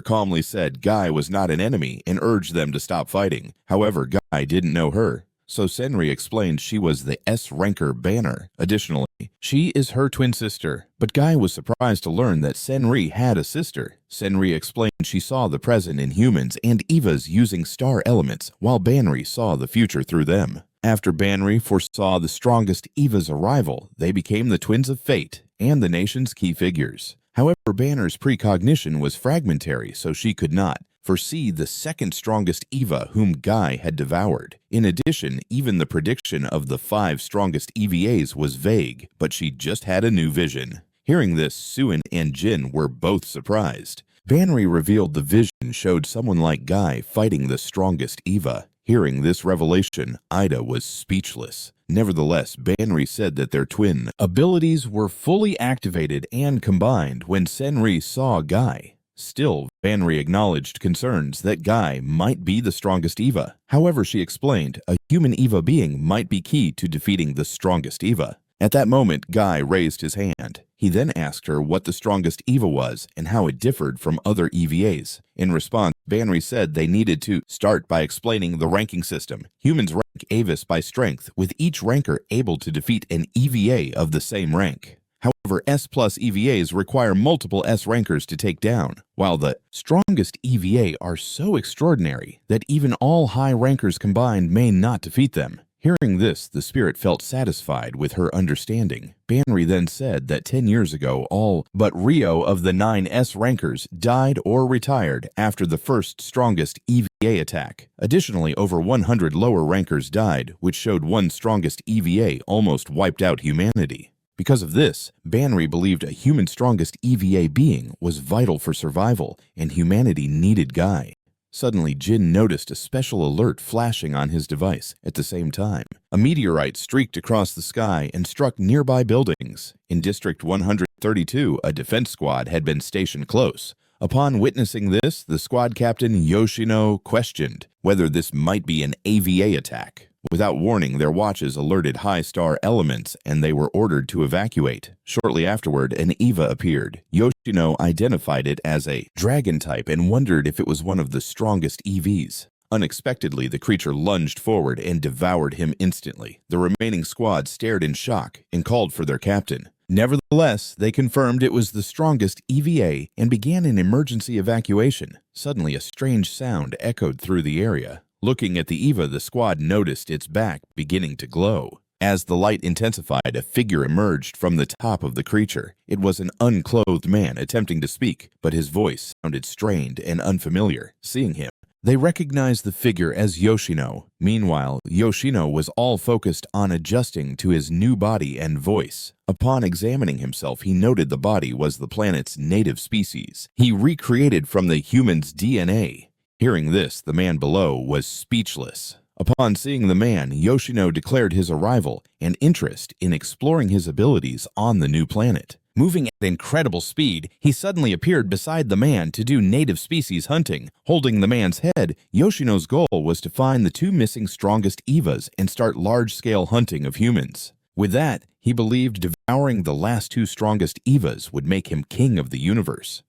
calmly said Guy was not an enemy and urged them to stop fighting. However, Guy didn't know her, so Senri explained she was the S-ranker Banner. Additionally, she is her twin sister, but Guy was surprised to learn that Senri had a sister. Senri explained she saw the present in humans and EVAs using star elements, while Banri saw the future through them. After Banri foresaw the strongest EVA's arrival, they became the Twins of Fate and the nation's key figures. However, Banner's precognition was fragmentary, so she could not foresee the second strongest EVA whom Guy had devoured. In addition, even the prediction of the 5 strongest EVAs was vague, but she just had a new vision. Hearing this, Suin and Jin were both surprised. Banri revealed the vision showed someone like Guy fighting the strongest EVA. Hearing this revelation, Ida was speechless. Nevertheless, Banri said that their twin abilities were fully activated and combined when Senri saw Guy. Still, Banri acknowledged concerns that Guy might be the strongest EVA. However, she explained a human EVA being might be key to defeating the strongest EVA. At that moment, Guy raised his hand. He then asked her what the strongest EVA was and how it differed from other EVAs. In response, Banri said they needed to start by explaining the ranking system. Humans rank EVAs by strength, with each ranker able to defeat an EVA of the same rank. However, S+ EVAs require multiple S rankers to take down, while the strongest EVA are so extraordinary that even all high rankers combined may not defeat them. Hearing this, the spirit felt satisfied with her understanding. Banri then said that 10 years ago, all but Rio of the 9 S rankers died or retired after the first strongest EVA attack. Additionally, over 100 lower rankers died, which showed one strongest EVA almost wiped out humanity. Because of this, Banri believed a human strongest EVA being was vital for survival, and humanity needed Guy. Suddenly, Jin noticed a special alert flashing on his device at the same time. A meteorite streaked across the sky and struck nearby buildings. In District 132, a defense squad had been stationed close. Upon witnessing this, the squad captain Yoshino questioned whether this might be an AVA attack. Without warning, their watches alerted high star elements and they were ordered to evacuate. Shortly afterward, an EVA appeared. Yoshino identified it as a dragon type and wondered if it was one of the strongest EVs. Unexpectedly, the creature lunged forward and devoured him instantly. The remaining squad stared in shock and called for their captain. Nevertheless, they confirmed it was the strongest EVA and began an emergency evacuation. Suddenly, a strange sound echoed through the area. Looking at the EVA, the squad noticed its back beginning to glow. As the light intensified, a figure emerged from the top of the creature. It was an unclothed man attempting to speak, but his voice sounded strained and unfamiliar. Seeing him, they recognized the figure as Yoshino. Meanwhile, Yoshino was all focused on adjusting to his new body and voice. Upon examining himself, he noted the body was the planet's native species. He recreated from the human's DNA. Hearing this, the man below was speechless. Upon seeing the man, Yoshino declared his arrival and interest in exploring his abilities on the new planet. Moving at incredible speed, he suddenly appeared beside the man to do native species hunting. Holding the man's head, Yoshino's goal was to find the 2 missing strongest EVAs and start large-scale hunting of humans. With that, he believed devouring the last 2 strongest EVAs would make him king of the universe.